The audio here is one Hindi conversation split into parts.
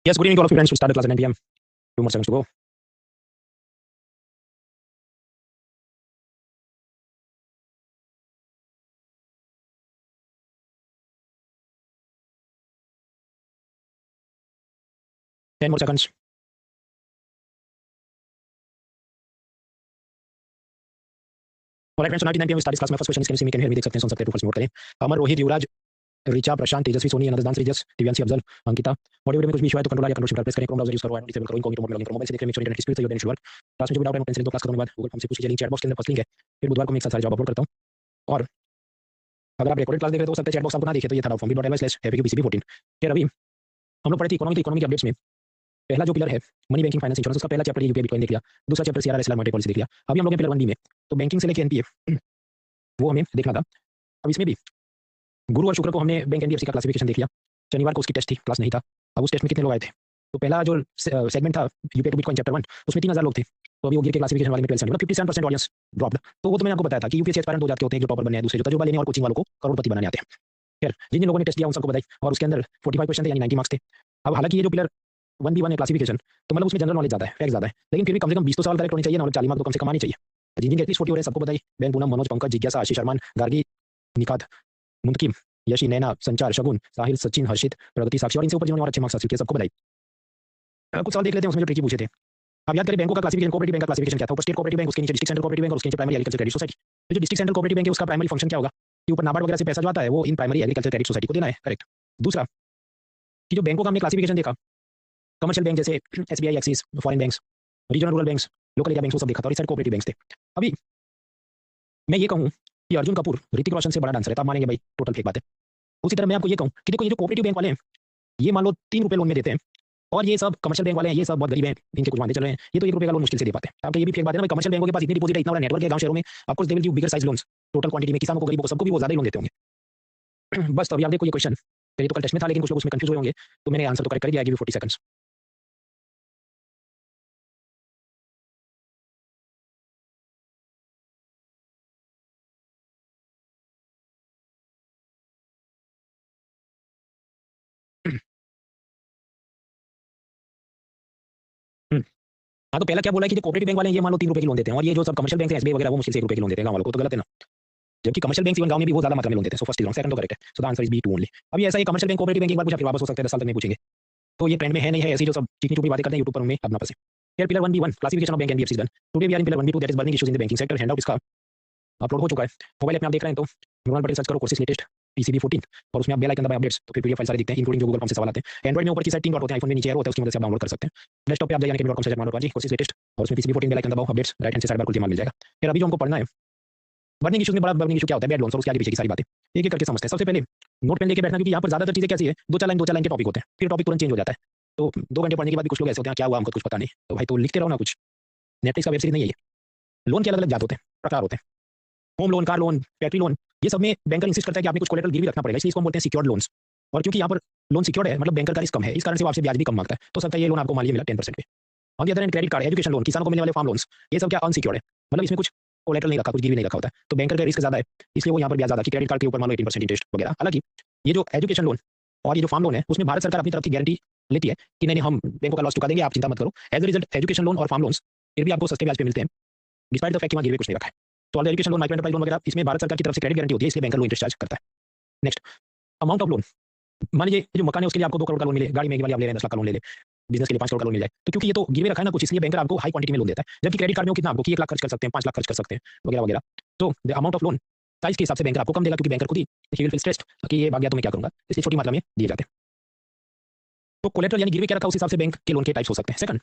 Yes, good evening to all of you friends. We start the class at 9 p.m. 2 more seconds to go. Ten more seconds. All right, friends. So 9 p.m. we start this class. My first question is, can you see me? Can you hear me? देख सकते हैं, सुन सकते हैं. तो फर्स्ट नोट करें. अमर, रोहित, युवराज, ऋचा, प्रशांत, तेजस्वी, सोनी, अनंत, तेजस, दिव्यांशी, अफजल, अंकिता. ऑडियो वीडियो में कुछ भी इशू है तो कंट्रोल या कंट्रोल शिफ्ट प्रेस करें. क्रोम ब्राउजर यूज करो एंड डिसेबल करो. इनकॉग्निटो मोड में लॉगिन करो. मोबाइल से देख रहे हैं, मेक श्योर इंटरनेट स्पीड सही हो, then it should work. Class में जो भी डाउट है नोट पेन से दो क्लास खत्म होने के बाद गूगल फॉर्म से पूछ लीजिए. लिंक चैट बॉक्स के अंदर फर्स्ट लिंक है. फिर बुधवार को मैं एक साथ सारे जॉब अपलोड करता हूँ. और अगर आप रिकॉर्डेड क्लास देख रहे हो तो हो सकता है चैट बॉक्स आपको ना दिखे, तो ये था form.ly/faqbcb14. फिर अभी हम लोग पढ़े थे इकोनॉमी के अपडेट्स में. पहला जो पिलर है मनी बैंकिंग फाइनेंस इंश्योरेंस, उसका पहला चैप्टर यूपीआई बिटकॉइन देख लिया. दूसरा chapter CRR SLR monetary policy देख लिया. अभी हम लोग पिलर 1 बी में तो बैंकिंग से लेके एनपीए वो हमें देखना था. अब इसमें भी गुरु और शुक्र को हमने बैंक एनबीएफसी का क्लासिफिकेशन देख लिया. शनिवार को उसकी टेस्ट थी, क्लास नहीं था. अब उस टेस्ट में कितने लोग आए थे? तो पहला जो सेगमेंट था यूपीआई टू बिटकॉइन चैप्टर 1, उसमें 3000 लोग थे. तो अभी वो गिर के क्लासिफिकेशन वाले में 12 मतलब 57% ऑडियंस ड्रॉप्ड. तो वो तो मैंने आपको बताया था कि यूपीएससी एस्पायरेंट 2 जात के होते हैं, जो टॉपर बनने हैं, दूसरे जो तजुर्बा लेने और कोचिंग वालों को करोड़पति बनाने आते हैं. खैर, जिन लोगों ने टेस्ट दिया उन सबको बताई और उसके अंदर 45 क्वेश्चन थे, यानी 90 मार्क्स थे. अब हालांकि ये जो पिलर 1B1 है क्लासिफिकेशन, तो मतलब उसमें जनरल नॉलेज ज़्यादा है, फैक्ट ज़्यादा है, लेकिन फिर भी कम से कम 20 तो सवाल करेक्ट होने चाहिए. नॉलेज 40 मार्क तो कम से कम आनी चाहिए. जिन एटलीस्ट 40 हो रहे हैं सबको बताई. बैन, पूनम, मनोज, पंकज, जिज्ञासा, आशीष, अरमान, गार्गी, निकात, मुंतकिम, यशी, नैना, संचार, शगुन, साहिल, सचिन, हर्षित, प्रगति, साक्षी और इनसे ऊपर जिन्होंने और अच्छे मार्क्स हासिल किए सबको बताई. कुछ सवाल देख लेते हैं उसमें जो ट्रिकी पूछे थे. अब याद करें बैंकों का क्लासिफिकेशन. कोऑपरेटिव बैंक का क्लासिफिकेशन क्या था? ऊपर स्टेट कोऑपरेटिव बैंक, उसके नीचे डिस्ट्रिक्ट सेंट्रल कोऑपरेटिव बैंक और उसके नीचे प्राइमरी एग्रीकल्चर क्रेडिट सोसाइटी. जो डिस्ट्रिक्ट सेंट्रल कोऑपरेटिव बैंक है उसका प्राइमरी फंक्शन क्या होगा कि ऊपर नाबार्ड वगैरह से पैसा जो आता है वो in primary agriculture credit society को देना है. करेक्ट. दूसरा कि जो बैंकों का हमने क्लासिफिकेशन देखा, कमर्शियल बैंक जैसे SBI, axis, foreign banks, regional rural banks, local area banks, वो सब देखा था. और इस साइड कोऑपरेटिव बैंक्स थे. अभी मैं ये कहूँ कि अर्जुन कपूर ऋतिक रोशन से बड़ा डांसर है, तो आप मानेंगे भाई टोटल फेक बात है. उसी तरह मैं आपको ये कहूँ कि देखो ये जो कोऑपरेटिव बैंक वाले हैं ये मान लो 3 रुपये लोन में देते हैं, और ये सब कमर्शियल बैंक वाले हैं ये सब बहुत गरीब हैं, इनके कुछ वादे चल रहे हैं, ये तो 1 रुपये का लोन मुश्किल से दे पाते हैं. आपका ये भी फेक बात है ना. कमर्शियल बैंकों के पास इतनी डिपॉजिट है, इतना बड़ा नेटवर्क है गांव शहरों में, आपको they will give bigger size loans total quantity में. किसानों को, गरीबों को, सबको भी वो ज्यादा ही लोन देते होंगे. बस तो अभी आप देखो ये क्वेश्चन करिए तो कल टेस्ट में था, लेकिन कुछ लोग उसमें कंफ्यूज हुए होंगे, तो मैंने आंसर तो करेक्ट कर दिया. आई गिव यू 40 सेकंड्स. हाँ, तो पहला क्या बोला कि जो कोऑपरेटिव बैंक वाले हैं ये मान लो 3 रुपये की लोन देते हैं, और ये जो सब कमर्शियल बैंक है एसबीआई वगैरह वो मुश्किल से 1 रुपये की लोन देते हैं गाँव वालों को, तो गलत है ना. जबकि कमर्शियल बैंक इवन गांव में भी बहुत ज्यादा मात्रा में लोन देते हैं. So first is wrong, second तो करेक्ट है. So the answer is B 2 only. अभी ऐसा ही कमर्शियल बैंक कोऑपरेटिव बैंक एक बार पूछा फिर वापस हो सकता है 10 साल तक नहीं पूछेंगे. तो ये ट्रेंड में है नहीं है, ऐसी जो सब चिकनी चुपड़ी बातें करते हैं यूट्यूब पर उनमें अब ना फंसे. फिर pillar 1B1 classification of bank NBFC done. Today we are in pillar 1B2 that is burning issues in the banking sector. Handout इसका अपलोड हो चुका है. मोबाइल ऐप में आप देख रहे हैं तो न्यूरल पटेल सर्च करो कोर्सेज लेटेस्ट पीसीबी 14 और उसमें आप बेल आइकन दबाएं अपडेट्स, तो फिर पीडीएफ फाइल सारे दिखते हैं इंक्लूडिंग जो गूगल फॉर्म से सवाल आते हैं. एंड्रॉइड में ऊपर की साइड 3 डॉट होते हैं, आईफोन में नीचे एरो होता है, उसकी मदद से आप डाउनलोड कर सकते हैं. डेस्कटॉप पे आप जाइए academy.com/download कोर्सेज लेटेस्ट और उसमें पीसीबी 14 बेल आइकन दबाओ अपडेट्स राइट हैंड से साइड बार खुल के माल मिल जाएगा. फिर अभी जो हमको पढ़ना है बर्निंग इश्यूज में, बड़ा बर्निंग इशू क्या होता है, बैड लोन्स और उसके आगे पीछे की सारी बातें एक एक करके समझते हैं. सबसे पहले नोट पेन लेके बैठना, क्योंकि यहाँ पर ज्यादातर चीजें कैसी है, 2-4 लाइन के टॉपिक होते हैं, फिर टॉपिक तुरंत चेंज हो जाता है. तो 2 घंटे पढ़ने के बाद भी कुछ लोग ऐसे होते हैं क्या हुआ हमको कुछ पता नहीं, तो भाई तो लिखते रहो ना कुछ. नेटफ्लिक्स का वेब सीरीज नहीं है ये. लोन के अलग अलग जात होते हैं, प्रकार होते हैं. Home loan, car loan, factory loan, ये सब में बैंकर इंसिस्ट करता है कि आपने कुछ कोलेटरल गिरवी रखना पड़ेगा, इसलिए इसको हम बोलते हैं सिक्योर्ड लोन्स. और क्योंकि यहाँ पर लोन सिक्योर्ड है मतलब बैंकर का रिस्क कम है, इस कारण से वो आपसे ब्याज भी कम मांगता है. तो सकता है ये लोन आपको मान लिया मिला 10% पे. On the other hand credit card, education loan, किसानों को मिलने वाले फार्म लोन्स, ये सब क्या अनसिक्योर्ड है, मतलब इसमें कुछ कोलेटरल नहीं रखा, कुछ गिरवी नहीं रखा होता है, तो बैंकर का रिस्क ज्यादा है, इसलिए वो यहाँ पर ब्याज ज्यादा कि क्रेडिट कार्ड के ऊपर मान लो 18% इंटरेस्ट वगैरह. हालांकि ये जो एजुकेशन लोन और ये जो फार्म लोन है उसमें भारत सरकार अपनी तरफ की गारंटी लेती है कि नहीं हम बैंकों का लॉस चुका देंगे, आप चिंता मत करो. As a result education loan और फार्म लोन्स फिर भी आपको सस्ते ब्याज पे मिलते हैं, डिस्पाइट द फैक्ट कि वहाँ गिरवी कुछ नहीं रखा है. तो all education loan, micro enterprise loan वगैरह इसमें भारत सरकार की तरफ से क्रेडिट गारंटी होती है, इसलिए बैंकर लो इंटरेस्ट चार्ज करता है. Next, amount of loan. मान लीजिए जो मकान है उसके लिए आपको 2 करोड़ का लोन मिले, गाड़ी में वाली आप ले रहे हैं 10 लाख का लोन ले ले, बिजनेस के लिए 5 करोड़ का लोन मिल जाए, तो क्योंकि ये तो गिरवी रखा है ना कुछ, इसलिए बैंकर आपको हाई क्वांटिटी में लोन देता है. जबकि क्रेडिट कार्ड में वो कितना आपको कि 1 लाख खर्च कर सकते हैं, 5 लाख खर्च कर सकते हैं वगैरह वगैरह. तो the amount of loan size के हिसाब से बैंकर आपको कम देगा, क्योंकि बैंकर खुद ही ही विल फील स्ट्रेस्ड कि ये भाग गया तो मैं क्या करूंगा, इसलिए छोटी मात्रा में दिए जाते हैं. तो कोलेटरल यानी गिरवी क्या रखा उस हिसाब से बैंक के लोन के टाइप्स हो सकते हैं. सेकंड,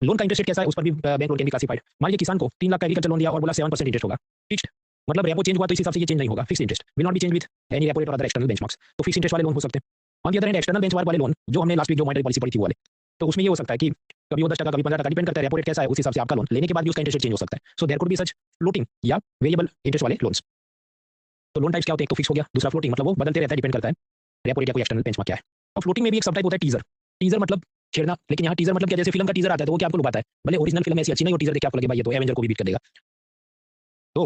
लोन का इंटरेस्ट रेट कैसा है उस पर भी bank loan can be classified. मान लीजिए किसान को 3 लाख का एग्रीकल्चर लोन दिया और बोला 7% इंटरेस्ट होगा, फिक्स्ड, मतलब रेपो चेंज हुआ तो इस हिसाब से ये चेंज नहीं होगा, fixed interest will not be change with any repo rate और अदर एक्सटर्नल बेंचमार्क्स. तो फिक्स्ड इंटरेस्ट वाले लोन हो सकते हैं. On the other hand external benchmark वाले लोन जो हमने लास्ट वीक जो मॉनेटरी पॉलिसी पढ़ी थी वो वाले, तो उसमें ये हो सकता है कि कभी वो 10% कभी 15%, डिपेंड करता है रेपो रेट कैसा है उस हिसाब से आपका लोन लेने के बाद भी उसका इंटरेस्ट चेंज हो सकता है. So there could be such floating या वेरिएबल इंटरेस्ट वाले लोन्स. तो लोन टाइप्स क्या होते हैं, एक तो फिक्स हो गया, दूसरा फ्लोटिंग मतलब वो बदलते रहता है, डिपेंड करता है रेपो रेट या कोई एक्सटर्नल बेंचमार्क क्या है. और फ्लोटिंग में भी एक सब टाइप होता है टीजर. टीजर मतलब छेड़ना, लेकिन यहाँ टीजर मतलब क्या, जैसे फिल्म का टीजर आता है तो वो क्या आपको लुभाता है, भले ओरिजिनल फिल्म ऐसी अच्छी नहीं हो, टीजर देख के आपको लगे भाई ये तो एवेंजर को भी बीट कर देगा. तो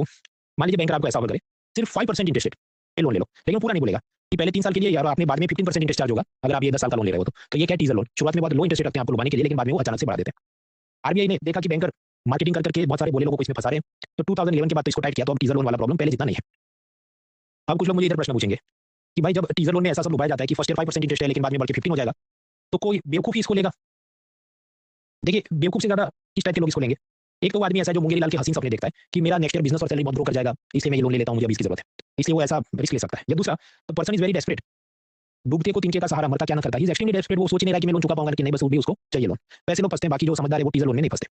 मान लीजिए बैंकर आपको ऐसा ऑफर करे सिर्फ 5% इंटरेस्ट रेट, लोन ले लो, लेकिन पूरा नहीं बोलेगा कि पहले 3 साल के लिए यार आपने बाद में 15% इंटरेस्ट चार्ज होगा अगर आप ये 10 साल का लोन ले रहे हो तो ये क्या टीजर लोन शुरुआत में बहुत लो इंटरेस्ट रखते हैं आपको लुभाने के लिए, लेकिन बाद में वो अचानक से बढ़ा देते हैं। आरबीआई ने देखा कि बैंकर मार्केटिंग कर करके बहुत सारे बोले लोगों को इसमें फंसा रहे हैं, तो 2011 के बाद तो इसको टाइट किया, तो अब टीजर लोन वाला प्रॉब्लम पहले जितना नहीं है। अब कुछ लोग मुझे इधर प्रश्न पूछेंगे कि भाई जब टीजर लोन में ऐसा सब लुभाया जाता है कि फर्स्ट ईयर 5% इंटरेस्ट है लेकिन बाद में बढ़ के 15 हो जाएगा, तो कोई बेवकूफ़ी इसको लेगा? देखिए बेवकूफ़ से ज़्यादा किस टाइप के लोग इसको लेंगे? एक तो वो आदमी ऐसा है जो मुंगेरी लाल के हसीन सपने देखता है कि मेरा नेक्स्ट ईयर बिजनेस और सैलरी बहुत ग्रो कर जाएगा, इसलिए मैं ये लोन ले लेता हूँ, मुझे अभी इसकी जरूरत है, इसलिए वो ऐसा रिस्क ले सकता है। या दूसरा, तो पर्सन इज वेरी डेस्परेट, डूबते को तिनके का सहारा, मरता क्या ना करता, ही इज एक्सट्रीमली डेस्परेट, वो सोच नहीं रहा कि मैं लोन चुका पाऊंगा कि नहीं, बस वो भी उसको चाहिए लोन। वैसे लोग फंसते हैं, बाकी जो समझदार है वो टीजर लोन में नहीं फंसते।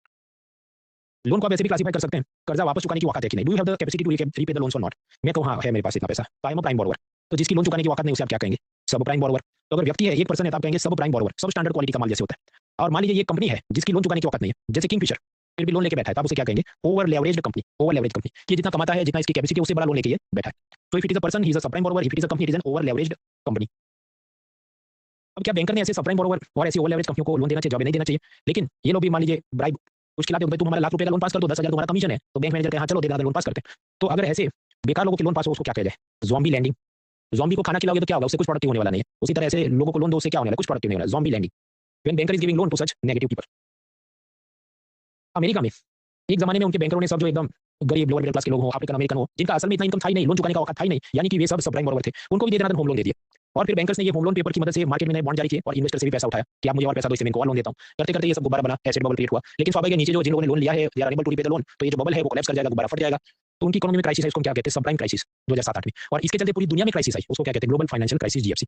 लोन को आप ऐसे भी क्लासिफाई कर सकते हैं, कर्जा वापस चुकाने की औकात है कि नहीं, do you have the capacity to repay the loans और नॉट। मैं कहूँ हाँ है मेरे पास इतना पैसा, तो I am a prime borrower, तो जिसकी लोन चुकाने की औकात नहीं उसे आप क्या कहेंगे? सब प्राइम बॉरोवर। तो अगर व्यक्ति है, एक पर्सन है, तो आप कहेंगे सब प्राइम बॉरोवर, सब स्टैंडर्ड क्वालिटी का माल जैसे होता है। और मान लीजिए ये कंपनी है जिसकी लोन चुकाने की औकात नहीं है, जैसे किंगफिशर, फिर भी लोन लेके बैठा है, तो आप उसे क्या कहेंगे? Over leveraged company, over leverage company, कि जितना कमाता है, जितना इसकी कैपेसिटी है, उससे बड़ा लोन लेके ये बैठा है। तो if it is a person, he is a subprime borrower, if it is a company, it is an over leveraged company. अब क्या बैंकर ने ऐसे सबप्राइम बॉरोवर और ऐसी ओवर लेवरेज कंपनियों को लोन देना चाहिए? जवाब नहीं देना चाहिए। लेकिन ये लोग भी मान लीजिए ब्राइब कुछ खिलाते हो, भाई तुम हमारा ₹1,00,000 का लोन पास कर दो, 10,000 तुम्हारा कमीशन है, तो बैंक मैनेजर कहे हाँ चलो दे देना, लोन पास करते हैं। तो अगर ऐसे बेकार लोगों के लोन पास हो उसको क्या कहा जाए? Zombie landing. ज़ॉम्बी को खाना खिलाओगे तो क्या होगा? उससे कुछ प्रोडक्टिव होने वाला नहीं है। उसी तरह ऐसे लोगों को लोन दो, उससे क्या होने वाला है? कुछ प्रोडक्टिव नहीं होने वाला। Zombie lending, when banker is giving loan to such negative people. America में एक जमाने में उनके बैंकरों ने सब जो एकदम गरीब लोअर मिडिल क्लास के लोग हो, अफ्रीकन अमेरिकन हो, जिनका असल में इतना इनकम था ही नहीं, लोन चुकाने का औकात था ही नहीं, यानी कि वे सब सबप्राइम बॉरोवर थे, उनको भी दे देना होम लोन दे दिए। और फिर बैंकर्स ने ये होम लोन पेपर की मदद से मार्केट में नए बॉन्ड जारी किए और इन्वेस्टर से भी पैसा उठाया कि आप मुझे और पैसा दो, इससे मैं इनको और लोन देता हूं। करते करते ये सब गुब्बारा बना, एसेट बबल क्रिएट हुआ। लेकिन स्वाभाविक है नीचे जो जिन लोगों ने लोन लिया है, they are unable to repay the loan, तो ये जो बबल है वो कोलैप्स कर जाएगा, गुब्बारा फट जाएगा। तो उनकी इकोनॉमी में क्राइसिस है, इसको क्या कहते हैं? सबप्राइम क्राइसिस 2007-8 में। और इसके चलते पूरी दुनिया में क्राइसिस आई, उसको क्या कहते हैं? Global financial crisis, GFC.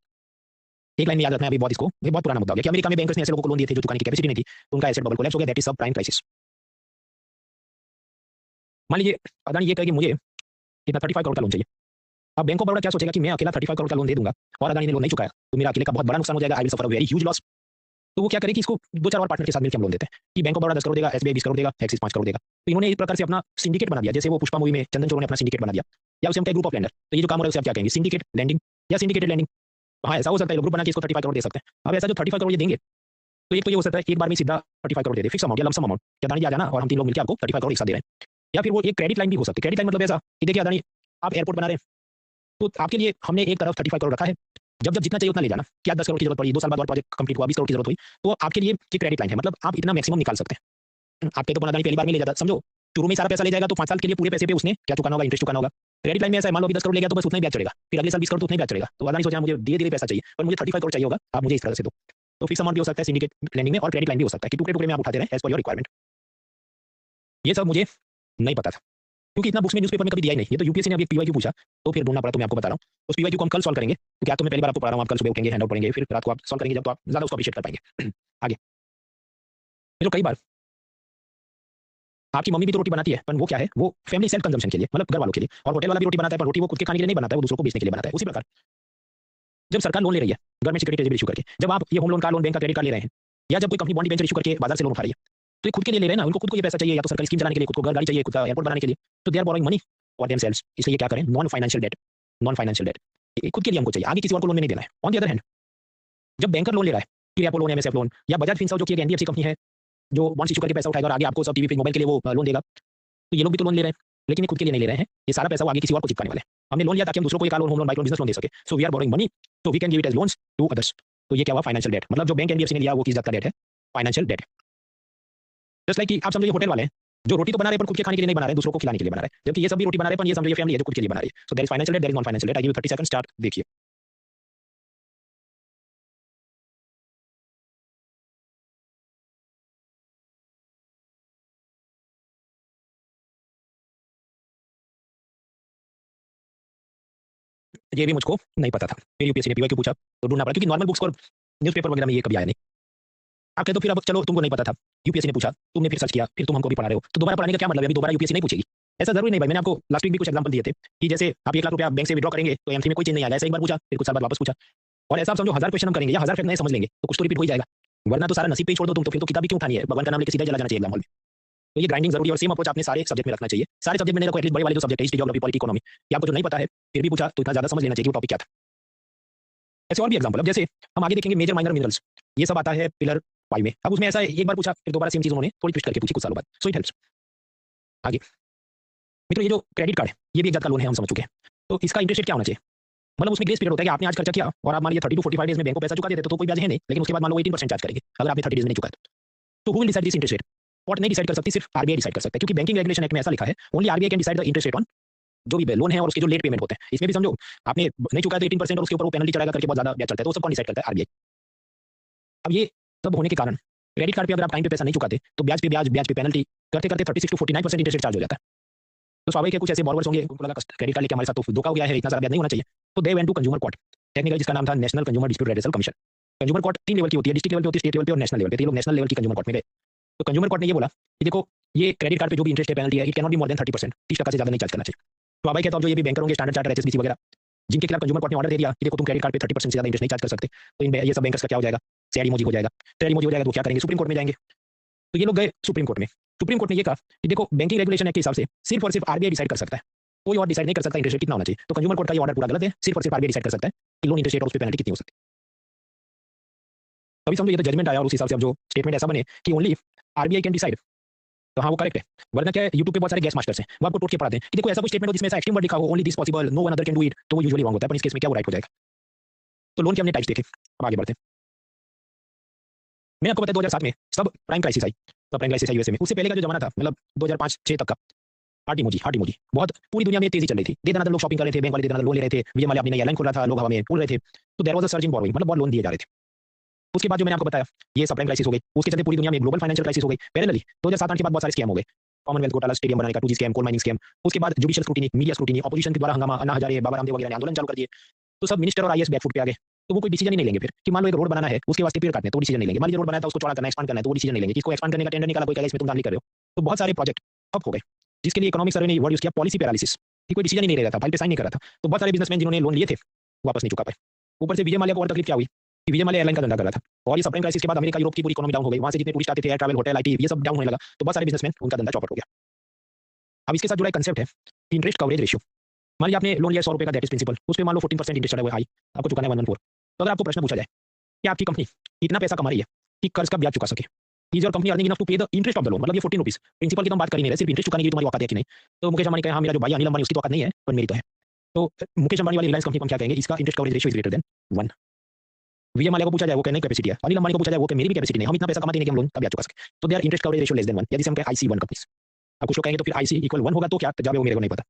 एक लाइन में याद रखना है अभी बहुत इसको, ये बहुत पुराना मुद्दा हो गया कि अमेरिका में बैंकर्स ने ऐसे लोगों को लोन दिए थे जो चुकाने की कैपेसिटी नहीं थी, तो उनका एसेट बबल कोलैप्स हो गया, दैट इज सब प्राइम क्राइसिस। मान लीजिए अदानी ये कहे कि मुझे इतना 35 करोड़ का लोन चाहिए। अब बैंक ऑफ बड़ौदा क्या सोचेगा कि मैं अकेला 35 करोड़ का लोन दे दूंगा और अदानी ने लोन नहीं चुकाया तो मेरा अकेले का बहुत बड़ा नुकसान हो जाएगा, I will suffer a very huge loss. तो वो क्या करे कि इसको 2-4 और पार्टनर के साथ मिलकर हम लोन देते हैं कि बैंक ऑफ बड़ौदा 10 करोड़ देगा, एसबीआई 20 करोड़ देगा, एक्सिस 5 करोड़ देगा। तो इन्होंने एक प्रकार से अपना सिंडिकेट बना दिया, जैसे वो पुष्पा मूवी में चंदन चोर ने अपना सिंडिकेट बना दिया, या उसे हम कहें ग्रुप ऑफ लेंडर। तो ये जो काम हो रहा है उसे आप क्या कहेंगे? सिंडिकेट लैंडिंग या सिंडिकेटेड लैंडिंग। हाँ ऐसा हो सकता है, ग्रुप बना के इसको 35 करोड़ दे सकते हैं। अब ऐसा जो 35 करोड़ ये देंगे, तो एक तो ये हो सकता है एक बार में सीधा 35 करोड़ दे दे, फिक्स अमाउंट या लमसम अमाउंट कि अदानी आ जाना और हम 3 लोग मिलकर आपको 35 करोड़ एक साथ दे रहे हैं। या फिर वो एक क्रेडिट लाइन भी हो सकती है। क्रेडिट लाइन मतलब ऐसा कि देखिए अदानी आप एयरपोर्ट बना रहे हैं, तो आपके लिए हमने एक तरफ 35 करोड़ रखा है, जब जब जितना चाहिए उतना ले जाना। क्या 10 करोड़ की जरूरत पड़ी, 2 साल बाद और प्रोजेक्ट कंप्लीट हुआ, 20 करोड़ की जरूरत हुई, तो आपके लिए ये क्रेडिट लाइन है, मतलब आप इतना मैक्सिमम निकाल सकते हैं। आपके तो अदानी पहली बार में ले जाता, समझो शुरू में सारा पैसा ले जाएगा, तो 5 साल के लिए पूरे पैसे पे उसने क्या चुकाना होगा? इंटरेस्ट चुकाना होगा। क्रेडिट लाइन में ऐसा है, मान लो अभी 10 करोड़ ले गया तो बस उतना ही ब्याज चढ़ेगा, फिर अगले साल 20 करोड़ तो उतना ही ब्याज चढ़ेगा। तो अदानी सोचा मुझे धीरे धीरे पैसा चाहिए और मुझे 35 करोड़ चाहिए होगा, आप मुझे इस तरह से दो। तो फिक्स अमाउंट भी हो सकता है सिंडिकेट लैंडिंग में, और क्रेडिट लाइन भी हो सकता है कि टुकड़े टुकड़े में आप उठाते रहे एज पर योर रिक्वायरमेंट। ये सब मुझे नहीं पता था क्योंकि इतना बुक्स में न्यूज़पेपर में कभी दिया ही नहीं। ये तो यूपीएससी ने अभी पीवाईक्यू पूछा तो फिर ढूंढना पड़ा, तो मैं आपको बता रहा हूँ। उस पीवाईक्यू को हम कल सॉल्व करेंगे क्योंकि आज तो मैं पहली बार आपको पढ़ा रहा हूँ, आप कल सुबह उठेंगे, हैंड आउट पढ़ेंगे, फिर रात को आप सॉल्व करेंगे, जब तो आप ज्यादा उसको अप्रिशिएट कर पाएंगे। आगे जो कई बार आपकी मम्मी भी तो रोटी बनाती है, पर वो क्या है? वो फैमिली सेल्फ कंजम्पशन के लिए, मतलब घर वालों के लिए। और होटल वाला भी रोटी बनाता है, पर रोटी वो खुद के खाने के लिए नहीं बनाता है, वो दूसरों को बेचने के लिए बनाता है। उसी प्रकार जब सरकार लोन ले रही है गवर्नमेंट सिक्योरिटी इशू करके, जब आप ये होम लोन का लोन, बैंक का क्रेडिट कार्ड ले रहे हैं, या जब कोई कंपनी बॉन्ड डिबेंचर इशू करके बाजार से लोन उठा रही है, तो ये खुद के लिए ले रहे हैं ना, उनको खुद को ये पैसा चाहिए, या तो सरकारी स्कीम चलाने के लिए, खुद को घर गाड़ी चाहिए, खुद का एयरपोर्ट बनाने के लिए, तो they are borrowing money for themselves. इसलिए क्या करें? Non financial debt, non financial debt खुद के लिए हमको चाहिए, आगे किसी और को लोन में नहीं देना है। ऑन द अदर हैंड जब बैंकर लोन ले रहा है, फिर एप्पल लोन, एमएसएफ लोन, या बजाज फिनसर्व जो कि एक एनबीएफसी कंपनी है जो बॉन्ड इशू करके पैसा उठाएगा और आगे आपको सब टीवी फिर मोबाइल के लिए वो लोन देगा, तो ये लोग भी तो लोन ले रहे हैं, लेकिन ये खुद के लिए नहीं ले रहे हैं। ये सारा पैसा वो आगे किसी और को चिपकाने वाले हैं। हमने लोन लिया ताकि हम दूसरों को ये car loan, home loan, bike loan, business loan दे सके। So we are borrowing money, so we can give it as loans to others. तो ये क्या हुआ? Financial debt. मतलब जो बैंक एनबीएफसी ने लिया वो किस जात का डेट है? Financial debt. जस्ट लाइक कि आप समझिए होटल वाले हैं जो रोटी तो बना रहे हैं पर खुद के खाने के लिए नहीं बना रहे, दूसरों को खिलाने के लिए बना रहे हैं, जबकि ये सब भी रोटी बना रहे हैं, पर ये समझिए फैमिली है जो खुद के लिए बना रही है। So there is financial debt, there is non financial debt. I give you 30 second, start, देखिए। ये भी मुझको नहीं पता था, फिर यूपीएससी ने पीवाईक्यू पूछा तो ढूंढना पड़ा, क्योंकि नॉर्मल बुक्स और न्यूज़पेपर वगैरह में ये कभी आया नहीं। आप कहते हो फिर अब चलो तुमको नहीं पता था, यूपीएससी ने पूछा, तुमने फिर सर्च किया, फिर तुम हमको भी पढ़ा रहे हो, तो दोबारा पढ़ाने का क्या मतलब है? अभी दोबारा यूपीएससी नहीं पूछेगी? ऐसा जरूरी नहीं भाई। मैंने आपको लास्ट वीक भी कुछ एग्जांपल दिए थे कि जैसे आप 1 लाख रुपया बैंक से विड्रॉ करेंगे तो एमसी में कोई चेंज नहीं आएगा, ऐसा एक बार पूछा, फिर कुछ साल बाद वापस पूछा, और ऐसा आप समझो 1000 क्वेश्चन हम करेंगे या 1000 फैक्ट नहीं समझ लेंगे तो कुछ तो रिपीट हो ही जाएगा। वरना तो सारा नसीब पे ही छोड़ दो तुम, तो फिर तो किताब भी क्यों उठानी है? भगवान का नाम लेके सीधा चला जाना चाहिए एग्जाम हॉल में। तो ये ग्राइंडिंग जरूरी है, और सेम अप्रोच आपने सारे सब्जेक्ट में रखना चाहिए। सारे सब्जेक्ट में नहीं रखो, एटलीस्ट बड़े वाले जो सब्जेक्ट है, हिस्ट्री, ज्योग्राफी, पॉलिटी, इकोनॉमी, कि आपको जो नहीं पता है फिर भी पूछा तो इतना ज्यादा समझ लेना चाहिए कि वो टॉपिक क्या था। ऐसे और भी एग्जांपल, अब जैसे हम आगे देखेंगे मेजर माइनर मिनरल्स, ये सब आता है पिलर 5 में। अब उसमें ऐसा है एक बार पूछा फिर दोबारा सेम चीज उन्होंने थोड़ी ट्विस्ट करके पूछी कुछ सालों बाद, सो इट हेल्प्स। आगे मित्रों, ये जो क्रेडिट कार्ड है ये भी एक जात का लोन है, हम समझ चुके हैं। तो इसका इंटरेस्ट रेट क्या होना चाहिए? मतलब उसमें ग्रेस पीरियड होता है कि आपने आज खर्चा किया और आप मान लीजिए 30 टू 45 डेज में बैंक को पैसा चुका देते तो कोई ब्याज है नहीं, लेकिन उसके बाद मान लो 18% चार्ज करेंगे अगर आपने 30 डेज में नहीं चुकाया तो who will decide this interest rate? Court नहीं डिसाइड कर सकती, सिर्फ आरबीआई डिसाइड कर सकता है, क्योंकि बैंकिंग रेगुलेशन एक्ट में ऐसा लिखा है only RBI can decide the interest rate on जो भी लोन है और उसके जो लेट पेमेंट होते हैं। इसमें भी समझो आपने नहीं चुकाया तो 18% और उसके ऊपर वो पेनल्टी चढ़ाएगा करके बहुत ज्यादा ब्याज चलता है, तो सब कौन डिसाइड करता है? आरबीआई। अब ये सब होने के कारण क्रेडिट कार्ड पे अगर आप टाइम पे पैसा नहीं चुकाते तो ब्याज पे ब्याज ब्याज पे पेनल्टी करते करते 36 टू 49% इंटरेस्ट रेट चार्ज हो जाता है। तो स्वाभाविक है कुछ ऐसे बॉरोवर्स होंगे उनको लगा क्रेडिट कार्ड लेके हमारे साथ तो धोखा हो गया है, इतना सारा ब्याज नहीं होना चाहिए, तो they went to consumer court, technical जिसका नाम था national consumer dispute redressal commission. Consumer court 3 level की होती है, डिस्ट्रिक्ट लेवल पे होती है, स्टेट लेवल पे और नेशनल लेवल पे। ये लोग नेशनल लेवल की कंज्यूमर कोर्ट में गए तो कंज्यूमर कोर्ट ने ये बोला कि देखो ये क्रेडिट कार्ड पे जो भी इंटरेस्ट है पेनल्टी है it can not be more than 30%, 30% से ज्यादा नहीं चार्ज करना चाहिए। तो स्वाभाविक है तो अब जो ये भी बैंकर होंगे स्टैंडर्ड चार्टर्ड एचएसबीसी वगैरह जिनके खिलाफ कंज्यूमर कोर्ट ने ऑर्डर दे दिया कि देखो तुम क्रेडिट कार्ड पे 30% से ज्यादा इंटरेस्ट नहीं चार्ज कर सकते, तो इन ये सब बैंकर्स का क्या हो जाएगा? सैड इमोजी हो जाएगा। सैड इमोजी हो जाएगा तो क्या करेंगे? सुप्रीम कोर्ट में जाएंगे। तो ये लोग गए सुप्रीम कोर्ट में। सुप्रीम कोर्ट ने ये कहा कि देखो बैंकिंग रेगुलेशन एक्ट के हिसाब से सिर्फ और सिर्फ आरबीआई डिसाइड कर सकता है, कोई और डिसाइड नहीं कर सकता इंटरेस्ट रेट कितना होना चाहिए। तो कंज्यूमर कोर्ट का ये ऑर्डर पूरा गलत है, सिर्फ और सिर्फ आरबीआई डिसाइड कर सकता है कि लोन इंटरेस्ट रेट और उस पे पेनल्टी कितनी हो सकती है। तभी समझो ये तो जजमेंट आया और उस हिसाब से अब जो स्टेटमेंट ऐसा बने कि ओनली आरबीआई कैन डिसाइड, तो हाँ वो करेक्ट है। वरना क्या है यूट्यूब पे बहुत सारे गैस मास्टर्स हैं वो आपको टोट के पढ़ाते हैं कि देखो ऐसा कोई स्टेटमेंट हो जिसमें ऐसा एक्सट्रीम वर्ड लिखा हो only this possible no one other can do it, तो वो यूजुअली रॉन्ग होता है, पर इस केस में क्या वो राइट हो जाएगा। तो लोन के हमने टाइप्स देखे, अब आगे बढ़ते हैं। मैंने आपको बताया 2007 में सब प्राइम क्राइसिस आई, सब प्राइम क्राइसिस आई यूएसए में। उससे पहले का जो जमाना था मतलब 2005-6 तक का हार्ट इमोजी बहुत पूरी दुनिया में तेजी चल रही थी, दे दनादन लोग शॉपिंग कर रहे थे, बैंक वाले दे दनादन लोन ले रहे थे, विजय माल्या अपनी नई एयरलाइन खोल रहा था, लोग हवा में उड़ रहे थे, तो there was a surge in borrowing, मतलब बहुत लोन दिए जा रहे थे। उसके बाद जो मैंने आपको बताया ये सब प्राइम क्राइसिस हो गई, उसके चलते पूरी दुनिया में ग्लोबल फाइनेंशियल क्राइसिस हो गई। पैरेलली 2007-8 के बाद बहुत सारे स्कैम हो गए, कॉमनवेल्थ घोटाला, स्टेडियम बनाने का, 2G scam, coal mining scam. उसके बाद judicial scrutiny, media scrutiny, opposition के द्वारा हंगामा, अन्ना हजारे, बाबा रामदेव वगैरह ने आंदोलन चालू कर दिए, तो सब मिनिस्टर और आईएएस बैकफुट पे आ गए। तो वो कोई डिसीजन ही नहीं लेंगे फिर कि मान लो एक रोड बनाना है उसके वास्ते पेड़ काटने तो डिसीजन नहीं लेंगे, मान लीजिए रोड बनाया था उसको चौड़ा करना एक्सपांड करना है तो वो डिसीजन नहीं लेंगे, किसको एक्सपांड करने का टेंडर निकाला कोई कहेगा इसमें तुम काम नहीं कर रहे हो। तो बहुत सारे प्रोजेक्ट ठप हो गए जिसके लिए इकोनॉमिक सर्वे ने वर्ड यूज किया पॉलिसी पैरालिसिस, कि कोई डिसीजन ही नहीं ले रहा था, फाइल पे साइन नहीं कर रहा था। तो बहुत सारे बिजनेसमैन जिन्होंने लोन लिए थे वापस नहीं चुका पाए। ऊपर से विजय माल्या को और तकलीफ क्या हुई कि विजय माल्या एयरलाइन का धंधा कर रहा था और ये सबप्राइम क्राइसिस के बाद अमेरिका यूरोप की पूरी इकोनॉमी डाउन हो गई, वहां से जितने टूरिस्ट आते थे, एयर ट्रैवल, होटल, आईटी, ये सब डाउन होने लगा, तो बहुत सारे बिजनेसमैन उनका धंधा चौपट हो गया। अब इसके साथ जुड़ा एक कंसेप्ट है इंटरेस्ट कवरेज रेशियो। मान लीजिए आपने लोन लिया 100 रुपए का, दैट इज प्रिंसिपल, उस पे मान लो 14% इंटरेस्ट चढ़ा हुआ है, आई आपको चुकाना है 114। तो अगर आपको प्रश्न पूछा जाए कि आपकी कंपनी इतना पैसा कमा रही है कि कर्ज का ब्याज चुका सके, is your company earning enough to pay the interest of the loan, मतलब ये 14 रुपीस प्रिंसिपल की तो हम बात कर ही नहीं रहे, सिर्फ इंटरेस्ट चुकाने की तुम्हारी औकात है कि नहीं। तो मुकेश अंबानी कहे हाँ मेरा जो भाई अनिल अंबानी उसकी तो औकात नहीं है पर मेरी तो है। तो मुकेश अंबानी वाली रिलायंस कंपनी को हम क्या कहेंगे, इसका interest coverage ratio is greater than 1। Vijay Mallya को पूछा जाए वो कहने की कैपेसिटी है, अनिल अंबानी को पूछा जाए वो कहे मेरी भी कैपेसिटी नहीं, हम इतना पैसा कमाते नहीं कि हम लोन का ब्याज चुका सके, तो their interest coverage ratio less than 1, या जिसे हम कहें IC1 कंपनीज। अब कुछ लोग कहेंगे तो फिर IC = 1 होगा तो क्या जावे वो मेरे को नहीं पता।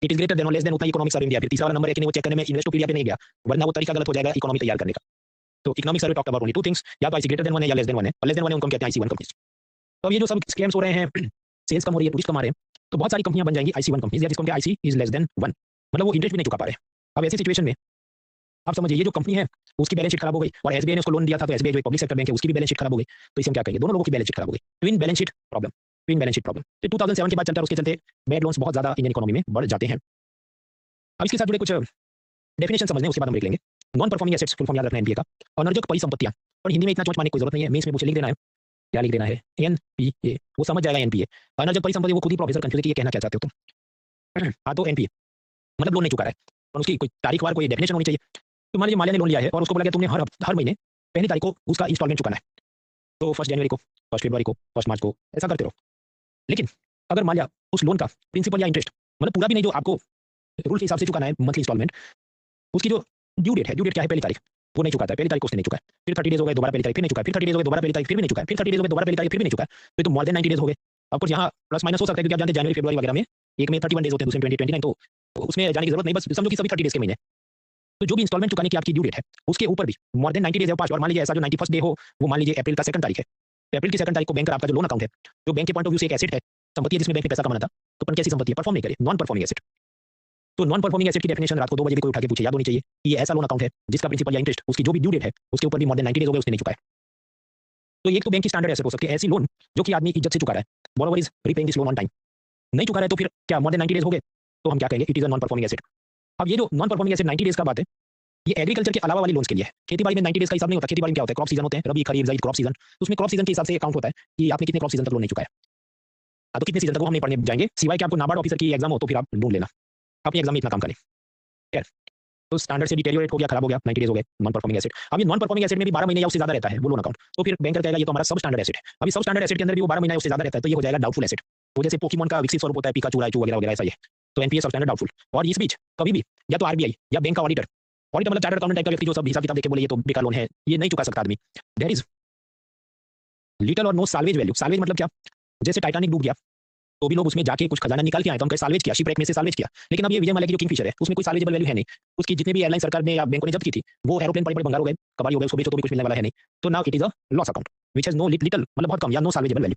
इट इज ग्रेटर देन और लेस देन उतना इकोनॉमिक सर्वे इंडिया, फिर तीसरा वाला नंबर है कि नहीं वो चेक करने में इन्वेस्टोपीडिया पे नहीं गया, वरना वो तरीका गलत हो जाएगा इकोनॉमी तैयार करने का। तो economic survey talk about only 2 things, या तो IC ग्रेटर देन 1 है या लेस देन 1 है, और लेस देन 1 है उनको हम कहते हैं IC1 कंपनीज। तो अब ये जो सब स्कैम्स हो रहे हैं, सेल्स कम हो रही है, टूरिस्ट कमा रहे हैं, तो बहुत सारी कंपनियां बन जाएंगी IC1 कंपनीज, या जिसको हम IC इज लेस देन 1, मतलब वो इंटरेस्ट भी नहीं चुका पा रहे। अब ऐसी सिचुएशन में आप समझिए ये जो कंपनी है उसकी बैलेंस शीट खराब हो गई और एसबीआई ने उसको लोन दिया था, तो एसबीआई जो पब्लिक सेक्टर बैंक है उसकी भी बैलेंस शीट खराब हो गई, तो इसे हम क्या कहेंगे, दोनों लोगों की बैलेंस शीट खराब हो गई, twin balance sheet problem, twin balance sheet problem. तो 2007 के बाद चलता है, उसके चलते बैड लोन्स बहुत ज्यादा इंडियन इकोनॉमी में बढ़ जाते हैं। अब इसके साथ जुड़े कुछ डेफिनेशन समझने उसके बाद हम देख लेंगे। Non performing assets full form याद रखना एनपीए का, अनर्गक परिसंपत्तियां, और हिंदी में इतना चोंच मारने की जरूरत नहीं है, मेंस में पूछे लिख देना है, क्या लिख देना है एनपीए, वो समझ जाएगा एनपीए। अनर्गक परिसंपत्ति वो खुद ही प्रोफेसर कंफ्यूज है कि ये कहना क्या चाहते हो तुम। हाँ तो एनपीए मतलब लोन नहीं चुका रहा है और उसकी कोई तारीख वार कोई डेफिनेशन होनी चाहिए। तो मान लीजिए माल्या ने लोन लिया है और उसको बोला कि तुमने हर महीने पहली तारीख को उसका इंस्टॉलमेंट चुकाना है, तो 1 जनवरी को, 1 फरवरी को, 1 मार्च को, ऐसा करते रहो। लेकिन अगर माल्या उस लोन का प्रिंसिपल या इंटरेस्ट मतलब पूरा भी नहीं, जो आपको रूल के हिसाब से चुकाना है मंथली इंस्टॉलमेंट, उसकी जो ड्यू डेट क्या है, पहली तारीख, वो नहीं चुकाता है, पहली तारीख को उसने नहीं चुका है, फिर 30 डेज हो गए दोबारा पहली तारीख फिर नहीं चुका, फिर 30 डेज हो गए दोबारा पहली तारीख फिर भी नहीं चुका, फिर 30 डेज हो गए दोबारा पहली तारीख फिर भी नहीं चुका, तो मोर देन 90 डेज हो गए। ऑफ कोर्स यहाँ प्लस माइनस हो सकता है क्योंकि आप जानते हैं जनवरी फरवरी वगैरह में एक में 31 डेज होते हैं, दूसरे 29, तो उसमें जाने की जरूरत नहीं, बस समझो कि सभी 30 डेज के महीने। तो जो भी इंस्टॉलमेंट चुकाने की आपकी ड्यू डेट है उसके ऊपर भी मोर देन 90 डेज है पास, और मान लीजिए ऐसा जो 91st डे हो वो मान लीजिए अप्रैल का 2 तारीख है, तो अप्रैल की 2 तारीख को बैंक आपका जो लोन अकाउंट है, जो बैंक के पॉइंट ऑफ व्यू से एक एसेट है, संपत्ति है जिसमें बैंक ने पैसा कमाना था, तो अपन कैसी संपत्ति है, परफॉर्म नहीं करे, नॉन परफॉर्मिंग एसेट। तो नॉन परफॉर्मिंग एसेट की डेफिनेशन रात को 2 बजे भी कोई उठा के पूछे याद होनी चाहिए कि ये ऐसा लोन अकाउंट है जिसका प्रिंसिपल या इंटरेस्ट उसकी जो भी ड्यू डेट है उसके ऊपर भी मोर देन 90 डेज हो गए उसने नहीं चुकाया। तो एक तो बैंक की स्टैंडर्ड एसेट हो सकती है ऐसी लोन जो कि आदमी इज्जत से चुका रहा है, borrower is repaying this loan on time, नहीं चुका रहा है तो फिर क्या मोर देन 90 डेज हो गए, तो हम क्या कहेंगे, it is a non performing asset. अब ये जो नॉन परफॉर्मिंग एसेट 90 डेज का बात है, ये एग्रीकल्चर के अलावा वाली लोन्स के लिए है। खेतीबाड़ी में 90 डेज का हिसाब नहीं होता, खेतीबाड़ी में क्या होता है, क्रॉप सीजन होते हैं, रबी खरीफ जायद क्रॉप सीजन, तो उसमें क्रॉप सीजन के हिसाब से अकाउंट होता है कि आपने कितने क्रॉप सीजन तक लोन नहीं चुकाया। तो कितने सीजन तक वो हम नहीं पढ़ने जाएंगे, सिवाय कि आपको नाबार्ड ऑफिसर की एग्जाम हो तो फिर आप ढूंढ लेना अपने एग्जाम में इतना काम करें। तो स्टैंडर्ड से डिटेरियोरेट हो गया, खराब हो गया, 90 डेज हो गए, नॉन परफॉर्मिंग एसेट। अब ये नॉन परफॉर्मिंग एसेट में भी 12 महीने या उससे ज्यादा रहता है वो लोन अकाउंट, तो फिर बैंकर कहेगा ये तो हमारा सब स्टैंडर्ड एसेट है। अभी सब स्टैंडर्ड एसेट के अंदर भी वो 12 महीने या उससे ज्यादा रहता है, तो ये हो जाएगा डाउटफुल एसेट। वो जैसे पोकेमॉन का विकसित स्वरूप होता है, पिकाचू, राइचू वगैरह वगैरह, ऐसा ही है। तो एनपीए सबस्टैंडर्ड डाउटफुल। और इस बीच कभी भी या तो आरबीआई या बैंक का ऑडिटर, ऑडिटर मतलब चार्टर्ड अकाउंटेंट टाइप का व्यक्ति जो सब हिसाब किताब देख के बोले ये तो बेकार लोन है, ये नहीं चुका सकता आदमी। देयर इज लिटल और नो साल्वेज वैल्यू। साल्वेज मतलब क्या? जैसे टाइटैनिक डूब गया तो भी लोग उसमें जाके कुछ खजाना निकाल के आए, तो हम कहे साल्वेज किया, शिपरेक में से साल्वेज किया। लेकिन अब ये विजय माल्या की जो किंगफिशर है उसमें कोई साल्वेजेबल वैल्यू है नहीं। उसकी जितने भी एयरलाइन सरकार ने या बैंकों ने जब्त की थी वो एरोप्लेन बड़े बड़े भंगार हो गए, कबाड़ी हो गए, उसको बेचो तो भी कुछ मिलने वाला है नहीं। तो now it is a loss account which has no little मतलब बहुत कम या नो साल्वेजेबल वैल्यू।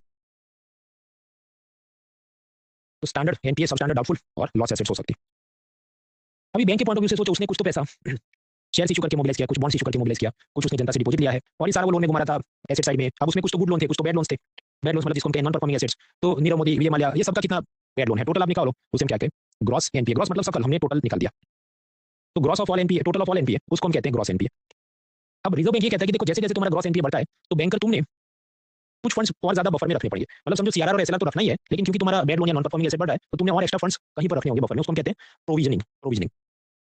तो स्टैंडर्ड एनपीए सबस्टैंडर्ड डाउटफुल और लॉस एसेट्स हो सकती है। अभी बैंक के पॉइंट ऑफ व्यू से सोचो, उसने कुछ तो पैसा शेयर इशू करके मोबिलाइज किया, कुछ बॉन्ड इशू करके मोबिलाइज किया, कुछ उसने जनता से डिपॉजिट लिया है और ये सारा वो लोन में घुमा रहा था एसेट साइड में। अब उसमें कुछ तो गुड लोन थे, कुछ तो बैड लोन्स थे। बैड लोन्स मतलब जिसको हम कहते हैं नॉन परफॉर्मिंग एसेट्स। तो नीरव मोदी, विजय माल्या, ये सबका कितना बैड लोन है टोटल आप निकालो, उसे हम क्या कहते हैं ग्रॉस एनपीए। ग्रॉस मतलब सकल, हमने टोटल निकाल दिया। तो gross of all NPA, total of all NPA, उसको हम कहते हैं ग्रॉस एनपीए। अब रिजर्व बैंक ये कहता है कि देखो जैसे जैसे तुम्हारा ग्रॉस एनपीए बढ़ता है तो बैंकर तुमने कुछ फंड्स और ज्यादा बफर में रखने पड़ेंगे। मतलब समझो सीआरआर और एसएलआर तो रखना ही है, लेकिन क्योंकि तुम्हारा बैड लोन या नॉन परफॉर्मिंग एसेट बढ़ रहा है तो तुमने और एक्स्ट्रा फंड्स कहीं पर रखने होंगे बफर में, उसको हम कहते हैं प्रोविजनिंग। प्रोविजनिंग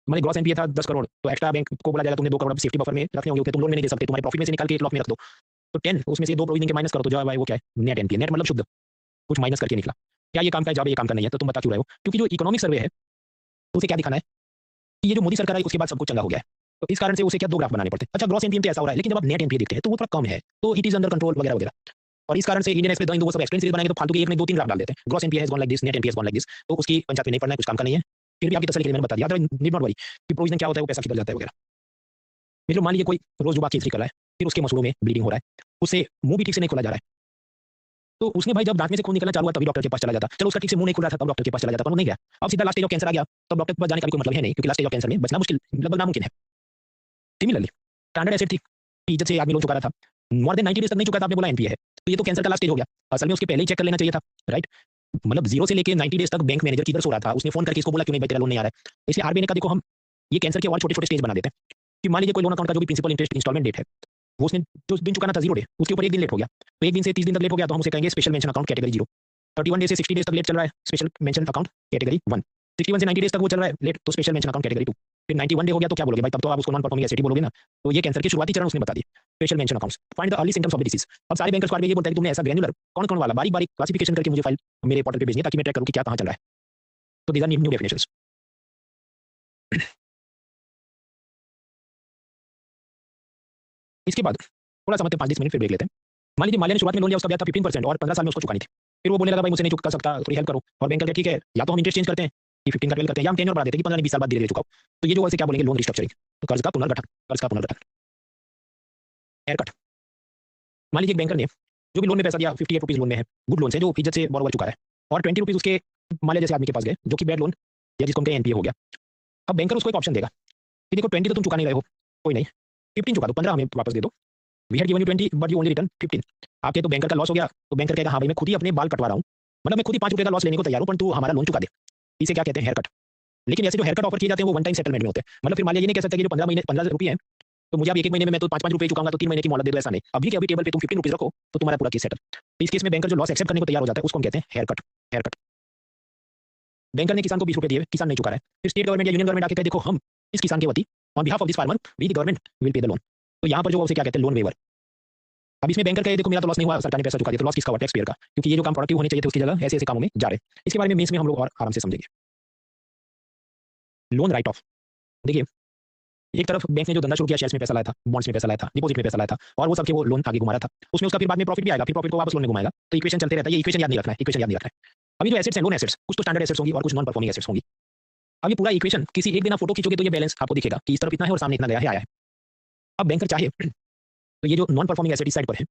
हमारे ग्रॉस एनपीए था 10 करोड़, तो एक्स्ट्रा बैंक को बोला जाएगा तुमने 2 करोड़ सेफ्टी बफर में रखने होंगे, तुम लोन में नहीं दे सकते, तुम्हारे प्रॉफिट में से निकाल के 1 लाख में रख दो। तो 10 उसमें से 2 प्रोविजनिंग के माइनस करो तो जो है वो क्या है नेट एनपीए। नेट मतलब शुद्ध, कुछ माइनस करके निकला। क्या ये काम का है? जवाब ये काम का नहीं है। तो तुम बता क्यों रहे हो? क्योंकि जो इकोनॉमिक सर्वे है उसे क्या दिखाना है कि ये जो मोदी सरकार आई उसके बाद सब कुछ चंगा हो गया है, तो इस कारण से उसे क्या 2 ग्राफ बनाने पड़ते हैं। अच्छा ग्रॉस एनपीए तो ऐसा हो रहा है, लेकिन जब आप नेट एनपीए देखते हैं तो वो थोड़ा कम है, तो इट इज अंडर कंट्रोल वगैरह वगैरह। और इस कारण से इंडियन एक्सप्रेस वो सब एक्सप्लेन सीरीज बनाएंगे तो फालतू के एक नहीं 2-3 ग्राफ डाल देते हैं। Gross NPA has gone like this, net NPA has gone like this, तो उसकी पंचायत में नहीं पढ़ना है, कुछ काम का नहीं है। फिर भी आपकी तसल्ली के लिए मैंने बता दिया, नीड नॉट वरी कि प्रोविजन क्या होता है, वो पैसा किधर जाता है वगैरह। मतलब मान लीजिए कोई रोज जुबा केसरी कर रहा है, फिर उसके मसूड़ों में ब्लीडिंग हो रहा है, उससे मुंह भी ठीक से नहीं खोला जा रहा है, तो उसने भाई जब दांत में से खून निकलना चालू हुआ तभी डॉक्टर के पास चला जाता। चलो उसका ठीक से मुंह नहीं खुल रहा था तब डॉक्टर के पास चला जाता, पर वो नहीं गया। अब सीधा लास्ट स्टेज ऑफ कैंसर आ गया, तब डॉक्टर के पास जाने का भी कोई मतलब है नहीं, क्योंकि लास्ट स्टेज ऑफ कैंसर में बचना मुश्किल, लगभग नामुमकिन है। सिमिलरली स्टैंडर्ड एसेट थी, इज्जत से आदमी लोन चुका रहा था, मोर देन 90 डेज तक नहीं चुका था, आपने बोला एनपीए है, तो ये तो कैंसर का लास्ट स्टेज हो गया। असल में उसके पहले ही चेक कर लेना चाहिए था, राइट? मतलब 0 से लेके 90 डेज तक बैंक मैनेजर किधर सो रहा था, उसने फोन करके इसको बोला क्यों नहीं भाई तेरा लोन नहीं आ रहा है। इसलिए आरबीआई ने कहा देखो हम ये कैंसर के और छोटे छोटे स्टेज बना देते हैं कि मान लीजिए कोई लोन अकाउंट का जो भी प्रिंसिपल इंटरेस्ट इंस्टॉलमेंट डेट है वो उसने जो दिन चुकाना था 0 डे, उसके ऊपर 1 दिन लेट हो गया, तो 1 दिन से 30 दिन तक लेट हो गया तो हम उसे कहेंगे special mention account category 0। 31 day से 60 डेज तक लेट चल रहा है, स्पेशल मेंशन अकाउंट कैटेगरी 1। 61 से 90 डेज तक वो चल रहा है लेट, तो स्पेशल मेंशन अकाउंट कैटेगरी 2। फिर 91 डे हो गया तो क्या बोलोगे भाई, तब तो आप उसको नॉन परफॉर्मिंग एसेट ही बोलोगे ना। तो ये कैंसर के शुरुआती चरण उसने बता दिए, special mention accounts, find the early symptoms of the disease. अब सारे बैंकर्स को ये बोलता है कि तुमने ऐसा ग्रैन्युलर कौन कौन वाला बारीक बारीक क्लासिफिकेशन करके मुझे फाइल मेरे पोर्टल पे भेजनी है ताकि मैं ट्रैक करूं कि क्या कहां चल रहा है। तो दीज आर न्यू डेफिनेशंस। इसके बाद थोड़ा समझते 5-10 मिनट फिर ब्रेक लेते हैं। मान लीजिए माल्या ने शुरुआत में लोन लिया, उसका ब्याज था 15% और 15 साल में उसको चुकानी थी। फिर वो बोलने लगा भाई मुझसे नहीं चुका सकता, थोड़ी हेल्प करो। और बैंक कहता है ठीक है या तो हम इंटरेस्ट चेंज करते हैं कि 15 का 12 करते हैं, या हम टेन्योर बढ़ा देते हैं कि 15 20 साल बाद धीरे धीरे चुकाओ। तो ये जो वैसे क्या बोलेंगे लोन रिस्ट्रक्चरिंग, तो कर्ज का पुनर्गठन। कर्ज का पुनर्गठन, हेयर कट। मान लीजिए एक बैंकर ने जो भी लोन में पैसा दिया 58 रुपीज लोन में है, गुड लोन से जो इज्जत से बोरोवर चुका है, और 20 रुपीज उसके माल्या जैसे आदमी के पास गए जो कि बैड लोन या जिसको हम कहें एनपीए हो गया। अब बैंकर उसको एक ऑप्शन देगा कि देखो 20 तो तुम चुका नहीं रहे हो, कोई नहीं 15 चुका दो, 15 हमें वापस दे दो। We had given you 20 but you only return 15। आपके तो बैंकर का लॉस हो गया, तो बैंकर कहेगा हाँ भाई मैं खुद ही अपने बाल कटवा रहा हूँ, मतलब मैं खुद ही 5 रुपये का लॉस लेने को तैयार हूँ, पर तू हमारा लोन चुका दे। इसे क्या कहते हैं हेयर कट। लेकिन ऐसे जो हेयर कट ऑफर किए जाते हैं वो वन टाइम सेटलमेंट में होते हैं। मतलब फिर मान लिया ये नहीं कह सकता कि जो 15 महीने 15 रुपये है तो मुझे अब 1 महीने में मैं तो 5-5 रुपये चुकाऊंगा तो 3 महीने की मोहलत दे दो, ऐसा नहीं। अभी के अभी टेबल पे तुम 15 रुपीज रखो तो तुम्हारा पूरा केस सेटल। तो इस केस में बैंकर जो लॉस एक्सेप्ट करने को तैयार हो जाता है उसको हम कहते हैं haircut. Haircut. Banker ने किसान को 20 रुपये दिए, किसान नहीं चुका रहा है, फिर स्टेट गवर्नमेंट या यूनियन गवर्नमेंट आके कहे देखो हम इस किसान के वती on behalf of this farmer we the government will pay the loan. तो यहाँ पर जो उसे क्या कहते हैं लोन वेवर। अब इसमें बैंकर कहे देखो मेरा तो लॉस नहीं हुआ, सरकार ने पैसा चुका दिया, तो लॉस किसका हुआ? टैक्स पेयर का, क्योंकि ये जो काम प्रोडक्टिव होने चाहिए थे उसकी जगह ऐसे ऐसे कामों में जा रहे हैं। इसके बारे में मेंस में हम लोग और आराम से समझेंगे। Loan right of. देखिए एक तरफ बैंक ने जो धंधा शुरू किया, शेयर्स में पैसा लाया था, बॉन्ड्स में पैसा लाया था, डिपॉजिट में पैसा लाया था, और वो सबके वो लोन आगे घुमा रहा था, उसमें उसका फिर बाद में प्रॉफिट भी आएगा, फिर प्रॉफिट को वापस लोन में घुमाएगा। तो इक्वेशन चलते रहता है, ये इक्वेशन याद नहीं रखना है, इक्वेशन याद नहीं रखना है। अभी जो एसेट्स हैं लोन एसेट्स, कुछ तो स्टैंडर्ड एसेट्स होंगी और कुछ नॉन परफॉर्मिंग एसेट्स होंगी। अब ये पूरा इक्वेशन किसी एक दिन आप फोटो खींचोगे तो ये बैलेंस आपको दिखेगा कि इस तरफ इतना है और सामने इतना गया है, आया है। अब बैंकर चाहे तो ये जो नॉन परफॉर्मिंग एसेट इस साइड पर है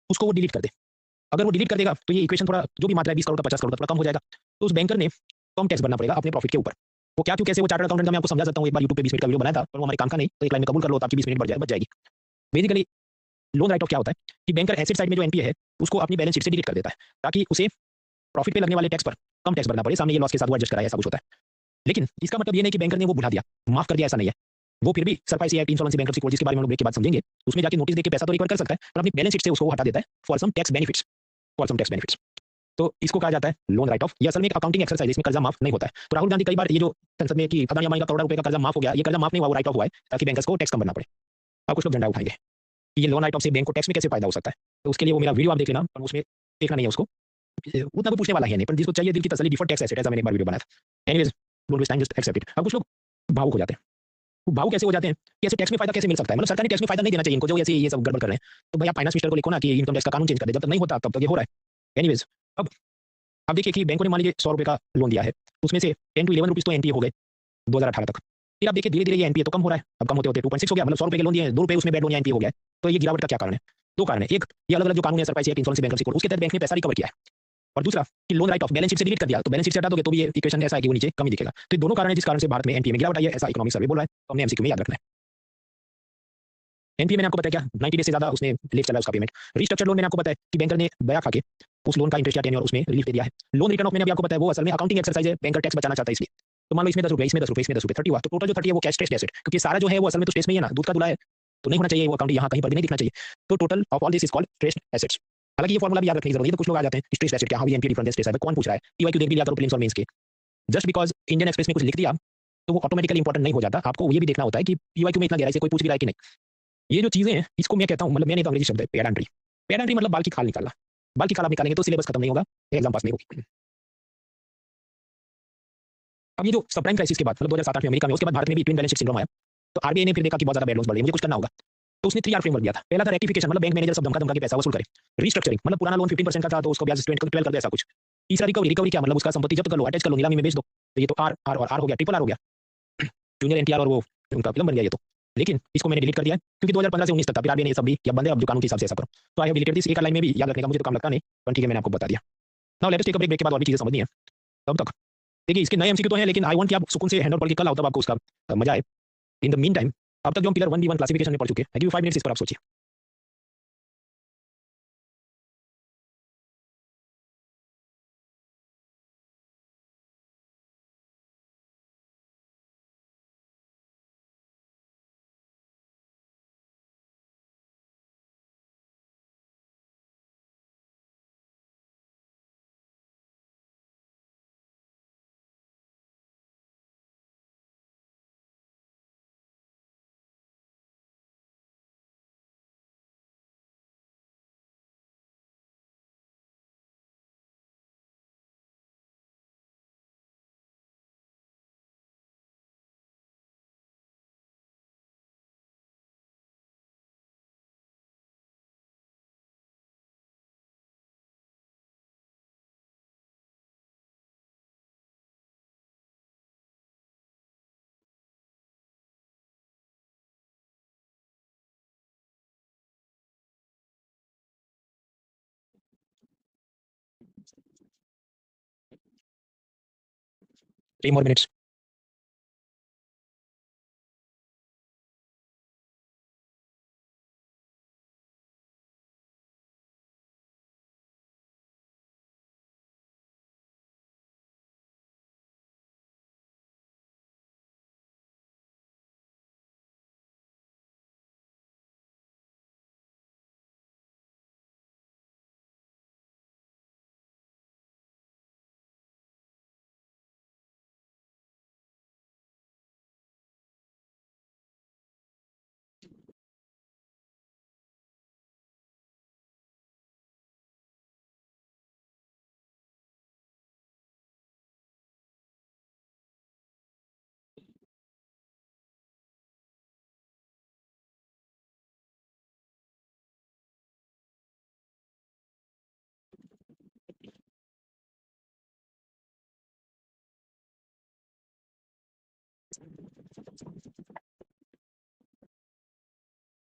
उसको वो डिलीट कर दे। अगर वो डिलीट कर देगा तो ये इक्वेशन थोड़ा जो भी मात्रा है 20 करोड़ का 50 करोड़ का थोड़ा कम हो जाएगा। तो उस बैंकर ने कम टैक्स भरना पड़ेगा अपने प्रॉफिट के ऊपर। वो क्या क्यों कैसे वो चार्टर्ड अकाउंटेंट का मैं आपको समझा सकता हूँ, एक बार यूट्यूब पे 20 मिनट का वीडियो बनाया था, पर वो हमारे काम का नहीं, तो एक लाइन में कबूल कर लो तो आपकी 20 मिनट बच जाएगी। बेसिकली लोन राइट ऑफ क्या होता है कि बैंकर एसेट साइड में जो एनपीए है उसको अपनी बैलेंस शीट से डिलीट कर देता है ताकि उसे प्रॉफिट पे लगने वाले टैक्स पर कम टैक्स भरना पड़े, सामने ये लॉस के साथ वो एडजस्ट कराया, ऐसा कुछ होता है। लेकिन इसका मतलब ये नहीं कि बैंकर ने वो भुला दिया, माफ कर दिया, ऐसा नहीं है। वो फिर भी surprise act, insolvency, bankruptcy code जिसके बारे में हम लोग ब्रेक के बाद समझेंगे, उसमें जाके नोटिस देके पैसा तो रिकवर कर सकता है, पर अपनी बैलेंस शीट से उसको हटा देता है for some tax benefits, for some tax benefits. तो इसको कहा जाता है लोन राइट ऑफ। ये असल में एक अकाउंटिंग एक्सरसाइज, इसमें कर्जा माफ नहीं होता है। तो राहुल गांधी कई बार ये जो संसद में कि अदानी अंबानी का करोड़ों रुपए का कर्जा माफ हो गया, ये कर्जा माफ नहीं हुआ, वो राइट ऑफ हुआ है ताकि बैंकर्स को टैक्स कम भरना पड़े। अब कुछ लोग झंडा उठाएंगे कि ये लोन राइट ऑफ से बैंक को टैक्स में कैसे फायदा हो सकता है, तो उसके लिए वो मेरा वीडियो आप देख लेना, पर उसमें देखना नहीं है उसको, उतना तो पूछने वाला है नहीं, पर जिसको चाहिए दिल की तसल्ली, डिफर्ड टैक्स एसेट, ऐसा मैंने एक बार वीडियो बनाया था। Anyways don't waste time, just accept it. अब कुछ लोग भावुक हो जाते हैं। वो भावुक कैसे हो जाते हैं कि ऐसे टैक्स में फायदा कैसे मिल सकता है, मतलब सरकार ने टैक्स में फायदा नहीं देना चाहिए इनको जो ऐसे ये सब गड़बड़ कर रहे हैं। तो भाई आप फाइनेंस मिनिस्टर को लिखो ना कि इनकम टैक्स का कानून चेंज कर दे, जब तक नहीं होता तब तक ये हो रहा है। एनीवेज, अब आप देखिए कि बैंकों ने मान लीजिए 100 रुपए का लोन दिया है, उसमें से 10 to 11 रुपीज तो एनपीए हो गए 2018 तक। फिर आप देखिए धीरे धीरे ये एनपीए तो कम हो रहा है, अब कम होते होते 2.6 हो गया, मतलब 100 रुपए के लोन दिए 2 रुपए उसमें बैड लोन या एनपीए हो गया है। तो ये गिरावट का क्या कारण है? दो कारण है। एक, ये अलग अलग जो कानून है surprise act, insurance, bankruptcy code, उसके तहत बैंक ने पैसा रिकवर किया है। और दूसरा कि loan right of balance sheet से डिलीट कर दिया, तो बैलेंस शीट से हटा दोगे तो भी ये इक्वेशन ऐसा है कि वो नीचे कम ही दिखेगा। तो ये दोनों कारण है जिस कारण से भारत में एनपीए में गिरावट आई है, ऐसा इकोनॉमिक सर्वे बोल रहा है। तो हमने एमसीक्यू में याद रखना है। एनपीए मैंने आपको बताया क्या 90 डेज से ज्यादा उसने लेट चला उसका पेमेंट। रिस्ट्रक्चर लोन मैंने आपको बताया कि बैंकर ने बया खा के उस लोन का इंटरेस्ट या टेन्योर उसमें रिलीफ दे दिया है। लोन रिटर्न ऑफ मैंने आपको बताया वो असल में अकाउंटिंग एक्सरसाइज है, बैंकर टैक्स बचाना चाहता है इसलिए। तो मान लो इसमें 10 रुपए, इसमें 10 रुपए, इसमें 10 रुपए, 30 हुआ, तो टोटल जो 30 है वो कैश स्ट्रेस्ड एसेट, क्योंकि सारा जो है वो असल में तो स्ट्रेस में ही है ना, दूध का दूल्हा है, तो नहीं होना चाहिए वो अकाउंट यहाँ कहीं पर भी नहीं दिखना चाहिए। तो total of all this is called stressed assets. हालांकि ये फॉर्मूला भी याद रखने की जरूरत है, तो कुछ लोग आ जाते हैं स्ट्रेस्ड एसेट क्या, हाँ एनपीए डिफरेंस स्ट्रेस है, कौन पूछ रहा है, पीवाईक्यू देख भी लिया करो प्रीलिम्स और मेंस के। जस्ट बिकॉज इंडियन एक्सप्रेस में कुछ लिख दिया तो वो ऑटोमेटिकली इंपॉर्टेंट नहीं हो जाता, आपको ये भी देखना होता है कि पीवाईक्यू में इतना गहराई से कोई पूछ भी रहा है कि नहीं। ये जो चीजें हैं इसको मैं कहता हूँ, मतलब मैंने तो अंग्रेजी शब्द है पेडांट्री। पेडांट्री मतलब बाल की खाल निकालना। बाल की खाल आप निकालेंगे तो सिलेबस खत्म नहीं होगा, एग्जाम पास नहीं होगी। अब ये जो सबप्राइम क्राइसिस के बाद मतलब 2007-8 में अमेरिका में, उसके बाद भारत में भी ट्विन बैलेंस शीट सिंड्रोम आया। तो आरबीआई ने फिर देखा कि बहुत ज्यादा बैड लोन्स बढ़ रहे हैं, मुझे कुछ करना होगा। तो उसने 3R फ्रेमवर्क दिया था। पहला था रेक्टिफिकेशन, मतलब बैंक मैनेजर सब धमका धमका के पैसा वसूल करे। रिस्ट्रक्चरिंग मतलब पुराना लोन 15% का था तो उसको ब्याज 12 कर दे, ऐसा कुछ। तीसरा रिकवरी, रिकवरी क्या मतलब उसका संपत्ति जब्त कर लो, अटैच कर लो, नीलामी में बेच दो। तो ये तो आर आर और आर हो गया, ट्रिपल आर हो गया। जूनियर एनटीआर और वो उनका फिल्म बन गया ये तो। लेकिन इसको मैंने डिलीट कर दिया है क्योंकि 2015 से 19 तक था, फिर आरबीआई ने ये सब भी क्या बंद है, अब जो कानून के हिसाब से ऐसा करो। तो आई हैव डिलीटेड दिस। एक लाइन में भी याद रखने का मुझे तो काम लगता नहीं, पर ठीक है मैंने आपको बता दिया। Now let's take a break के बाद और भी चीजें समझनी है तब तक। देखिए इसके नए एमसीक्यू तो है, लेकिन आई वांट कि आप सुकून से हैंडल पढ़ के कल आओ तब आपको उसका मजा आए। इन द मीन टाइम अब तक जो हम पिलर 1B1 क्लासिफिकेशन में पढ़ चुके हैं, आई गिव यू 5 मिनट्स इस पर आप सोचिए। Three more minutes.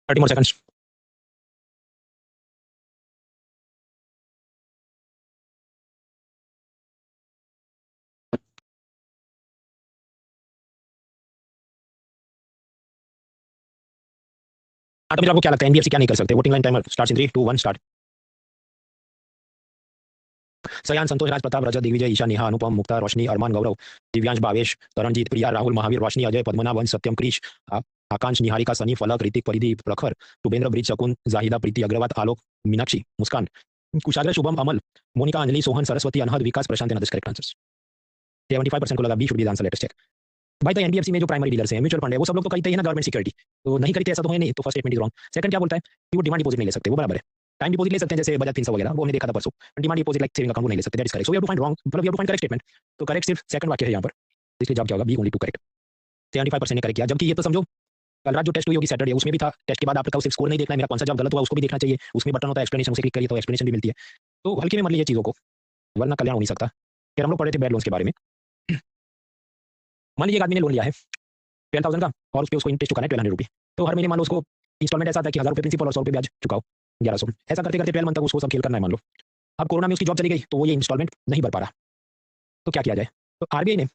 Thirty more seconds. हाँ तो फिर आपको क्या लगता है एनबीएफसी क्या नहीं कर सकते? Voting line timer starts in 3 2 1 start. सयान, संतोष, राज प्रताप, रजत, दिग्विजय, ईशा, नेहा, अनुपम, मुक्ता, रोशनी, अरमान, गौरव, दिव्यांश, भावेश, तरणजीत, प्रिया, राहुल, महावीर, रोशनी, अजय, पद्मना, वंश, सत्यम, क्रिश, आकांश, निहारिका, सनी, फलक, ऋतिक, परिदीप, प्रखर, Shubhendra, Brij, Shakun, Zahida, Preeti, Agarwal, Alok, Meenakshi, Muskan, Kushagra, Shubham, Amal, Monika, Anjali, Sohan, Saraswati, Anhad, Vikas, Prashant and correct answers. 75% को लगा B should be the answer, latest check. भाई तो एनबीएफसी में जो प्राइमरी डीलर्स हैं, म्यूचुअल फंड है, वो सब लोग तो खरीदते हैं ना गवर्नमेंट सिक्योरिटी, तो नहीं खरीदते ऐसा तो है नहीं, तो first statement is wrong. Second क्या बोलता है कि वो डिमांड डिपॉजिट नहीं ले सकते, वो बराबर है। टाइम डिपॉजिट ले सकते हैं जैसे बजाज फिंसर्व वगैरह, वो हमने देखा था परसों। Demand deposit like saving account वो नहीं ले सकते, that is correct. So we have to find wrong, मतलब we have to find correct statement. तो करेक्ट सिर्फ सेकंड वाक्य है यहाँ पर। इसलिए जवाब क्या होगा, बी ओनली टू करेक्ट। 75% ने करेक्ट किया, जबकि ये तो समझो कल रात जो टेस्ट हुई होगी सैटरडे, उसमें भी था टेस्ट के बाद आपका सिर्फ स्कोर नहीं देखना है, मेरा कौन सा जवाब गलत हुआ उसको भी देखना चाहिए, उसमें बटन होता है एक्सप्लेनेशन, उसे क्लिक करिए तो एक्सप्लेनेशन भी मिलती है। तो हल्के में मत लीजिए चीज़ों को, वरना कल्याण हो नहीं सकता। फिर हम लोग पढ़े थे बैड लोन्स के बारे में। मान लीजिए एक आदमी ने लोन लिया है 12,000 का और उस पर उसको इंटरेस्ट चुकाना है 1200 रुपये, तो हर महीने मान लो उसको इंस्टॉलमेंट ऐसा आता है कि 1000 रुपये प्रिंसिपल और 100 रुपये ब्याज चुकाओ, 1100। ऐसा करते करते 12 मंथ तक उसको सब खेल करना है मान लो। अब कोरोना में उसकी जॉब चली गई तो वो ये इंस्टॉलमेंट नहीं भर पा रहा, तो क्या किया जाए? तो आरबीआई ने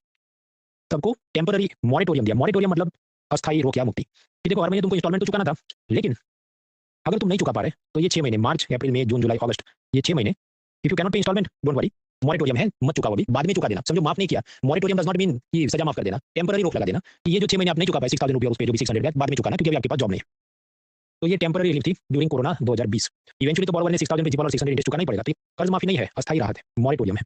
सबको टेम्पररी मॉरेटोरियम दिया। मॉरेटोरियम मतलब अस्थायी रोक या मुक्ति, कि देखो हर महीने तुमको इंस्टॉलमेंट तो चुकाना था, लेकिन अगर तुम नहीं चुका पा रहे तो ये 6 महीने, मार्च अप्रैल मई जून जुलाई अगस्त, ये 6 महीने इफ यू कैनॉट पे इंस्टॉलमेंट डोंट वरी, मॉरेटोरियम है, मत चुकाओ, अभी बाद में चुका देना। समझो माफ नहीं किया, मॉरेटोरियम डज नॉट मीन कि सजा माफ कर देना, टेम्पररी रोक लगा देना कि ये जो 6 महीने आप नहीं चुका पाए 6000 रुपये, उस पे जो भी 600 है बाद में चुकाना, क्योंकि अभी आपके पास जॉब नहीं है। तो ये टेम्पररी रिलीफ थी ड्यूरिंग कोरोना 2020। इवेंचुअली तो बॉरोवर ने 6000 प्रिंसिपल और 600 इंटरेस्ट चुकाना ही पड़ेगा, तो कर्ज माफी नहीं है, अस्थायी राहत है, मॉरेटोरियम है।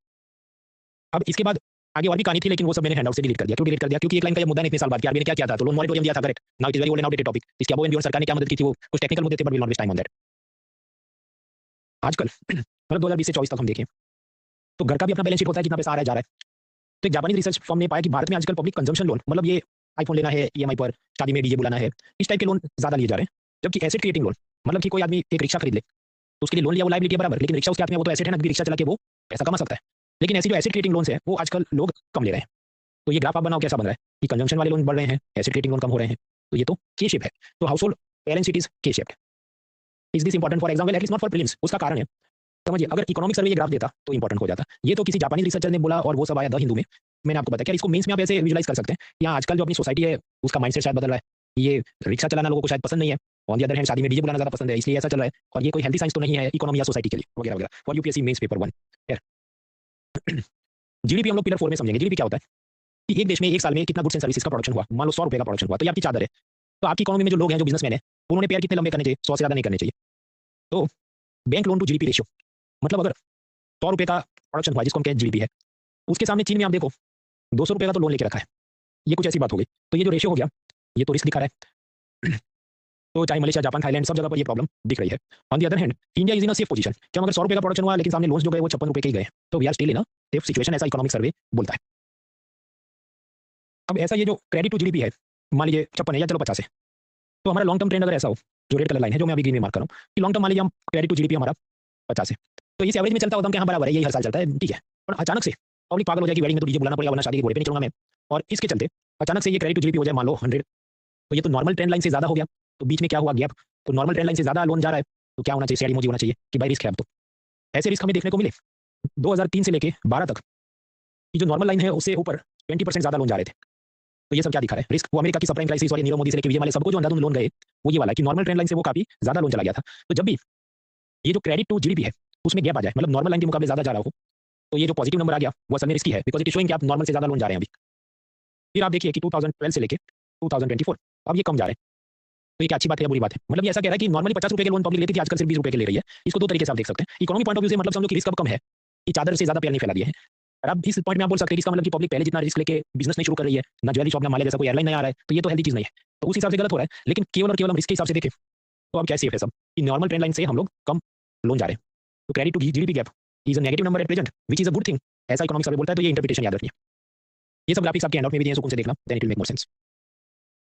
अब इसके बाद आगे और भी कहानी थी, लेकिन वो सब मैंने हैंडआउट से डिलीट कर दिया। क्यों डिलीट कर दिया? क्योंकि एक लाइन का ये मुद्दा नहीं, इतने साल बाद कि आरबीआई ने क्या किया था, तो लोन मॉरेटोरियम दिया था, correct. Now it is very old and outdated topic. इसके अबव एंड बियॉन्ड सरकार ने क्या मदद की थी, वो कुछ टेक्निकल मुद्दे थे, but will not waste time on that. आजकल मतलब 2020 से 24 तक हम देखें तो घर का भी अपना बैलेंस शीट होता है, कितना पैसा आ रहा है जा रहा है। तो एक जापानीज रिसर्च फर्म ने पाया कि भारत में आजकल पब्लिक कंजम्पशन लोन, मतलब ये आईफोन लेना है ईएमआई पर, शादी में डीजे बुलाना है, इस टाइप के लोन ज्यादा लिए जा रहे हैं। जबकि एसेट क्रिएटिंग लोन, मतलब कि कोई आदमी एक रिक्शा खरीद ले तो उसके लिए लोन लिया, वो लायबिलिटी है बराबर, लेकिन रिक्शा उसके हाथ में, वो तो एसेट है ना, रिक्शा चला के वो पैसा कमा सकता है। लेकिन ऐसी जो एसेट क्रिएटिंग लोन है वो आजकल लोग कम ले रहे हैं। तो ये ग्राफ आप बनाओ कैसा बन रहा है कि कंजम्पशन वाले लोन बढ़ रहे हैं, एसेट क्रिएटिंग लोन कम हो रहे हैं। तो ये तो के शेप है। तो house hold balance sheet is के shaped. Is this important for example, at least not for prelims? उसका कारण है, समझिए, अगर इकोनॉमिक सर्वे ये ग्राफ देता तो इंपॉर्टेंट हो जाता। ये तो किसी जापानी रिसर्चर ने बोला और वो सब आया द हिंदू में। मैंने आपको बताया क्या इसको मेंस में आप ऐसे विजुलाइज कर सकते हैं कि हाँ आजकल जो अपनी सोसाइटी है उसका माइंडसेट शायद बदल रहा है, ये रिक्शा चलाना लोगों को शायद पसंद नहीं है, ऑन द अदर हैंड शादी में डीजे बुलाना ज्यादा पसंद है, इसलिए ऐसा चल रहा है। और ये कोई हेल्थी साइंस तो नहीं है इकोनॉमी या सोसाइटी के लिए, वगैरह वगैरह। For UPSC mains paper 1 GDP हम लोग पिलर 4 में समझेंगे। जीडीपी क्या होता है कि एक देश में एक साल में कितना गुड्स एंड सर्विसेज का प्रोडक्शन हुआ। मान लो 100 रुपये का प्रोडक्शन हुआ, तो ये आपकी चादर है। तो आपकी इकोनॉमी में जो लोग हैं, जो बिजनेसमैन है, उन्होंने पेयर कितने लंबे करने चाहिए? 100 से ज्यादा नहीं करने चाहिए। तो bank loan to GDP ratio, मतलब अगर 100 रुपये का प्रोडक्शन हुआ जिसको हम कहते हैं जीडीपी है, उसके सामने चीन में आप देखो 200 रुपये का तो लोन लेके रखा है। ये कुछ ऐसी बात हो गई। तो ये जो रेशियो हो गया, ये तो रिस्क दिखा रहा है। तो चाहे मलेशिया, जापान, थाईलैंड, सब जगह पर ये प्रॉब्लम दिख रही है। On the other hand India is in a safe position. क्या अगर 100 रुपये का प्रोडक्शन हुआ लेकिन सामने लोन्स जो गए वो 56 रुपये के ही गए, तो we are still in a safe situation, ऐसा इकोनॉमिक सर्वे बोलता है। अब ऐसा ये जो क्रेडिट टू जीडीपी है, मान लीजिए 56 है या चलो 50 है, तो हमारा लॉन्ग टर्म ट्रेंड अगर ऐसा हो, जो रेड कलर लाइन है जो मैं अभी ग्रीन में मार्क कर रहा हूँ, कि लॉन्ग टर्म मान लीजिए हम क्रेडिट टू जीडीपी हमारा 50 है, तो इस एवरेज में चलता होता कि हाँ बराबर है, यही हर साल चलता है, ठीक है। पर अचानक से पब्लिक पागल हो जाएगी, वेडिंग में तो डीजे बुलाना पड़ेगा वरना शादी के घोड़े पे नहीं चलूंगा मैं, और इसके चलते अचानक से ये क्रेडिट टू जीडीपी हो जाए मान लो 100, तो ये तो नॉर्मल ट्रेंड लाइन से ज्यादा हो गया। तो बीच में क्या हुआ, गैप। तो नॉर्मल ट्रेंड लाइन से ज्यादा लोन जा रहा है, तो क्या होना चाहिए? सैड इमोजी होना चाहिए कि भाई रिस्क है। अब तो ऐसे रिस्क हमें देखने को मिले 2003 से लेके 12 तक, कि जो नॉर्मल लाइन है उससे ऊपर 20% ज्यादा लोन जा रहे थे। तो ये सब क्या दिखा रहा है? रिस्क। वो अमेरिका की सबप्राइम क्राइसिस और ये नीरव मोदी से लेके विजय वाले सबको जो अंधाधुंध लोन गए, वो ये वाला है कि नॉर्मल ट्रेंड लाइन से वो काफी ज्यादा लोन चला गया था। तो जब भी ये जो क्रेडिट टू जीडीपी है उसमें गैप आ जाए, मतलब नॉर्मल लाइन के मुकाबले ज्यादा जा रहा हो, तो ये जो पॉजिटिव नंबर आ गया वो असल में रिस्की है, बिकॉज इट इज शोइंग कि आप नॉर्मल से ज्यादा लोन जा रहे हैं अभी। फिर आप देखिए कि 2012 से लेके 2024 अब ये कम जा रहे हैं। तो ये क्या अच्छी बात है या बुरी बात है? मतलब ये ऐसा कह रहा है कि नॉर्मली 50 रुपए के लोन पब्लिक लेती थी, आजकल सिर्फ 20 रुपए के ले रही है। इसको दो तरीके से आप देख सकते हैं। इकोनॉमी पॉइंट ऑफ व्यू से मतलब समझो कि रिस्क अब कम है, कि चादर से ज्यादा पैर नहीं फैला दिया है। और अब इस पॉइंट में आप बोल सकते हैं कि इसका मतलब कि पब्लिक पहले जितना रिस्क लेके बिजनेस नहीं शुरू कर रही है, ना ज्वेलरी शॉप ना माले जैसा कोई एयरलाइन नहीं आ रहा है, तो ये तो हेल्दी चीज नहीं है। तो उस हिसाब से गलत हो रहा है। लेकिन केवल और केवल हम रिस्क के हिसाब से देखें तो अब क्या सेफ है सब, कि नॉर्मल ट्रेंड लाइन से हम लोग कम लोन जा रहे हैं। तो credit to GDP gap is a negative number at present, which is a good thing, ऐसा इकोनॉमिक सर्वे बोलता है। तो ये इंटरप्रिटेशन याद रखिए। ये सब ग्राफिक्स आपके हैंडआउट में भी दिए, सुकून से देखना, then it will make more sense.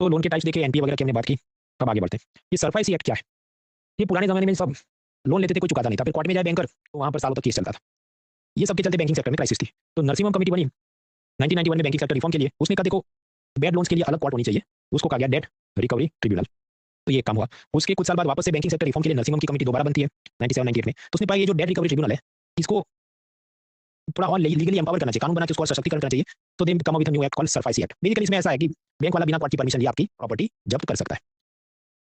तो लोन के टाइप्स देखे, एनपी वगैरह की हमने बात की। अब आगे बढ़ते हैं। ये सरफासी एक्ट क्या है? ये पुराने जमाने में सब लोन लेते थे, कोई चुकाता नहीं था, फिर कोर्ट में जाए बैंकर तो वहां पर सालों तक केस चलता था। ये सबके चलते बैंकिंग सेक्टर में क्राइसिस थी। तो नरसिम्हम कमेटी बनी 1991 में बैंकिंग सेक्टर रिफॉर्म के लिए। उसने कहा देखो बैड लोन्स के लिए अलग कोर्ट होनी चाहिए, उसको कहा गया डेट रिकवरी ट्रिब्यूनल। तो ये काम हुआ। उसके कुछ साल बाद वापस से बैंकिंग सेक्टर रिफॉर्म के लिए नरसिम्हम की कमेटी दोबारा बनती है 97-98 में। तो उसने पाया ये जो डेट रिकवरी ट्रिब्यूनल है इसको थोड़ा और लीगली एम्पावर करना चाहिए, कानून बना के उसको सशक्तिकरण करना चाहिए। तो they come up with new act called SARFAESI act. Basically इसमें ऐसा है कि बैंक वाला बिना कोर्ट की परमिशन लिए आपकी प्रॉपर्टी जब्त कर सकता है।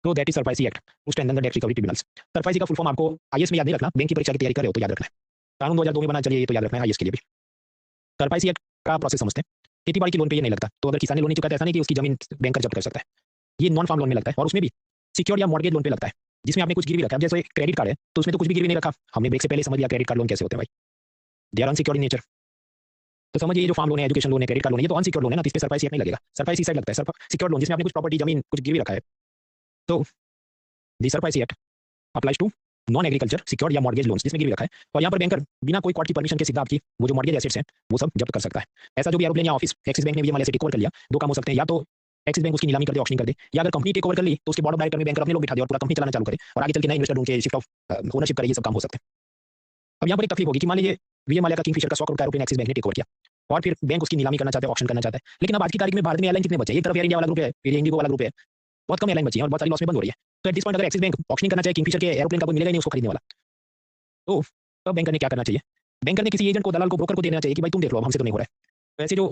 तो that is SARFAESI act to strengthen the debt recovery tribunals. SARFAESI का फुल फॉर्म आपको आईएएस में याद नहीं रखना, बैंक की परीक्षा की तैयारी कर रहे हो तो याद रखना है। कानून 2002 में बना, चलिए ये तो याद रखना है आईएएस के लिए भी। सरफासी एक्ट का प्रोसेस समझते हैं। खेती बाड़ी की लोन पे ये नहीं लगता, तो अगर किसान ने लोन नहीं चुकाया ऐसा नहीं कि उसकी जमीन बैंकर जब्त कर सकता है। ये नॉन फार्म लोन में लगता है, और उसमें भी सिक्योर्ड या मॉर्गेज लोन पे लगता है, जिसमें आपने कुछ गिरवी रखा है। जैसे क्रेडिट कार्ड है तो उसमें तो कुछ भी गिरवी नहीं रखा, हमने ब्रेक से पहले समझ लिया क्रेडिट कार्ड लोन कैसे होते हैं भाई, they are unsecured in nature. तो समझिए ये जो फार्म लोन है, एजुकेशन लोन है, क्रेडिट कार्ड लोन है, ये तो अनसिक्योर्ड लोन है ना, तो इस पे सरफासी एक्ट नहीं लगेगा। सरफासी साइड लगता है सिक्योर्ड लोन, जिसमें आपने कुछ प्रॉपर्टी जमीन कुछ गिरवी रखा है। तो the SARFAESI act applies to non agriculture secured या मॉर्गेज लोन्स जिसमें गिरवी रखा है, और यहाँ पर बैंकर बिना कोई कोर्ट की परमिशन के सीधा आपकी वो जो मॉर्गेज एसेट्स हैं वो सब जब्त कर सकता है। ऐसा जो भी एरोप्लेन या ऑफिस एक्सिस बैंक ने वीजे माल्या से टेक ओवर कर लिया, दो काम हो सकते हैं, या तो एक्सिस बैंक उसकी नीलामी कर दे, ऑक्शनिंग कर दे, या अगर कंपनी टेक ओवर कर ली तो उसके बोर्ड ऑफ डायरेक्टर में बैंकर अपने लोग बिठा दे और पूरा कंपनी चलाना चालू करे और आगे चल के नए इन्वेस्टर ढूंढ के शिफ्ट ऑफ ओनरशिप करे, ये सब काम हो सकते हैं। अब यहाँ पर एक तकलीफ होगी कि मान लीजिए वीजे माल्या का किंगफिशर का 100 करोड़ का एरोप्लेन एक्सिस बैंक ने टेक ओवर किया और फिर बैंक उसकी नीलामी करना चाहता है, ऑक्शन करना चाहता है, लेकिन अब आज की तारीख में भारत में एयरलाइन कितने बचे? एक तरफ एयर इंडिया वाला ग्रुप है, फिर इंडिगो वाला ग्रुप है, बहुत कम एयरलाइन बची है और बहुत सारी लॉस में बंद हो रही है। तो एट दिस पॉइंट अगर एक्सिस बैंक ऑक्शनिंग करना चाहे किंगफिशर के एरोप्लेन का कोई मिलेगा नहीं उसको खरीदने वाला, तो तब बैंकर ने क्या करना चाहिए? बैंकर ने किसी एजेंट को, दलाल को, ब्रोकर को देना चाहिए कि भाई तुम देख लो, हमसे तो नहीं हो रहा है। वैसे जो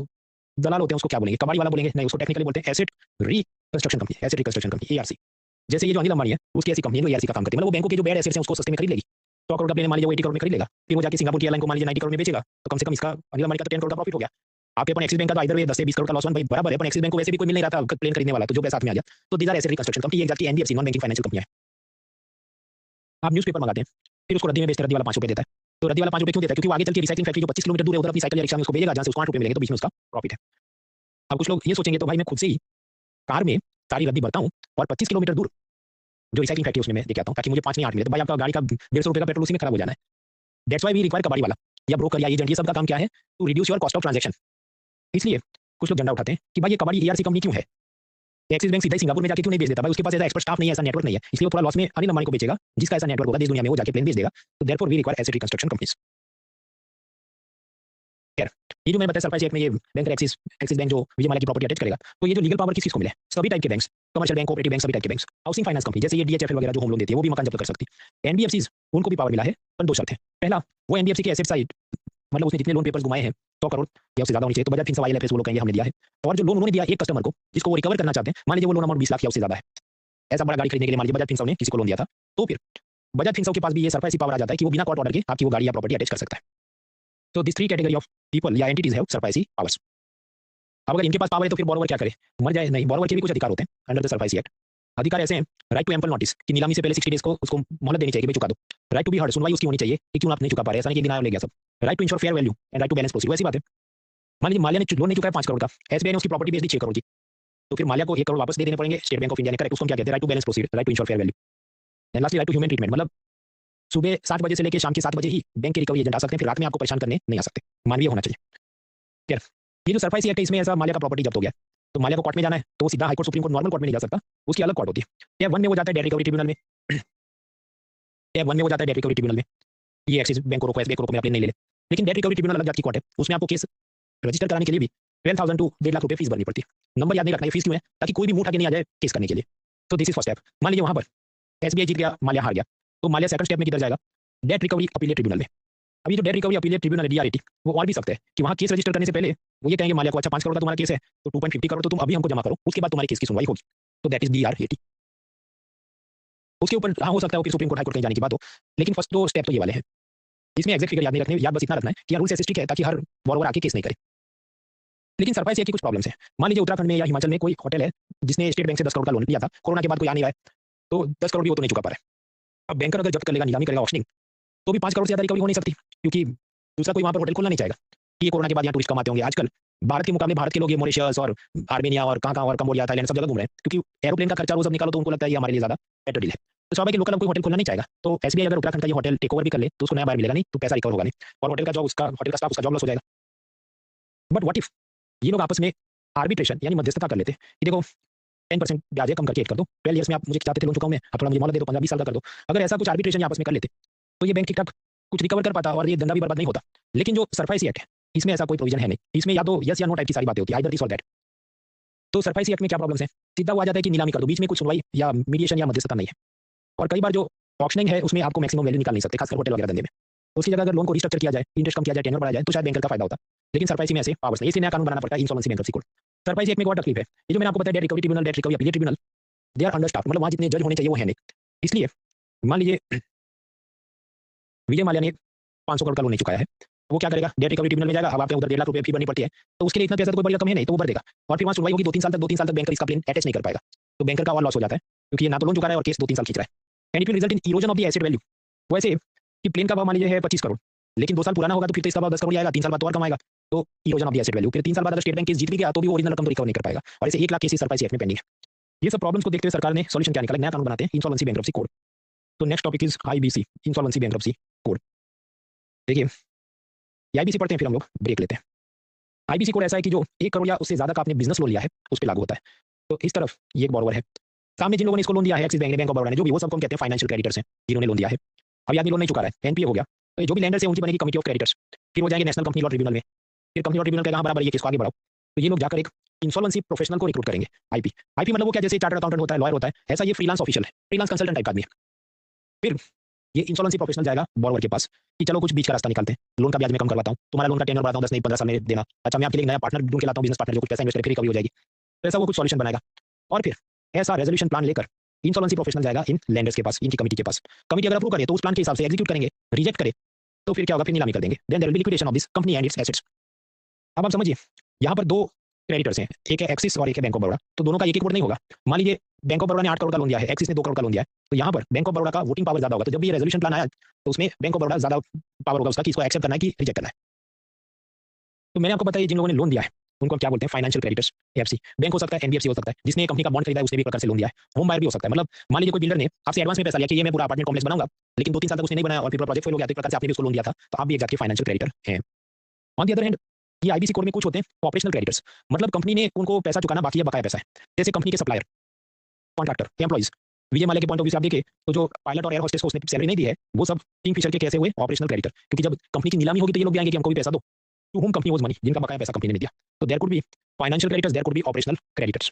दलाल होते हैं उसको क्या बोलेंगे? कबाड़ी वाला बोलेंगे? नहीं, उसको टेक्निकली बोलते हैं asset reconstruction company, asset reconstruction company, ARC. जैसे ये जो अनिल अंबानी है उसकी ऐसी कंपनी है, एआरसी का काम करती है, मतलब वो बैंकों के जो बैड एसेट्स हैं उसको सस्ते में खरीद लेगी। 100 करोड़ का प्लेन मान लीजिए वो 80 करोड़ में खरीद लेगा, फिर वो जाके सिंगापुर की एयरलाइन को मान लीजिए 90 करोड़ में बेचेगा, तो कम से कम इसका अनिल अंबानी का तो 10 करोड़ का प्रॉफिट हो गया। आपके अपन एक्सिस बैंक का तो इधर वे 10 से 20 करोड़ का लॉस भाई बराबर है, अपन एक्सिस बैंक को वैसे भी कोई मिल नहीं रहा था प्लेन खरीदने वाला, तो जो पैसा हाथ में आ गया। तो these are asset reconstruction company, एक जाती है NBFC, non banking financial company है। आप न्यूज़पेपर मंगाते हैं, फिर उसको रद्दी में बेचते, रद्दी वाला 5 रुपए देता है। तो रद्दी वाला 5 रुपए क्यों देता है? क्योंकि वो आगे चल के रिसाइक्लिंग फैक्ट्री जो 25 किलोमीटर दूर है उधर अपनी साइकिल या रिक्शा में उसको भेजेगा, जहां से उसको 8 रुपए मिलेंगे, तो बीच में उसका प्रॉफिट है। अब कुछ लोग ये सोचेंगे तो भाई मैं खुद से ही कार में सारी रद्दी भरता हूँ और 25 किलोमीटर दूर जो रिसाइक्लिंग फैक्ट्री उसमें मैं लेके आता हूँ ताकि मुझे 5 नहीं 8 मिले, तो भाई आपका गाड़ी का 150 रुपए का पेट्रोल उसी में खराब हो जाना है। दैट्स व्हाई वी रिक्वायर कबाड़ी वाला या ब्रोकर या एजेंट, ये सब का काम क्या है? To reduce your cost of transaction. इसलिए कुछ लोग झंडा उठाते हैं कि भाई ये कबाड़ी एआरसी कंपनी क्यों है? एक्सिस बैंक सीधा ही सिंगापुर में जाके क्यों नहीं बेच देता? भाई उसके पास ऐसा एक्सपर्ट स्टाफ नहीं है, ऐसा नेटवर्क नहीं है, इसलिए वो पूरा लॉस में अनिल अंबानी को बेचेगा, जिसका ऐसा नेटवर्क होगा देश दुनिया में, वो जाके प्लेन बेच देगा। तो therefore we require asset reconstruction companies. ये जो मैं बताया सरप्राइज एक्ट में ये बैंक एक्सिस एक्सिस बैंक जो वीजे माल्या की प्रॉपर्टी अटैच करेगा, तो ये जो लीगल पावर किस को मिले? सभी टाइप के banks, commercial bank, cooperative bank, सभी टाइप के बैंक्स, हाउसिंग फाइनेंस कंपनी जैसे ये डीएचएफएल वगैरह जो होम लोन देती है वो भी मकान जब्त कर सकती है। एनबीएफसीज उनको भी पावर मिला है, पर दो शर्त है। पहला, वो एनबीएफसी के एसेट साइड, मतलब उसने जितने लोन पेपर्स घुमाए हैं 100 करोड़ या उससे ज्यादा होनी चाहिए, तो बजाज फिनसर्व आईएलएफएस वो लोग कहेंगे हमने दिया है। और जो लोन उन्होंने दिया एक कस्टमर को जिसको वो रिकवर करना चाहते हैं, मान लीजिए वो लोन अमाउंट 20 लाख या उससे ज्यादा है, ऐसा बड़ा गाड़ी खरीदने के लिए मान लीजिए बजाज फिनसर्व ने किसी को लोन दिया था, तो फिर बजाज फिनसर्व के पास भी ये सरप्राइज पावर आ जाता है कि वो बिना कोर्ट ऑर्डर के आपकी वो गाड़ी या प्रॉपर्टी अटैच कर सकता है। तो this three category of people या एंटिटीज हैव सरप्राइज पावर्स। अब अगर इनके पास पावर है तो फिर बोरोवर क्या करे? मर जाए? नहीं, बोरोवर के भी कुछ अधिकार होते हैं अंडर द सरप्राइज एक्ट। अधिकार ऐसे हैं, राइट टू एम्पल नोटिस कि नीलामी से पहले 60 डेज को उसको मोहलत देनी चाहिए कि भाई चुका दो। राइट टू बी हर्ड, सुनवाई उसकी होनी चाहिए कि क्यों आप नहीं चुका पा रहे, ऐसा नहीं कि दिन आया ले गया सब। Right to ensure fair value and right to balance proceed. वैसी बात है, मान लीजिए माल्या ने लोन नहीं चुकाया 5 करोड़ का, एसबीआई ने उसकी प्रॉपर्टी बेच दी 6 करोड़ की, तो फिर माल्या को 1 करोड़ वापस दे देने पड़ेंगे। स्टेट बैंक ऑफ इंडिया ने करेक्ट, उसको क्या कहते हैं? Right to balance proceed, right to ensure fair value and lastly right to human treatment. मतलब सुबह 7 बजे से लेकर शाम के 7 बजे ही बैंक के रिकवरी एजेंट आ सकते हैं, फिर रात में आपको परेशान करने नहीं आ सकते। मानवीय होना चाहिए। खैर, ये जो सरप्राइज एक्ट है इसमें ऐसा माल्या का प्रॉपर्टी जब्त हो गया तो माल्या को कोर्ट में जाना है तो वो सीधा high court, supreme court, normal court में नहीं जा सकता, उसकी अलग कोर्ट होती है। टैब 1 में वो जाता है डेट रिकवरी ट्रिब्यूनल में। टैब 1 में वो जाता है डेट रिकवरी ट्रिब्यूनल में, ये एक्सिस बैंक को रोको, एसबीआई को रोको, मैं अपने नहीं ले ले। लेकिन डेट रिकवरी ट्रिब्यूनल अलग जात की कोर्ट है, उसमें आपको केस रजिस्टर कराने के लिए भी 12,000 टू 1.5 लाख रुपए फीस भरनी पड़ती है। नंबर याद नहीं रखना, ये फीस क्यों है? ताकि कोई भी मुंह उठा के नहीं आ जाए केस करने के लिए। तो दिस इज फर्स्ट स्टेप। मान लीजिए वहां पर एसबीआई जीत गया, माल्या हार गया, तो माल्या सेकंड स्टेप में किधर जाएगा? डेट रिकवरी अपीलेट ट्रिब्यूनल में। अभी जो डेट रिकवरी अपीलेट ट्रिब्यूनल है डीआरटी, वो और भी सकते हैं कि वहां केस रजिस्टर करने से पहले वो ये कहेंगे माल्या को, अच्छा 5 करोड़ का तुम्हारा केस है तो 2.50 करोड़ तो तुम अभी हमको जमा करो, उसके बाद तुम्हारे केस की सुनवाई होगी। तो दैट इज डीआरटी। उसके ऊपर हाँ हो सकता है कि सुप्रीम कोर्ट हाई कोर्ट कहीं जाने की बात हो, लेकिन फर्स्ट दो स्टेप तो ये वाले हैं। इसमें एग्जैक्ट फिगर याद नहीं रखने, याद बस इतना रखना है कि रूल्स ऐसे स्ट्रिक्ट है ताकि हर बोरोवर आके केस नहीं करे। लेकिन सरप्राइज है कि कुछ प्रॉब्लम्स है। मान लीजिए उत्तराखंड में या हिमाचल में कोई होटल है जिसने स्टेट बैंक से 10 करोड़ का लोन लिया था, कोरोना के बाद कोई आ नहीं रहा है, तो 10 करोड़ भी वो तो नहीं चुका पा रहा है। अब बैंकर अगर जब्त कर लेगा, नीलामी करेगा, ऑक्शनिंग, तो भी 5 करोड़ से ज्यादा रिकवरी हो नहीं सकती, क्योंकि दूसरा कोई वहां पर होटल खोलना नहीं चाहेगा कि ये कोरोना के बाद यहाँ टूरिस्ट कम आते होंगे। आजकल भारत के मुकाबले भारत के लोग ये मॉरिशस और आर्मेनिया और कहाँ और कंबोडिया, थाईलैंड सब जगह घूम रहे हैं, क्योंकि एरोप्लेन का खर्चा वो सब निकालो तो उनको लगता है ये हमारे लिए ज्यादा बेटर डील है। तो स्वाभाविक लोकल कोई होटल खोलना नहीं चाहेगा, तो एसबीआई अगर उत्तराखंड का ये होटल टेक ओवर भी कर ले तो उसको नया बार मिलेगा नहीं, तो पैसा रिकवर होगा नहीं, और होटल का जॉब उसका, होटल का स्टाफ उसका जॉब लॉस हो जाएगा। बट व्हाट इफ ये लोग आपस में आर्बिट्रेशन यानी मध्यस्थता कर लेते कि देखो 10% ब्याज है, कम करके 8 कर दो, 12 ईयर्स में आप मुझे चाहते थे लोन चुकाऊं मैं, आप थोड़ा मुझे मोहलत दे दो, 15-20 साल का कर दो। अगर ऐसा कुछ आर्बिट्रेशन आपस में कर लेते तो ये बैंक ठीक ठाक कुछ रिकवर कर पाता और ये धंधा भी बर्बाद नहीं होता। लेकिन जो सरप्राइज एक्ट है इसमें ऐसा कोई प्रोविजन है नहीं, इसमें या तो यस या नो टाइप की सारी बातें होती है, आइदर दिस और दैट। तो सरप्राइज एक्ट में क्या प्रॉब्लम्स है? सीधा वो आ जाता है कि नीलामी कर दो, बीच में कुछ सुनवाई या मीडिएशन या मध्यस्थता नहीं है। और कई बार जो ऑक्शनिंग है उसमें आपको मैक्सिमम वैल्यू निकाल नहीं सकते, खासकर होटल वगैरह धंधे में। तो उसकी जगह अगर लोन को रिस्ट्रक्चर किया जाए, इंटरेस्ट कम किया जाए, टेन्योर बढ़ाया जाए, तो शायद बैंकर का फायदा होता। लेकिन सरप्राइज में ऐसे पावर्स नहीं, इसलिए नया कानून बनाना पड़ता है, insolvency bankruptcy code. Surprise act में एक और तकलीफ है, ये जो मैंने आपको बताया debt recovery tribunal, debt recovery appellate tribunal, they are understaffed, मतलब वहां जितने जज होने चाहिए वो है नहीं। इसलिए मान लीजिए विजय माल्या ने 500 करोड़ का लोन नहीं चुकाया है, वो क्या करेगा? डेट रिकवरी ट्रिब्यूनल में जाएगा। अब आपको उधर 1.5 लाख रुपए फी भरनी पड़ती है, तो उसके लिए इतना पैसा तो कोई बड़ी रकम है नहीं, तो वो भर देगा और फिर वहां सुनवाई होगी 2-3 साल तक। 2-3 साल तक बैंकर इसका प्लेन अटैच नहीं कर पाएगा, तो बैंकर का और लॉस हो जाता है, क्योंकि ये ना तो लोन चुका रहा है और केस 2-3 साल खींच रहा है। And it will result in erosion of the asset value. वैसे कि प्लेन का भाव मान लीजिए है 25 करोड़, लेकिन 2 साल पुराना होगा तो फिर तो इसका भाव 10 करोड़ आएगा, 3 साल बाद तो और कमाएगा, तो erosion of the asset value. फिर 3 साल बाद अगर स्टेट बैंक केस जीत भी गया तो भी ओरिजिनल रकम तो रिकवर नहीं कर पाएगा, और ऐसे 1 लाख केसेस सरप्राइज एक्ट में पेंडिंग है। ये सब प्रॉब्लम्स को देखते हुए सरकार ने सॉल्यूशन क्या निकाला? नया कानून बनाते हैं, इंसॉल्वेंसी बैंक्रप्सी कोड। तो next topic is IBC, insolvency bankruptcy code. देखिए, आईबीसी पढ़ते हैं फिर हम लोग ब्रेक लेते हैं। आईबीसी कोड ऐसा है कि जो 1 करोड़ या उससे ज्यादा का आपने बिजनेस लोन लिया है उस पर लागू होता है। तो इस तरफ ये एक बॉरोवर है, सामने जिन लोगों ने इसको लोन दिया है, एक्सिस बैंक ने, बैंक ऑफ बड़ौदा ने, जो भी, वो सबको हम कहते हैं फाइनेंशियल क्रेडिटर्स हैं जिन्होंने लोन दिया है। अभी आदमी लोन नहीं चुका रहा है, एनपीए हो गया, तो जो भी लैंडर्स है उनकी बनेगी कमिटी ऑफ क्रेडिटर्स, फिर वो जाएंगे नेशनल कंपनी लॉ ट्रिब्यूनल में, फिर कंपनी लॉ ट्रिब्यूनल कहेगा बराबर ये किसको आगे बढ़ाओ, तो ये लोग जाकर एक इंसॉल्वेंसी प्रोफेशनल को रिक्रूट करेंगे। आईपी आईपी मतलब वो क्या, जैसे चार्टर्ड अकाउंटेंट होता है, लॉयर होता है, ऐसा ये फ्रीलांस ऑफिशियल है, फ्रीलांस कंसल्टेंट टाइप का आदमी है। फिर ये इंसॉल्वेंसी प्रोफेशनल जाएगा बॉरोवर के पास कि चलो कुछ बीच का रास्ता निकालते हैं, लोन का ब्याज मैं कम करवाता हूँ, तुम्हारा लोन का टेन्योर बढ़ाता हूँ, 10 नहीं 15 साल में देना, अच्छा मैं आपके लिए नया पार्टनर ढूंढ के लाता हूँ, बिजनेस पार्टनर जो कुछ पैसा इन्वेस्ट करे, फिर रिकवरी हो जाएगी। तो ऐसा वो कुछ सॉल्यूशन बनाएगा और फिर ऐसा रेजोल्यूशन प्लान लेकर इंसॉल्वेंसी प्रोफेशनल जाएगा इन लैंडर्स के पास, इनकी कमिटी के पास। कमिटी अगर अप्रूव करे तो उस प्लान के हिसाब से एग्जीक्यूट करेंगे, रिजेक्ट करे तो फिर क्या होगा, फिर नीलामी कर देंगे, then there will be liquidation of this company and its assets. अब आप समझिए, यहाँ पर दो क्रेडिटर्स हैं, एक है एक्सिस और एक है बैंक ऑफ बड़ौदा, तो दोनों का एक कोड नहीं होगा। मान लीजिए बैंक ऑफ बड़ौदा ने 8 करोड़ का लोन दिया है, एक्सिस ने 2 करोड़ का लोन दिया है, तो यहाँ पर बैंक ऑफ बड़ौदा का वोटिंग पावर ज्यादा होगा, तो जब भी ये रेजोल्यूशन प्लान आया तो उसमें बैंक ऑफ बड़ौदा ज्यादा पावर होगा उसका कि इसको एक्सेप्ट करना है कि रिजेक्ट करना है। तो मैंने आपको बताया जिन लोगों ने लोन दिया है उनको क्या बोलते हैं, फाइनेंशियल क्रेडिटर्स। एफसी बैंक हो सकता है, एनबीएफसी हो सकता है, जिसने कंपनी का बॉन्ड खरीदा है उसने भी प्रकार से लोन दिया है, होम बायर भी हो सकता है। मतलब मान लीजिए कोई बिल्डर ने आपसे एडवांस में पैसा लिया कि ये मैं पूरा अपार्टमेंट कॉम्प्लेक्स बनाऊंगा, लेकिन 2-3 साल तक उसने नहीं बनाया और फिर पूरा प्रोजेक्ट फेल हो गया, तो प्रकार से आपने भी उसको लोन दिया था, तो आप भी एक जाके फाइनेंशियल क्रेडिटर हैं। ऑन द अदर हैंड, ये आईबीसी कोड में कुछ होते हैं ऑपरेशनल क्रेडिटर्स, मतलब कंपनी ने उनको पैसा चुकाना बाकी है, बकाया पैसा है, जैसे कंपनी के supplier, contractor, employees. Vijay Mallya के पॉइंट ऑफ व्यू से आप देखें तो जो पायलट और एयर होस्टेस को उसने सैलरी नहीं दी है, वो सब किंगफिशर के कैसे हुए ऑपरेशनल क्रेडिटर, क्योंकि जब कंपनी की नीलामी होगी तो ये लोग भी आएंगे कि हमको भी पैसा दो, to whom company was money, जिनका बकाया पैसा कंपनी ने दिया। तो there could be financial creditors, there could be operational creditors.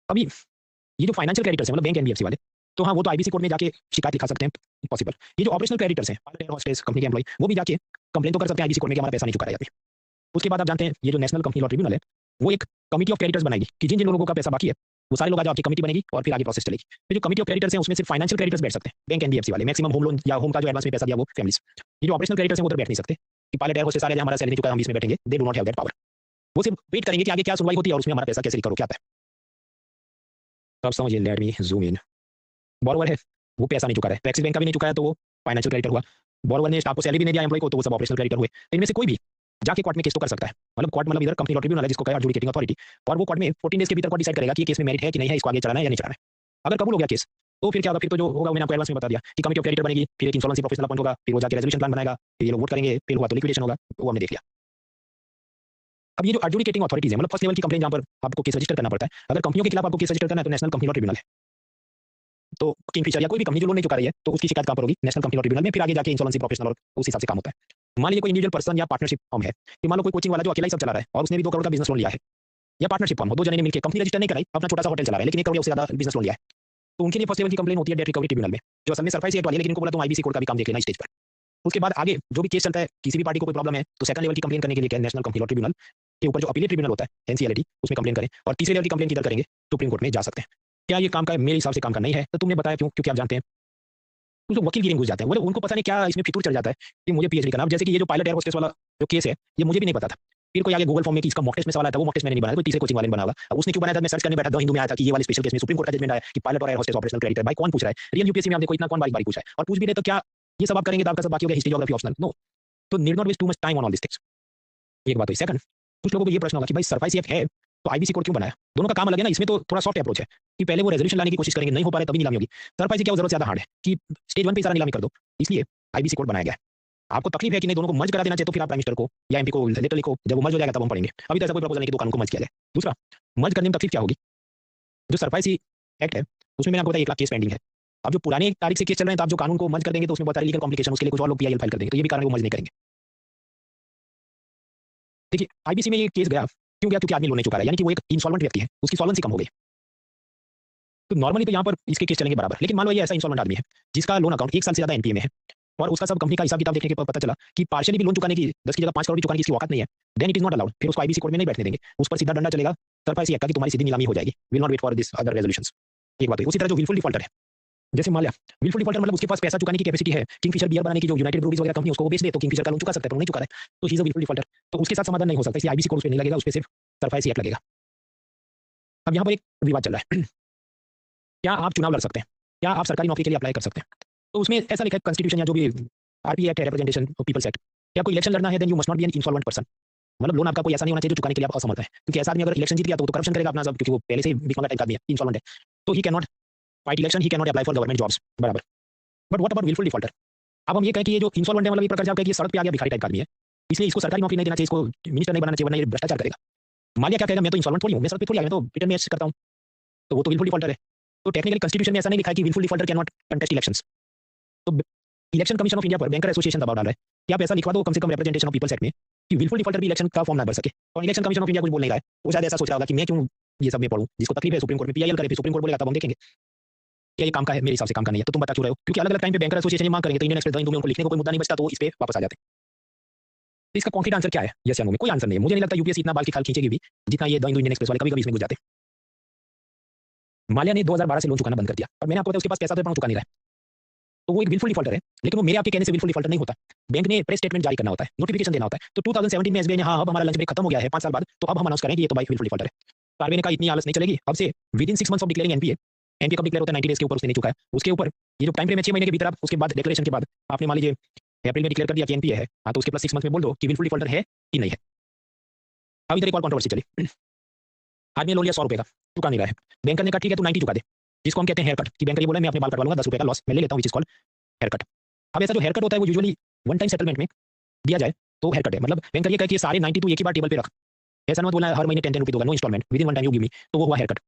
अभी ये जो फाइनेंशियल क्रेडिटर्स हैं, मतलब बैंक एनबीएफसी वाले, तो हाँ वो तो आईबीसी कोड में जाके शिकायत लिखा सकते हैं, पॉसिबल। ये जो ऑपरेशनल क्रेडिटर्स हैं, पायलट, एयर होस्टेस, कंपनी के एम्प्लॉय, वो भी जाके कंप्लेन तो कर सकते हैं आईबीसी कोड में कि हमारा पैसा नहीं चुका रहा है। उसके बाद आप जानते हैं ये जो नेशनल कंपनी लॉ ट्रिब्यूनल है, वो एक कमिटी ऑफ क्रेडिटर्स बनाएगी कि जिन जिन लोगों का पैसा बाकी है वो सारे लोग आ जाओ, आपकी कमिटी बनेगी और फिर आगे प्रोसेस चलेगी। फिर जो कमिटी ऑफ क्रेडिटर्स हैं उसमें सिर्फ फाइनेंशियल क्रेडिटर्स बैठ सकते हैं, बैंक एनबीएफसी वाले, मैक्सिमम होम लोन या होम का जो एडवांस में पैसा दिया वो फैमिलीज। ये जो ऑपरेशनल क्रेडिटर्स हैं वो उधर बैठ नहीं सकते कि पायलट, एयर होस्टेस सारे हमारा सैलरी नहीं चुका, हम इसमें बैठेंगे, they do not have that power. वो सिर्फ वेट करेंगे कि आगे क्या सुनवाई होती है और उसमें हमारा पैसा कैसे रिकवर क्या आता है। तो आप समझिए, let me zoom in. Borrower है, वो पैसा नहीं चुका है, तो एक्सिस बैंक का भी नहीं चुका है, तो वो फाइनेंशियल क्रेडिटर हुआ। बॉरोवर ने स्टाफ को सैलरी भी नहीं दिया एम्प्लॉय को, तो वो सब ऑपरेशनल क्रेडिटर हुए। तो इनमें से कोई भी जाके कोर्ट में केस तो कर सकता है, मतलब कोर्ट मतलब इधर कंपनी लॉ ट्रिब्यूनल है जिसको कहा एडजुडिकेटिंग अथॉरिटी, और वो कोर्ट में 14 डेज के भीतर कोर्ट डिसाइड करेगा कि ये केस में मेरिट है कि नहीं है, इसको आगे चलाना है या नहीं चलाना है। अगर कबूल हो गया केस तो फिर क्या होगा, फिर तो जो होगा मैंने आपको एडवांस में बता दिया कि कमिटी ऑफ क्रेडिटर बनेगी, फिर एक इंसॉल्वेंसी प्रोफेशनल अपॉइंट होगा, फिर वो जाके रेजोल्यूशन प्लान बनाएगा, फिर ये लोग वोट करेंगे, फिर हुआ तो लिक्विडेशन होगा, वो हमने देख लिया। अब ये जो एडजुडिकेटिंग अथॉरिटीज है, मतलब फर्स्ट लेवल की कंप्लेंट जहां पर आपको केस रजिस्टर करना पड़ता है, अगर कंपनियों के खिलाफ आपको केस रजिस्टर करना है तो नेशनल कंपनी लॉ ट्रिब्यूनल है। तो किंगफिशर या कोई भी कंपनी जो लोन नहीं चुका रही है तो उसकी शिकायत कहां पर होगी, नेशनल कंपनी लॉ ट्रिब्यूनल में, फिर आगे जाके इंसॉल्वेंसी प्रोफेशनल और उस हिसाब से काम होता है। मान लीजिए कोई इंडिविजुअल पर्सन या पार्टनरशिप फॉर्म है, कि मान लो कोई कोचिंग वाला जो अकेला ही सब चला रहा है और उसने भी 2 करोड़ का बिजनेस लोन लिया है, या पार्टनरशिप फॉर्म हो, 2 जने ने मिलकर कंपनी रजिस्टर नहीं कराई, अपना छोटा सा होटल चला रहा है, लेकिन 1 करोड़ से ज्यादा बिजनेस लोन लिया है, तो उनके लिए फर्स्ट लेवल की कंप्लेन होती है डेट रिकवरी ट्रिब्यूनल में, जो असल में सरफाई एक्ट वाली है, लेकिन इनको बोला तुम आईबीसी कोड का भी काम देख लेना स्टेज पर। उसके बाद आगे जो भी केस चलता है, किसी भी पार्टी को कोई प्रॉब्लम है तो सेकंड लेवल की कंप्लेन करने के लिए नेशनल कंपनी लॉ ट्रिब्यूनल के ऊपर जो अपीलेट ट्रिब्यूनल होता है एनसीएलटी, उसमें कंप्लेन करें, और तीसरे लेवल की कंप्लेन किधर करेंगे, सुप्रीम कोर्ट में जा सकते हैं। क्या ये काम का मेरे हिसाब से काम का नहीं है, तो तुमने बताया क्यों, क्योंकि आप जानते हैं कुछ वकील गिरी घुस जाते हैं, वो उनको पता नहीं क्या इसमें फितूर चढ़ जाता है कि मुझे पीएचडी करना। अब जैसे कि ये जो पायलट एयर होस्टेस वाला जो केस है, ये मुझे भी नहीं पता था, फिर कोई आगे गूगल फॉर्म में कि इसका मॉक टेस्ट में सवाल आया था, वो मॉक टेस्ट मैंने नहीं बनाया, कोई तीसरे कोचिंग वाले ने बनाया। अब उसने क्यों बनाया था, मैं सर्च करने बैठा था, हिंदू में आया था कि ये वाले स्पेशल केस में सुप्रीम कोर्ट का जजमेंट आया कि पायलट और एयर होस्टेस ऑपरेशनल क्रेडिटर। भाई कौन पूछ रहा है, रियल यूपीएससी में आप देखो इतना कौन बारी बारी पूछा है, और पूछ भी रहे तो क्या ये सब आप करेंगे तो आपका सब बाकी हो गया, हिस्ट्री ज्योग्राफी ऑप्शनल, नो। तो need not waste too much time on all this things. एक बात हुई। सेकंड, कुछ लोगों को ये प्रश्न होगा कि भाई सरफाई एक्ट है तो आईबीसी कोड क्यों बनाया, दोनों का काम अलग है ना। इसमें तो थोड़ा सॉफ्ट अप्रोच है कि पहले वो रेजोल्यूशन लाने की कोशिश करेंगे, नहीं हो पा रहा है तभी नीलामी होगी। सरफाई क्या जरूरत ज्यादा हार्ड है कि स्टेज 1 पे सारा नीलामी कर दो, इसलिए आईबीसी कोड बनाया गया है। आपको तकलीफ है कि नहीं, दोनों को मर्ज करा देना चाहिए, तो फिर आप प्राइम मिनिस्टर को या एमपी को लेटर लिखो, जब वो मर्ज हो जाएगा तब हम पढ़ेंगे। अभी तो ऐसा कोई प्रपोजल नहीं कि दो कानून को मर्ज किया जाए। दूसरा, मर्ज करने में तकलीफ क्या होगी, जो सरफाई एक्ट है उसमें मैंने आपको बताया 1 लाख केस पेंडिंग है। अब जो पुराने तारीख से केस चल रहे हैं, तो आप जो कानून को मर्ज कर देंगे तो उसमें बहुत सारे लीगल कॉम्प्लिकेशन, उसके लिए कुछ और लोग पीआईएल फाइल कर देंगे, तो ये भी कारण वो मर्ज नहीं करेंगे। देखिए आईबीसी में ये केस गया क्यों गया, क्योंकि आदमी लोन नहीं चुका रहा है, यानी कि वो एक इंसॉल्वेंट व्यक्ति है, उसकी सॉल्वेंसी कम हो गई। तो नॉर्मली तो यहाँ पर इसके केस चलेंगे बराबर, लेकिन मान लो ये ऐसा इंसॉल्वेंट आदमी है जिसका लोन अकाउंट 1 साल से ज्यादा एनपीए में है, और उसका सब कंपनी का हिसाब किताब देखने के बाद पता चला कि पार्शियली भी लोन चुकाने की 10 की जगह 5 करोड़ भी चुकाने की इसकी औकात नहीं है, then it is not allowed. फिर उसको आईबीसी कोड में नहीं बैठने देंगे, उस पर सीधा डंडा चलेगा सरफाई एक्ट का कि तुम्हारी सीधी नीलामी हो जाएगी, will not wait for this other resolutions. एक बात है। उसी तरह जो विलफुल डिफॉल्टर है, जैसे मान लिया विलफुल डिफॉल्टर मतलब उसके पास पैसा चुकाने की कैपेसिटी है, किंगफिशर बियर बनाने की जो यूनाइटेड ब्रूरीज वगैरह कंपनी उसको वो बेच दे तो किंगफिशर का लोन चुका सकता है, पर नहीं चुका रहा है तो he is a wilful defaulter, तो उसके साथ समाधान नहीं हो सकता, इसलिए आईबीसी कोड उस पे नहीं लगेगा, उस पे सिर्फ सरफाई एक्ट लगेगा। अब यहाँ पर एक विवाद चल रहा है क्या आप चुनाव लड़ सकते हैं, क्या आप सरकारी नौकरी के लिए अप्लाई कर सकते हैं। तो उसमें ऐसा लिखा है कॉन्स्टिट्यूशन या जो भी आरपी एक्ट है, रिप्रेजेंटेशन ऑफ पीपल्स एक्ट, क्या कोई इलेक्शन लड़ना है then you must not be an insolvent person, मतलब लोन आपका कोई ऐसा नहीं होना चाहिए जो चुकाने के लिए आप असमर्थ है, क्योंकि ऐसा आदमी अगर इलेक्शन जीत गया तो करप्शन करेगा अपना सब, क्योंकि वो पहले से ही बिकवाला टाइप का आदमी है, इंसॉल्वेंट है, तो he can not fight election he can not apply for government jobs, बराबर। But what about wilful defaulter? अब हम ये कहें कि ये जो इंसॉल्वेंट है, मतलब एक प्रकार से आप कहें कि ये सड़क पे आ गया भिखारी टाइप का आदमी है, इसलिए इसको सरकारी नौकरी नहीं देना चाहिए, इसको मिनिस्टर नहीं बनाना चाहिए, वरना ये भ्रष्टाचार करेगा। मालिया क्या कहेगा, मैं तो इंसॉल्वेंट थोड़ी हूँ, मैं सड़क पे थोड़ी आ गया, तो रिटर्न में करता हूँ, तो वो तो विलफुल डिफॉल्टर है। तो टेक्निकली कॉन्स्टिट्यूशन में ऐसा नहीं लिखा है कि wilful defaulter can not contest elections. तो इलेक्शन कमीशन ऑफ इंडिया पर बैंकर एसोसिएशन दबाव डाल रहा है कि आप ऐसा लिखवा दो कम से कम रिप्रेजेंटेशन ऑफ पीपल्स एक्ट में कि विलफुल डिफॉल्टर भी इलेक्शन का फॉर्म ना भर सके। और इलेक्शन कमीशन ऑफ इंडिया कुछ बोल नहीं रहा है, वो शायद ऐसा सोच रहा होगा कि मैं क्यों ये सब में पढ़ूं, जिसको तकलीफ है सुप्रीम कोर्ट में पीआईएल करे, सुप्रीम कोर्ट बोलेगा तब हम देखेंगे क्या ये काम का है। मेरे हिसाब से काम का नहीं है, तो तुम बता क्यों रहे हो? क्योंकि अलग अलग टाइम पे बैंकर एसोसिएशन ये मांग करेंगे तो इंडियन एक्सप्रेस द हिंदू में उनको लिखने को कोई मुद्दा नहीं बचता, तो इस पे वापस आ जाते। तो इसका कॉन्क्रीट आंसर क्या है? यस या नो में कोई आंसर नहीं है। मुझे नहीं लगता यूपीएससी इतना बाल की खाल खींचेगी भी जितना ये द हिंदू इंडियन एक्सप्रेस वाले कभी कभी इसमें घुस जाते। माल्या ने 2012 से लोन चुकाना बंद कर दिया और मैंने आपको बताया उसके पास पैसा तो चुका नहीं रहा है, तो वो एक विलफुल डिफॉल्टर है। लेकिन वो मेरे आपके कहने से विलफुल डिफॉल्टर नहीं होता। बैंक ने प्रेस स्टेटमेंट जारी करना होता है, नोटिफिकेशन देना होता है। तो 2017 में एसबीआई ने हाँ अब हमारा लंच ब्रेक खत्म हो गया है 5 साल बाद, तो अब हम अनाउंस करें कि ये तो भाई विलफुल डिफॉल्टर है। तो आरबीआई ने कहा इतनी आलस नहीं चलेगी, अब से with in 6 months of declaring NPA, NPA कब डिक्लेयर होता है 90 डेज के ऊपर उसने नहीं चुका है, उसके ऊपर ये जो टाइम फ्रेम है 6 महीने के भीतर आप उसके बाद डिक्लेरेशन के बाद आपने मान लीजिए अप्रैल में डिक्लेयर कर दिया कि एनपीए है, हाँ तो उसके प्लस 6 मंथ में बोल दो कि विलफुल डिफॉल्टर है कि नहीं है। अब इधर एक और कंट्रोवर्सी चली, आदमी ने लोन लिया 100 रुपए का, चुका नहीं रहा है, बैंकर ने कहा ठीक है तू 90 चुका दे, जिसको हम कहते हैं हेयर कट, कि बैंकर ये बोला मैं अपने बाल कटवा लूंगा 10 रुपए का लॉस मैं ले लेता हूँ, which is called haircut. अब ऐसा जो हेयर कट होता है वो यूजुअली वन टाइम सेटलमेंट में दिया जाए तो हेयर कट है, मतलब बैंकर ये कहे कि सारे 92 एक ही बार टेबल पे रख, ऐसा ना बोला हर महीने 10 रुपए होगा, no instalment within one time you give me, तो वो हुआ हेयर कट।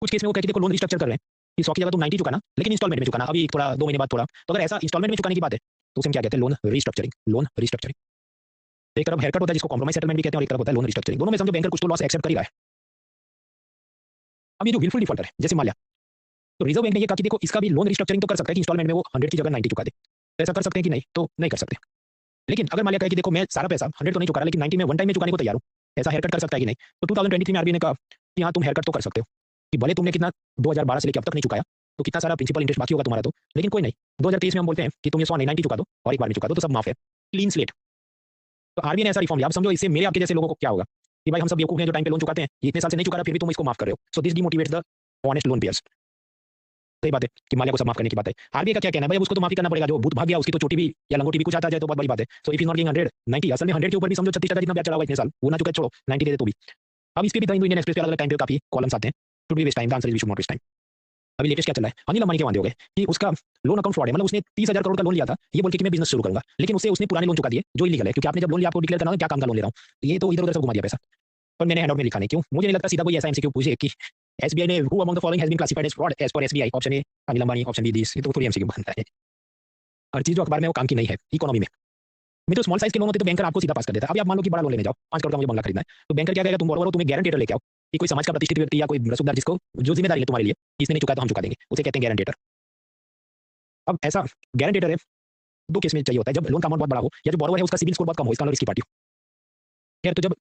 कुछ केस में वो कहे कि देखो लोन रिस्ट्रक्चर कर रहे हैं कि 100 की जगह तुम 90 चुकाना लेकिन इंस्टॉलमेंट में चुकाना, अभी थोड़ा 2 महीने बाद थोड़ा, तो अगर ऐसा इंस्टॉलमेंट में चुकाने की बात है तो उसे हम क्या कहते हैं, लोन रिस्ट्रक्चरिंग। लोन रिस्ट्रक्चरिंग एक तरफ हेयर कट होता है जिसको कॉम्प्रोमाइज सेटलमेंट भी कहते हैं, और एक तरफ होता है लोन रिस्ट्रक्चरिंग। दोनों में समझो बैंकर कुछ तो लॉस एक्सेप्ट कर ही रहा है। अब ये जो विलफुल डिफॉल्टर है जैसे माल्या, तो रिजर्व बैंक ने ये कहा कि देखो इसका भी लोन रिस्ट्रक्चरिंग तो कर सकता है कि इंस्टॉलमेंट में वो 100 की जगह 90 चुका दे, तो ऐसा कर सकते हैं कि नहीं? तो नहीं कर सकते। लेकिन अगर माल्या कहे कि देखो मैं सारा पैसा 100 तो नहीं चुका रहा लेकिन 90 में वन टाइम में चुकाने को तैयार हूं, ऐसा हेयर कट कर सकता है कि नहीं? तो 2023 में आरबीआई ने कहा कि हाँ तुम हेयर कट तो कर सकते हो, कि भले तुमने कितना 2012 से लेकर अब तक नहीं चुकाया तो कितना सारा प्रिंसिपल इंटरेस्ट बाकी होगा तुम्हारा, तो लेकिन कोई नहीं, 2023 में हम बोलते हैं कि तुम ये 100 नहीं 90 चुका दो और एक बार में चुका दो, तो सब माफ है, क्लीन स्लेट। तो आरबीआई ने ऐसा रिफॉर्म लिया। अब समझो इससे मेरे आपके जैसे लोगों को क्या होगा कि भाई हम सब बेवकूफ हैं जो टाइम पे लोन चुकाते हैं, ये इतने साल से नहीं चुका रहा फिर भी तुम इसको माफ कर रहे हो, so this demotivates the honest loan payers. सही बात है कि माल्या को सब माफ करने की बात है। आरबीआई का क्या कहना है भाई, उसको तो माफी करना पड़ेगा, जो भूत भाग गया उसकी तो चोटी भी या लंगोटी भी कुछ आता जाए तो बहुत बड़ी बात है। So if is not giving 100 90, असल में 100 के ऊपर भी समझो 36 जितना ब्याज चढ़ा हुआ इतने साल, वो ना चुका छोड़ो 90 दे दे तो भी। अब इस पे भी द हिंदू इंडियन एक्सप्रेस पे अलग अलग टाइम पे काफी कॉलम्स आते हैं, should be waste time, the answer is we should not waste time. अभी लेटेस्ट क्या चल रहा है, अनिल अंबानी के वादे हो गए कि उसका लोन अकाउंट फ्रॉड है, मतलब उसने 30,000 करोड़ का लोन लिया था ये बोल के कि मैं बिजनेस शुरू करूंगा, लेकिन उसने पुराने लोन चुका दिए जो इलीगल है, क्योंकि आपने जब लोन लिया आपको डिक्लेयर करना होगा क्या काम का लोन ले रहा हूँ, तो ये तो इधर उधर सब घुमा दिया पैसा। पर मैंने हैंडआउट में लिखा नहीं, क्यों? मुझे नहीं लगता सीधा कोई ऐसा एमसीक्यू पूछे कि एसबीआई ने who among the following has been classified as fraud as per SBI, option A Anil Ambani, option B this, ये तो थोड़ी एमसीक्यू बनता है। हर चीज जो अखबार में वो काम की नहीं है इकोनॉमी में। मैं तो स्मॉल साइज के लोन होते तो बैंकर आपको सीधा पास कर देता। अभी आप मान लो कि बड़ा लोन लेने जाओ 5 करोड़ का मुझे बंगला खरीदना है, तो बैंकर क्या कहेगा, तुम बोरो तुम्हें गारंटेटर लेके आओ कि कोई समाज का प्रतिष्ठित व्यक्ति या कोई रसूखदार जिसको जो जिम्मेदारी है तुम्हारे लिए, इसने नहीं चुका तो हम चुका देंगे, उसे कहते हैं गारंटेटर। अब ऐसा गारंटेटर है दो केस में चाहिए होता है, जब लोन का अमाउंट बहुत बड़ा हो या जो बोरोवर है उसका सिबिल स्कोर बहुत कम हो, इसका मतलब इसकी पार्टी हो। खैर, तो जब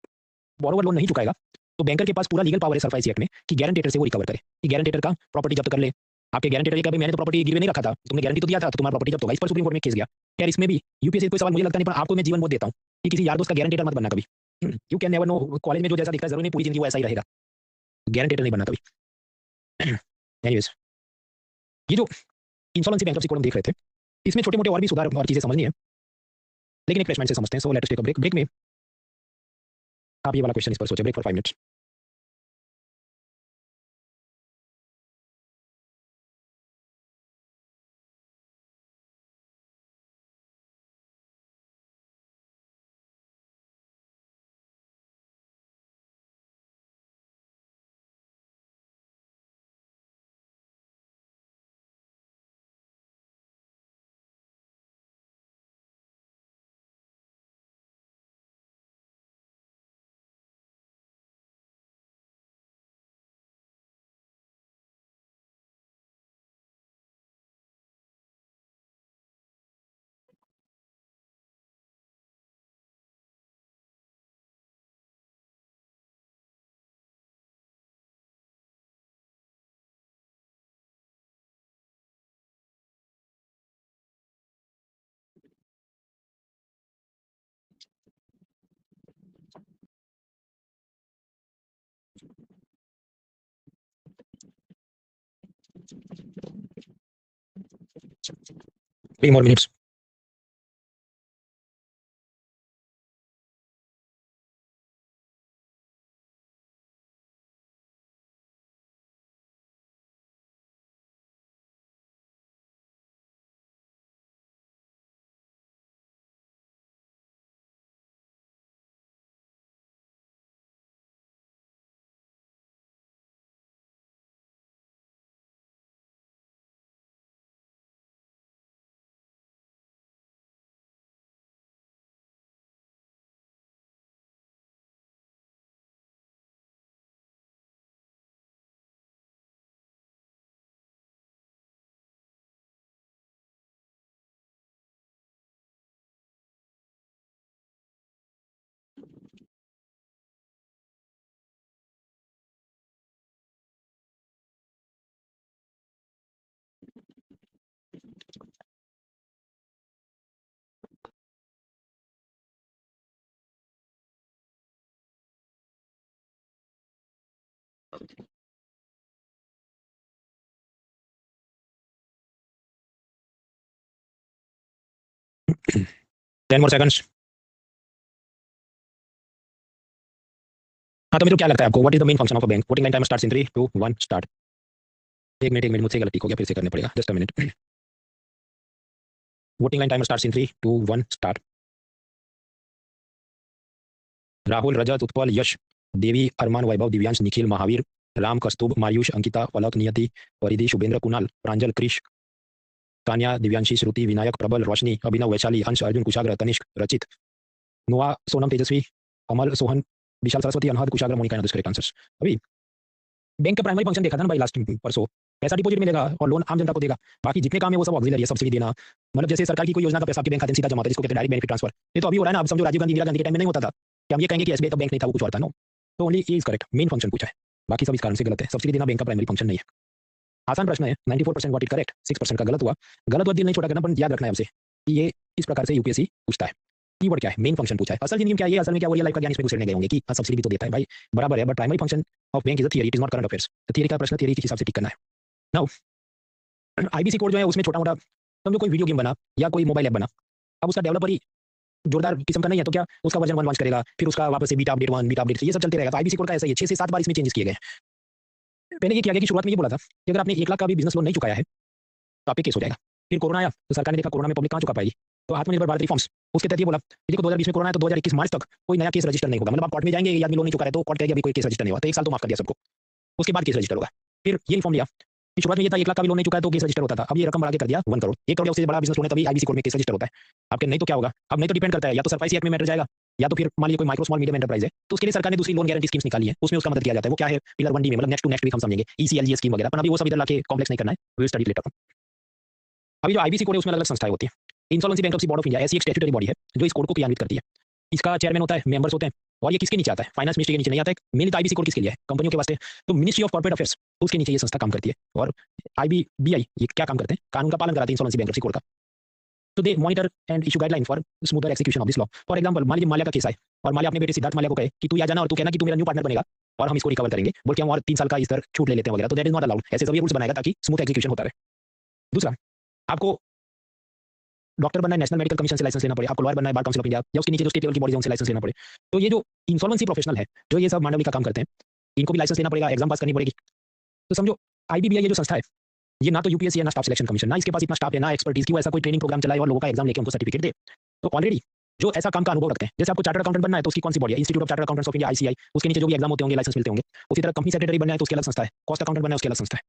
बोरोवर लोन नहीं चुकाएगा तो बैंकर के पास पूरा लीगल पावर है सरफाई एक्ट में कि गारंटेटर से वो रिकवर करे, कि गारंटेटर का प्रॉपर्टी जब्त कर ले। आपके गारंटेटर ये कहा मैंने तो प्रॉपर्टी गिरवे नहीं रखा था, तुमने गारंटी तो दिया था तो तुम्हारा प्रॉपर्टी जब्त होगा, इस पर सुप्रीम कोर्ट में केस गया। यार इसमें भी यूपीएससी कोई सवाल मुझे लगता नहीं, पर आपको मैं जीवन बोध देता हूँ कि किसी यार दोस्त का गारंटेटर मत बनना कभी। You can never know, college में जो जैसा दिखता है जरूरी नहीं पूरी जिंदगी वो ऐसा ही रहेगा, गारंटेटर नहीं बनना कभी। एनीवेज, ये जो इंसॉल्वेंसी बैंक्रप्सी कोड हम देख रहे थे, इसमें छोटे मोटे और भी सुधार और चीजें समझनी है, लेकिन एक फ्रेशमेंट से समझते हैं। So let's take a break. Break में आप ये वाला क्वेश्चन इस पर सोचें, break for 5 minutes. Three more minutes. 10 more seconds. हाँ तो मेरे को क्या लगता है आपको, what is the main function of a bank? Voting line timer starts in 3 2 1 start. एक मिनट मुझसे गलती हो गया, फिर से करने पड़ेगा, just a minute. Voting line timer starts in 3 2 1 start. Rahul, Rajat, Utpal, Yash, Devi, Armaan, Vaibhav, Divyansh, Nikhil, Mahavir, Ram, Kaustubh, Mayush, Ankita, Palak, Niyati, Paridhi, Shubhendra, Kunal, प्रांजल, क्रिश, तान्या, दिव्यांशी, श्रुति, विनायक, प्रबल, रोशनी, अभिनव, वैशाली, हंस, अर्जुन, कुशाग्र, तनिष्क, रचित, नोआ, सोनम, तेजस्वी, अमल, सोहन, विशाल, सरस्वती, अनहद, कुशाग्र, मोनिका, करेक्ट आंसर्स। अभी बैंक का प्राइमरी फंक्शन देखा था ना भाई लास्ट परसों, पैसा डिपॉजिट मिलेगा और लोन आम जनता को देगा। बाकी जितने काम है वो सब ऑक्सिलरी है, सब्सिडी देना, मतलब जैसे सरकार की कोई योजना का पैसा आपके बैंक खाते में सीधा जमा होता है, जिसको कहते हैं डायरेक्ट बेनिफिट ट्रांसफर। ये तो अभी हो रहा है ना, अब समझो राजीव गांधी, इंदिरा गांधी के टाइम में नहीं होता था कि हम ये कहेंगे कि एसबीआई का बैंक नहीं था, वो कुछ और था। नो, तो only is correct, main function पूछा है, बाकी सब इस कारण से गलत है। सब्सिडी देना बैंक का प्राइमरी फंक्शन नहीं है। आसान प्रश्न है, 94% गॉट इट करेक्ट, 6% का गलत हुआ। गलत हुआ दिल नहीं छोटा करना, पर याद रखना है उसे कि ये इस प्रकार से यूपीएससी पूछता है। कीवर्ड क्या है, मेन फंक्शन पूछा है। असल जिंदगी में क्या है, असल में क्या रियल लाइफ का ज्ञान इसमें घुसने गए होंगे कि सब्सिडी भी तो देता है भाई, बराबर है, but primary function of bank is a theory, it is not current affairs. तो थियरी का प्रश्न थियरी के हिसाब से टिक करना है। नाउ आईबीसी कोड जो है उसमें छोटा मोटा समझो कोई वीडियो गेम बना या कोई मोबाइल ऐप बना, अब उसका डेवलपर ही जोरदार किस्म का नहीं है तो क्या उसका वर्जन 1 लॉन्च करेगा, फिर उसका वापस से बीटा अपडेट 1 बीटा अपडेट 3 ये सब चलते रहेगा। तो आईबीसी कोड का ऐसा ही है, 6 से 7 बार इसमें चेंजेस किए गए। पहले ये किया गया कि शुरुआत में ये बोला था कि अगर आपने 1 लाख का भी बिजनेस लोन नहीं चुकाया है तो आप पे केस हो जाएगा। फिर कोरोना आया तो सरकार ने देखा कोरोना में पब्लिक कहाँ चुका पाएगी, तो आत्मनिर्भर भारत रिफॉर्म्स उसके तहत ये बोला कि देखो 2020 में कोरोना है तो 2021 मार्च तक कोई नया केस रजिस्टर नहीं होगा। मतलब आप कोर्ट में जाएंगे, ये आदमी लोन नहीं चुका है तो कोर्ट कहेगी अभी कोई केस रजिस्टर नहीं हुआ, तो 1 साल तो माफ कर दिया सबको, उसके बाद केस रजिस्टर होगा। फिर ये रिफॉर्म लिया कि शुरुआत में ये था 1 लाख का भी लोन नहीं चुका है तो केस रजिस्टर होता था, अब ये रकम बढ़ा के कर दिया 1 करोड़। 1 करोड़ उससे बड़ा बिजनेस लोन है तभी आईबीसी कोड में केस रजिस्टर होता है आपके, नहीं तो क्या होगा। अब नहीं तो डिपेंड करता है, या तो सरफाई एक्ट में मैटर जाएगा, या तो फिर मान लीजिए कोई माइक्रो स्मॉल मीडियम एंटरप्राइज है तो उसके लिए सरकार ने दूसरी लोन गारंटी स्कीम्स निकाली है, उसमें उसका मदद किया जाता है। वो क्या है, पिलर 1D में, मतलब नेक्स्ट टू नेक्स्ट वीक हम समझेंगे ईसीएलजीएस स्कीम वगैरह, पर अभी वो सब इधर लाके कॉम्प्लेक्स नहीं करना है, वी स्टडी लेटर। अभी जो आईबीसी कोड है उसमें अलग अलग संस्थाएं होती हैं। Insolvency bankruptcy board of India ऐसी एक स्टैट्यूटरी बॉडी है जो इस कोड को क्रियान्वित करती है। इसका चेयरमैन होता है, मेंबर्स होते हैं, और ये किसके नीचे आता है, फाइनेंस मिनिस्ट्री के नीचे नहीं आता है। मेनली तो आईबीसी कोड किसके लिए है, कंपनियों के वास्ते, तो मिनिस्ट्री ऑफ कॉर्पोरेट अफेयर्स उसके नीचे ये संस्था काम करती है। और आईबीबीआई ये क्या काम करते हैं, कानून का पालन कराते हैं इंसॉल्वेंसी बैंक्रप्सी कोड का। तो they monitor and issue guideline for smoother execution of this law. For example मान लीजिए माल्या का केस आए और माल्या अपने बेटे सिद्धार्थ माल्या को कहे कि तू आ जाना और तू कहना कि तू मेरा न्यू पार्टनर बनेगा और हम इसको रिकवर करेंगे, बोल के हम और 3 साल का इस तरह छूट ले लेते हैं वगैरह, तो दैट इज नॉट अलाउड। ऐसे सभी रूल्स बनाएगा ताकि स्मूथ एक्जीक्यूशन होता रहे। दूसरा, आपको डॉक्टर बनना है, नेशनल मेडिकल कमीशन से लाइसेंस लेना पड़े, आपको लॉयर बनना है, बार काउंसिल ऑफ इंडिया या उसके नीचे जो स्टेट लेवल की बॉडीज उनसे लाइसेंस लेना पड़े। तो ये जो इंसॉल्वेंसी प्रोफेशनल है जो ये सब मांडवली का काम करते हैं, इनको भी लाइसेंस लेना पड़ेगा, एग्जाम पास करनी पड़ेगी। तो समझो आईबीबीआई ये जो संस्था है ये ना तो यूपीएससी है ना स्टाफ सिलेक्शन कमीशन, ना इसके पास इतना स्टाफ है ना एक्सपर्टीज की वो ऐसा कोई ट्रेनिंग प्रोग्राम चलाए और लोगों का एग्जाम लेके उनको सर्टिफिकेट दे। तो ऑलरेडी जो ऐसा काम का अनुभव रखते हैं, जैसे आपको चार्टर्ड अकाउंटेंट बनना है तो उसकी कौन सी बॉडी है, institute of chartered accountants of India ICI, उसके नीचे जो भी एग्जाम होते होंगे लाइसेंस मिलते होंगे। उसी तरह कंपनी सेक्रेटरी बनना है तो उसकी अलग संस्था है, कॉस्ट अकाउंटेंट बनना है उसकी अलग संस्था है।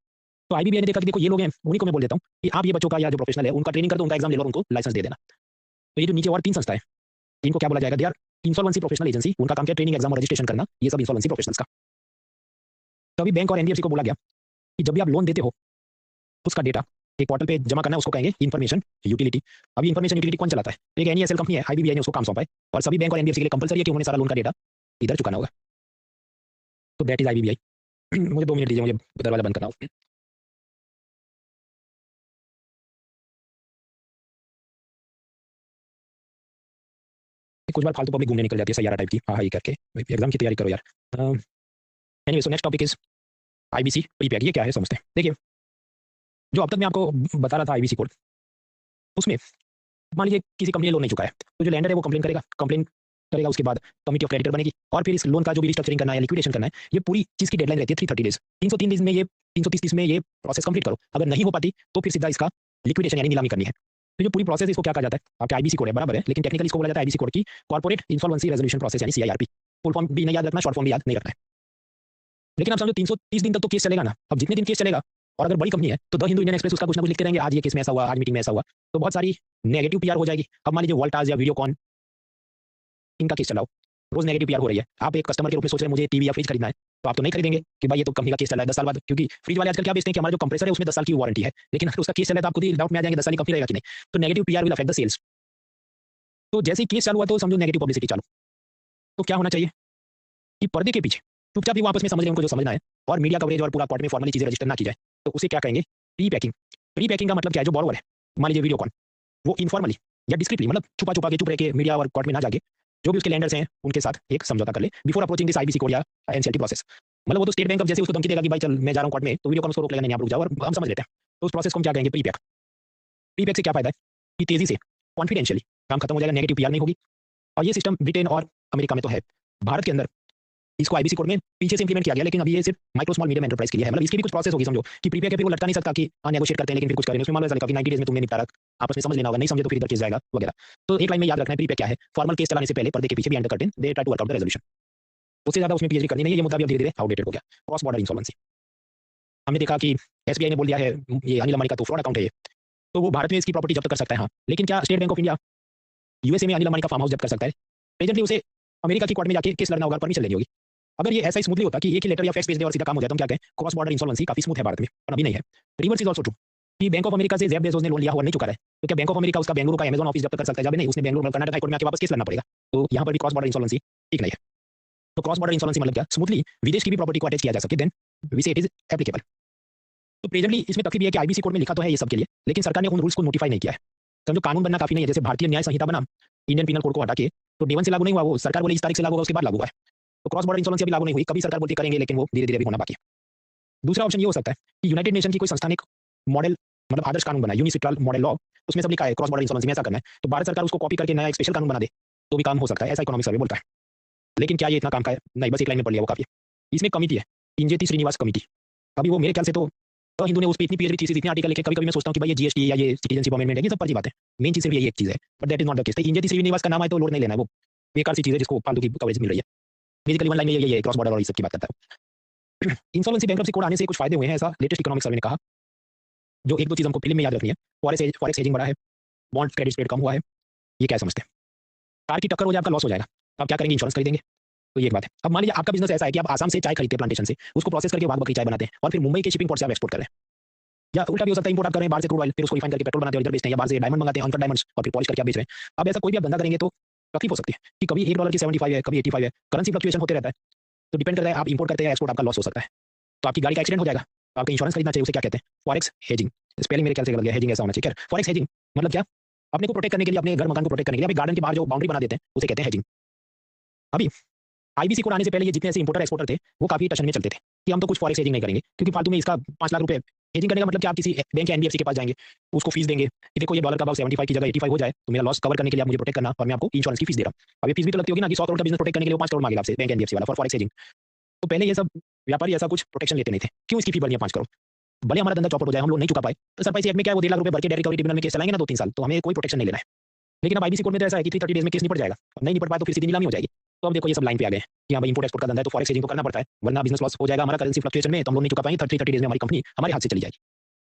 तो आईबीबीआई ने देखा कि देखो ये लोग हैं, उन्हीं को मैं बोल देता हूँ कि आप ये बच्चों का या जो प्रोफेशनल है उनका ट्रेनिंग कर दो, उनका एग्जाम ले लो, उनको लाइसेंस दे देना। तो ये जो नीचे और 3 संस्थाएं इनको क्या बोला जाएगा, they are insolvency professional agency. उनका काम क्या, ट्रेनिंग एग्जाम और रजिस्ट्रेशन करना, ये सब इंसॉल्वेंसी प्रोफेशनल्स का। तभी बैंक और एनबीएफसी को बोला गया कि जब भी आप लोन देते हो उसका डेटा एक पोर्टल पे जमा करना है, उसको कहेंगे इन्फॉर्मेशन यूटिलिटी। अभी इन्फॉर्मेशन यूटिलिटी कौन चलाता है, एक एनईएसएल कंपनी है, आईबीबीआई ने उसको काम सौंपा है और सभी बैंक और एनबीएफसी के लिए कंपलसरी है कि उन्होंने सारा लोन का डेटा इधर चुकाना होगा। तो दैट इज आईबीबीआई। मुझे 2 मिनट दीजिए, मुझे दरवाजा बंद करना हो। कुछ बार फालतू पब्लिक घूमने निकल जाती है सैयारा टाइप की, हाँ हाँ ये करके एग्जाम की तैयारी करो यार। Anyway, so next topic is IBC prepack. ये क्या है समझते हैं। देखिए जो अब तक मैं आपको बता रहा था आईबीसी कोड, उसमें मान लीजिए किसी कंपनी ने लोन नहीं चुका है तो जो लैंडर है वो कंप्लेन करेगा, उसके बाद कमिटी ऑफ क्रेडिटर बनेगी और फिर इस लोन का जो भी रिस्ट्रक्चरिंग करना है, लिक्विडेशन करना है, ये पूरी चीज की डेडलाइन रहती है 330 डेज। 303 डेज में ये 330 में ये प्रोसेस कंप्लीट करो। अगर नहीं हो पाती तो फिर सीधा इसका लिक्विडेशन यानी नीलामी करनी है। तो जो पूरी प्रोसेस इसको क्या कहा जाता है, आपके आईबीसी कोड है बराबर है, लेकिन टेक्निकली इसको बोला जाता है आईबीसी कोड की कॉर्पोरेट इंसॉल्वेंसी रेजोल्यूशन प्रोसेस यानी सीआईआरपी। फुल फॉर्म भी नहीं याद रखना, शॉर्ट फॉर्म भी याद नहीं रखना है। लेकिन आप समझो 330 दिन तक तो केस चलेगा ना। अब जितने दिन केस चलेगा और अगर बड़ी कंपनी है तो द हिंदू, इंडियन एक्सप्रेस उसका कुछ ना कुछ लिखते रहेंगे, आज ये केस में ऐसा हुआ, आज मीटिंग में ऐसा हुआ, तो बहुत सारी नेगेटिव पीआर हो जाएगी। अब मान लीजिए वोल्टास या वीडियोकॉन इनका केस चलाओ, रोज नेगेटिव पीआर हो रही है, आप एक कस्टमर के रूप में सोच रहे हैं मुझे टीवी या फ्रिज खरीदना है, तो आप तो नहीं खरीदेंगे कि भाई ये तो कंपनी का केस चला है 10 साल बाद, क्योंकि फ्रिज वाले आजकल क्या बेचते हैं कि हमारा जो कंप्रेसर है उसमें 10 साल की वारंटी है, लेकिन अगर उसका केस चला तो आपको डाउट में आ जाएंगे 10 साल की कंपनी रहेगा कि नहीं। तो negative PR will affect the sales. तो जैसे ही केस चालू हुआ तो समझो नेगेटिव पब्लिसिटी चालू। तो क्या होना चाहिए कि पर्दे के पीछे चुपचाप ही वो आपस में समझ रहे हैं उनको जो समझना है, और मीडिया कवरेज और पूरा कोर्ट में फॉर्मली चीजें रजिस्टर ना की जाए, तो उसे क्या कहेंगे, प्री पैकिंग। प्री पैकिंग का मतलब क्या है, जो बॉरोवर है मान लीजिए वीडियोकॉन, वो इनफॉर्मली या डिस्क्रिप्टली मतलब छुपा छुपा के चुप रह के मीडिया और कोर्ट में ना जाके जो भी उसके लैंडर्स हैं उनके साथ एक समझौता कर ले before approaching this IBC code या एनसीएलटी प्रोसेस। मतलब वो तो स्टेट बैंक अब जैसे उसको धमकी देगा कि भाई चल मैं जा रहा हूँ कोर्ट में, तो वीडियो कॉल उसको रोक लेगा, नहीं आप रुक जाओ, और हम समझ लेते हैं। तो उस प्रोसेस को हम क्या कहेंगे, प्रीपैक। प्रीपैक से क्या फायदा है कि तेजी से कॉन्फिडेंशियली काम खत्म हो जाएगा, नेगेटिव पीआर नहीं होगी। और ये सिस्टम ब्रिटेन और अमेरिका में तो है, भारत के अंदर इसको आईबीसी कोड में पीछे से इंप्लीमेंट किया गया, लेकिन अब ये सिर्फ माइक्रो स्मॉल मीडियम एंटरप्राइज के लिए है। मतलब इसकी भी कुछ प्रोसेस होगी, समझो कि प्रीपैक है, फिर वो लटका नहीं सकता कि हाँ नेगोशिएट करते हैं लेकिन फिर कुछ करें, उसमें मान लो ऐसा लिखा कि 90 डेज में तुमने निपटारा आपस में समझ लेना होगा, नहीं समझे तो फिर इधर केस जाएगा वगैरह। तो एक लाइन में याद रखना है प्रीपैक क्या है, फॉर्मल केस चलाने से पहले पर्दे के पीछे behind the curtain they try to work out the resolution. उससे ज्यादा उसमें पीएचडी करनी नहीं है, ये मुद्दा भी अब धीरे-धीरे आउटडेटेड हो गया। क्रॉस बॉर्डर इंसॉल्वेंसी, हमने देखा कि एसबीआई ने बोल दिया है ये अनिल अंबानी का तो फ्रॉड अकाउंट है ये, तो वो भारत में इसकी प्रॉपर्टी जब्त कर सकता है हाँ, लेकिन क्या state Bank of India USA में अनिल अंबानी का फार्म हाउस जब्त कर सकता है? प्रेजेंटली उसे अमेरिका की कोर्ट में जाके केस लड़ना होगा, परमिशन लेनी होगी। अगर ये ऐसा ही स्मूथली होता कि एक ही लेटर या फैक्स भेज दे और सीधा काम हो जाए, तो हम क्या कहें, क्रॉस बॉर्डर इंसॉल्वेंसी काफी स्मूथ है भारत में, पर अभी नहीं है। रिवर्स इज आल्सो ट्रू कि बैंक ऑफ अमेरिका से जेफ बेजोस ने लोन लिया हुआ नहीं चुका है, तो क्या बैंक ऑफ अमेरिका उसका बेंगलुरु का अमेज़न ऑफिस जब्त कर सकता है? जब नहीं, उसने बेंगलुरु कर्नाटक हाई कोर्ट में आके वापस केस लड़ना पड़ेगा। तो यहाँ पर भी क्रॉस बॉर्डर इंसॉल्वेंसी ठीक नहीं है। तो क्रॉस बॉर्डर इंसॉल्वेंसी मतलब क्या, स्मूथली विदेश की भी प्रॉपर्टी को अटैच किया जा सके, देन वी से इट इज एप्लीकेबल। तो प्रेजेंटली इसमें तकलीफ ये है कि आईबीसी कोड में लिखा तो है ये सब के लिए, लेकिन सरकार ने उन रूल्स को नोटिफाई नहीं किया है। समझो कानून बनना काफी नहीं है, जैसे भारतीय न्याय संहिता बना इंडियन पिनल कोड को हटा के, तो डे 1 से लागू नहीं हुआ, वो सरकार बोले इस तारीख से लागू होगा, उसके बाद लागू हुआ है। तो क्रॉस बॉर्डर इंसॉल्वेंसी अभी लागू नहीं हुई, कभी सरकार बोलती करेंगे, लेकिन वो धीरे-धीरे भी होना बाकी है। दूसरा ऑप्शन ये हो सकता है कि यूनाइटेड नेशन की कोई संस्था ने एक मॉडल मतलब आदर्श कानून बनाया, यूनिसिट्रल मॉडल लॉ, उसमें सब लिखा है क्रॉस बॉर्डर इंसॉल्वेंसी में ऐसा करना है, तो भारत सरकार उसको कॉपी करके नया एक स्पेशल कानून बना दे, तो भी काम हो सकता है, ऐसा इकोनॉमिक सर्वे बोलता है। लेकिन क्या ये इतना काम का है? नहीं, बस एक लाइन में पढ़ लिया वो काफी है। इसमें कमिटी है, इंजेती श्रीनिवास कमिटी। अभी वो मेरे ख्याल से तो हिंदू ने उस पर इतनी पीएचडी थीसिस इतने आर्टिकल लिखे, कभी-कभी मैं सोचता हूँ कि भाई ये जीएसटी या ये सिटीजनशिप अमेंडमेंट है, ये सब फर्जी बात है। मेन चीज सिर्फ यही एक चीज है, but that is not the case. Injeti Srinivas का नाम आए तो लोड नहीं लेना है, वो बेकार सी चीज है जिसको फालतू की कवरेज मिल रही है। बेसिकली वन लाइन में ये क्रॉस बॉर्डर और इस सब की बात करता है। इंसॉल्वेंसी बैंक्रप्सी कोड आने से कुछ फायदे हुए हैं, ऐसा लेटेस्ट इकोनॉमिक सर्वे ने कहा। जो एक दो चीज हमको फिल्म में याद रखनी है, फॉरेक्स हेजिंग बढ़ा है, बॉन्ड क्रेडिट स्प्रेड कम हुआ है, ये क्या समझते हैं? कार की टक्कर हो जाए आपका लॉस हो जाएगा, तो आप क्या करेंगे, इंश्योरेंस खरीदेंगे। तो ये एक बात है। अब मान लीजिए आपका बिजनेस ऐसा है कि आप आसाम से चाय खरीदते हैं प्लांटेशन से, उसको प्रोसेस करके वाघ बकरी चाय बनाते हैं और फिर मुंबई के शिपिंग पोर्ट से आप एक्सपोर्ट कर रहे हैं, या उल्टा भी हो सकता है, इंपोर्ट आप कर रहे हैं बाहर से क्रूड ऑयल, फिर उसको रिफाइन करके पेट्रोल बनाते हैं और इधर बेचते हैं, या बाहर से डायमंड मंगाते हैं अनकट डायमंड्स और फिर पॉलिश करके आप बेच रहे हैं। अब ऐसा कोई भी आप धंधा करेंगे तो तकलीफ हो सकती है कि कभी $1 की 75 है, कभी 85 है, करेंसी फ्लक्चुएशन होते रहता है। तो डिपेंड करता है आप इंपोर्ट करते हैं एक्सपोर्ट, आपका लॉस हो सकता है। तो आपकी गाड़ी का एक्सीडेंट हो जाएगा, तो आपका इंश्योरेंस खरीदना चाहिए, उसे क्या कहते हैं, फॉरेक्स हेजिंग। स्पेलिंग मेरे ख्याल से गलत गया, हेजिंग ऐसा होना चाहिए। फॉरेक्स हेजिंग मतलब क्या, अपने को प्रोटेक्ट करने के लिए, अपने घर मकान को प्रोटेक्ट करने के लिए, अपने गार्डन के बाहर जो बाउंड्री बना देते हैं उसे कहते हैं हेजिंग। अभी आईबीसी कोड आने से पहले ये जितने ऐसे इंपोर्टर एक्सपोर्टर थे वो काफी टशन में चलते थे कि हम तो कुछ फॉरेक्स हेजिंग नहीं करेंगे, क्योंकि फालतू में इसका 5 लाख रुपए हेजिंग करने का मतलब कि आप किसी बैंक या एनबीएफसी के पास जाएंगे, उसको फीस देंगे कि देखो ये डॉलर का भाव 75 की जगह 85 हो जाए तो मेरा लॉस कवर करने के लिए आप मुझे प्रोटेक्ट करना और मैं आपको इंश्योरेंस की फीस दे रहा हूँ। अब ये फीस भी तो लगती होगी ना कि 100 करोड़ का बिजनेस प्रोटेक्ट करने के लिए 5 करोड़ मांगे आपसे बैंक एनबीएफसी वाला फॉर फॉरेक्स हेजिंग। तो पहले ये सब व्यापारी ऐसा कुछ प्रोटेक्शन लेते नहीं थे, क्यों इसकी फी बढ़ी है 5 करोड़? भले हमारा धंधा चौपट हो जाए, हम लोग नहीं चुका पाए, तो सरपाई एक्ट में क्या है, वो 1.5 लाख रुपए भर के डेयरी रिकवरी ट्रिब्यूनल में केस चलाएंगे ना 2-3 साल, तो हमें कोई प्रोटेक्शन नहीं लेना है। लेकिन अब आईबीसी कोड में तो ऐसा है कि 330 डेज में केस निपट जाएगा, और नहीं निपट पाए तो फिर सीधी नीलामी हो जाएगी। तो अब देखो ये सब लाइन पे आ गए कि हाँ भाई इंपोर्ट एक्सपोर्ट का धंधा है तो फॉरेक्स हेजिंग तो करना पड़ता है, वरना बिजनेस लॉस हो जाएगा हमारा करेंसी फ्लक्चुएशन में, तो हम लोग नहीं चुका पाएंगे, 30 डेज में हमारी कंपनी हमारे हाथ से चली जाएगी।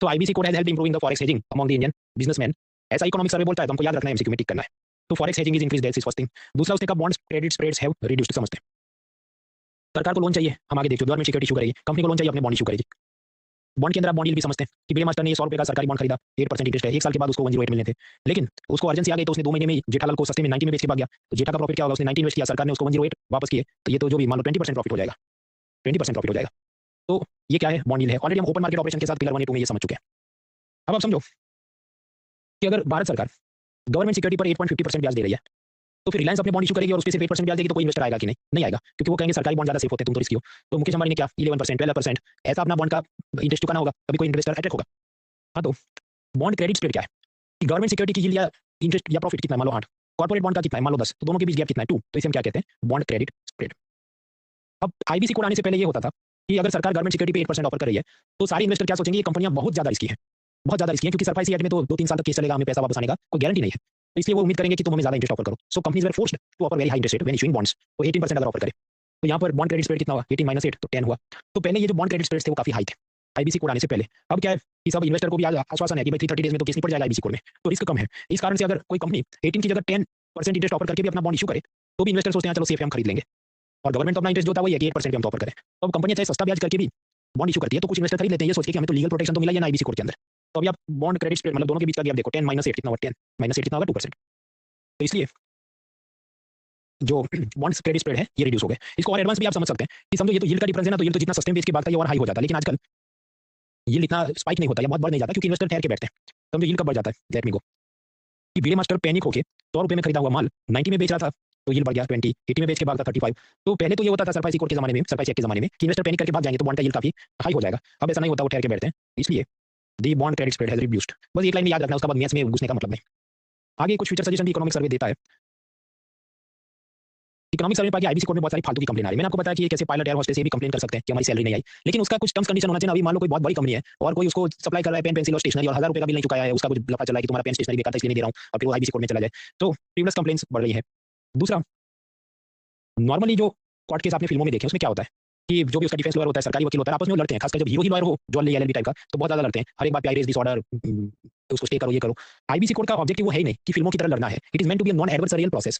तो IBC code has helped improving the forex hedging among the Indian businessman, ऐसा इकोनॉमिक सर्वे बोलता है, तो हमको याद रखना है, एमसीक्यू में टिक करना है। तो forex hedging is increase that's is first thing. दूसरा उसने कहा bonds credit spreads have reduced, समझते हैं। सरकार को लोन चाहिए, हम आगे देखिए गवर्नमेंट सिक्योरिटी इशू करेगी, कंपनी को लोन चाहिए अपने बॉन्ड इशू करेगी। बॉन्ड के अंदर आप बॉन्ड यील्ड भी समझते हैं कि बड़े मास्टर ने 100 रुपए का सरकारी बॉन्ड खरीदा, 8% इंटरेस्ट है, 1 साल के बाद उसको 108 मिलने थे, लेकिन उसको अर्जेंसी आ गई तो उसने 2 महीने में जेठालाल को सस्ते में 90 में बेच के भाग गया। तो जेठा का प्रॉफिट क्या होगा, उसने 90 इन्वेस्ट किया, सरकार ने उसको 108 वापस किए, तो ये तो जो भी मान लो 20% प्रॉफिट हो जाएगा, 20% प्रॉफिट हो जाएगा। तो ये क्या है, बॉन्ड यील्ड है। ऑलरेडी हम ओपन मार्केट ऑपरेशन के साथ पिलर 1 या 2 में ये समझ चुके हैं। अब आप समझो कि अगर भारत सरकार गवर्नमेंट सिक्योरिटी पर 8.50% ब्याज दे रही है, तो फिर रिलायंस अपने बॉन्ड इशू करेगी और उस पे सिर्फ 8% ब्याज देगी, तो कोई इन्वेस्टर आएगा कि नहीं? नहीं आएगा, क्योंकि वो कहेंगे सरकारी बॉन्ड ज्यादा सेफ होते हैं, तुम तो रिस्की हो। तो मुकेश अंबानी ने क्या 11%, 12% ऐसा अपना बॉन्ड का इंटरेस्ट चुकाना होगा, तभी कोई इन्वेस्टर अट्रैक्ट होगा। हाँ, तो बॉन्ड क्रेडिट स्प्रेड क्या है कि गवर्नमेंट सिक्योरिटी की यील्ड या इंटरेस्ट या प्रॉफिट कितना है, मान लो 8, कॉर्पोरेट बॉन्ड का कितना है, मान लो 10, तो दोनों के बीच गैप कितना है 2, तो इसे हम क्या कहते हैं, बॉन्ड क्रेडिट स्प्रेड। अब आईबीसी कोड आने से पहले ये होता था कि अगर सरकार गवर्नमेंट सिक्योरिटी पे 8% ऑफर कर रही है, तो सारे इन्वेस्टर क्या सोचेंगे, ये कंपनियां बहुत ज्यादा रिस्की है, बहुत ज्यादा रिस्की है, क्योंकि सरपाई एक्ट में तो 2-3 साल तक केस चलेगा, हमें पैसा वापस आने का कोई गारंटी नहीं है, तो इसलिए वो उम्मीद करेंगे कि तुम हमें ज्यादा इंटरेस्ट ऑफर करो। So companies were forced to offer very high interest rate when issuing bonds, तो 18% अगर ऑफर करे, तो यहाँ पर बॉन्ड क्रेडिट स्प्रेड कितना हुआ, 18 - 8 तो 10 हुआ। तो पहले ये जो बॉन्ड क्रेडिट स्प्रेड थे वो काफी हाई थे आईबीसी कोड आने से पहले। अब क्या है कि सब इन्वेस्टर को भी आज आश्वासन है कि भाई 330 डेज में तो केस निपट जाएगा आईबीसी कोड में, तो रिस्क कम है। इस कारण से अगर कोई कंपनी 18 की जगह 10% इंटरेस्ट ऑफर करके भी अपना बॉन्ड इशू करे, तो भी इन्वेस्टर सोचते हैं चलो सेफ है, हम खरीद लेंगे। और गवर्नमेंट तो अपना इंटरेस्ट जो था वही है कि 8% पे हम ऑफर करें, तो अब कंपनी चाहे सस्ता ब्याज करके भी बॉन्ड इशू करती है, तो कुछ इन्वेस्टर खरीद लेते हैं ये सोच के कि हमें तो लीगल प्रोटेक्शन तो मिला ही है ना आईबीसी कोड के अंदर। तो अभी आप बॉन्ड क्रेडिट स्प्रेड मतलब दोनों के बीच का गैप देखो, 10 - 8 कितना हुआ, 10 - 8 कितना होगा, 2%। तो इसलिए जो बॉन्ड क्रेडिट स्प्रेड है ये रिड्यूस हो गए। इसको और एडवांस भी आप समझ सकते हैं कि समझो ये तो यील्ड का डिफरेंस है ना, तो यील्ड तो जितना सस्ते में बेच के भागता है ये और हाई हो जाता है, लेकिन आजकल यील्ड इतना स्पाइक नहीं होता या बहुत बढ़ नहीं जाता, क्योंकि इन्वेस्टर ठहर के बैठते हैं। समझो यील्ड कब बढ़ जाता है, लेट मी गो, कि बीड़े मास्टर पैनिक होके 100 रुपए में खरीदा हुआ माल 90 में बेच रहा था, तो यील्ड बढ़ गया 20, 80 में बेच के भाग था 35। तो पहले तो ये होता था सरप्राइज कोड के जमाने में, सरप्राइज चेक के जमाने में, कि इन्वेस्टर पैनिक करके भाग जाएंगे तो बॉन्ड का यील्ड काफी हाई हो जाएगा। अब ऐसा नहीं होता, वो ठहर के बैठते हैं। इसलिए the bond credit spread has reduced. बस एक लाइन याद रखना, उसका बाद मैथ्स में घुसने का मतलब नहीं। आगे कुछ फ्यूचर सजेशन भी इकोनॉमिक सर्वे देता है। इकोनॉमिक सर्वे पाया आईबीसी कोड में बहुत सारी फालतू की कंप्लेन आ रही है। मैंने आपको बताया कि कैसे पायलट एयर होस्टेस ये भी कंप्लेन कर सकते हैं कि हमारी सैलरी नहीं आई, लेकिन उसका कुछ टर्म्स कंडीशन होना चाहिए ना। अभी मान लो कोई बहुत बड़ी कंपनी है और कोई उसको सप्लाई कर रहा है पेन पेंसिल और स्टेशनरी और 1000 रुपए का बिल नहीं चुकाया है, उसका कुछ लफड़ा चला है कि तुम्हारा पेन स्टेशनरी बेकार था इसलिए नहीं दे रहा हूं, और फिर वो आईबीसी कोड में चला जाए, तो प्रीवियस कंप्लेंट्स बढ़ रही है। दूसरा, नॉर्मली जो कोर्ट केस आपने फिल्मों में देखे उसमें क्या होता है कि जो भी उसका डिफेंस लॉयर होता है, सरकारी वकील होता है, आपस में लड़ते हैं। खासकर जब हीरो ही लॉयर हो, जॉन ली एलएलबी टाइप का, तो बहुत ज्यादा लड़ते हैं। हर एक बात पे आई रेज दिस ऑर्डर, उसको स्टे करो, ये करो। आईबीसी कोड का ऑब्जेक्टिव वो है ही नहीं कि फिल्मों की तरह लड़ना है। It is meant to be a non adversarial process.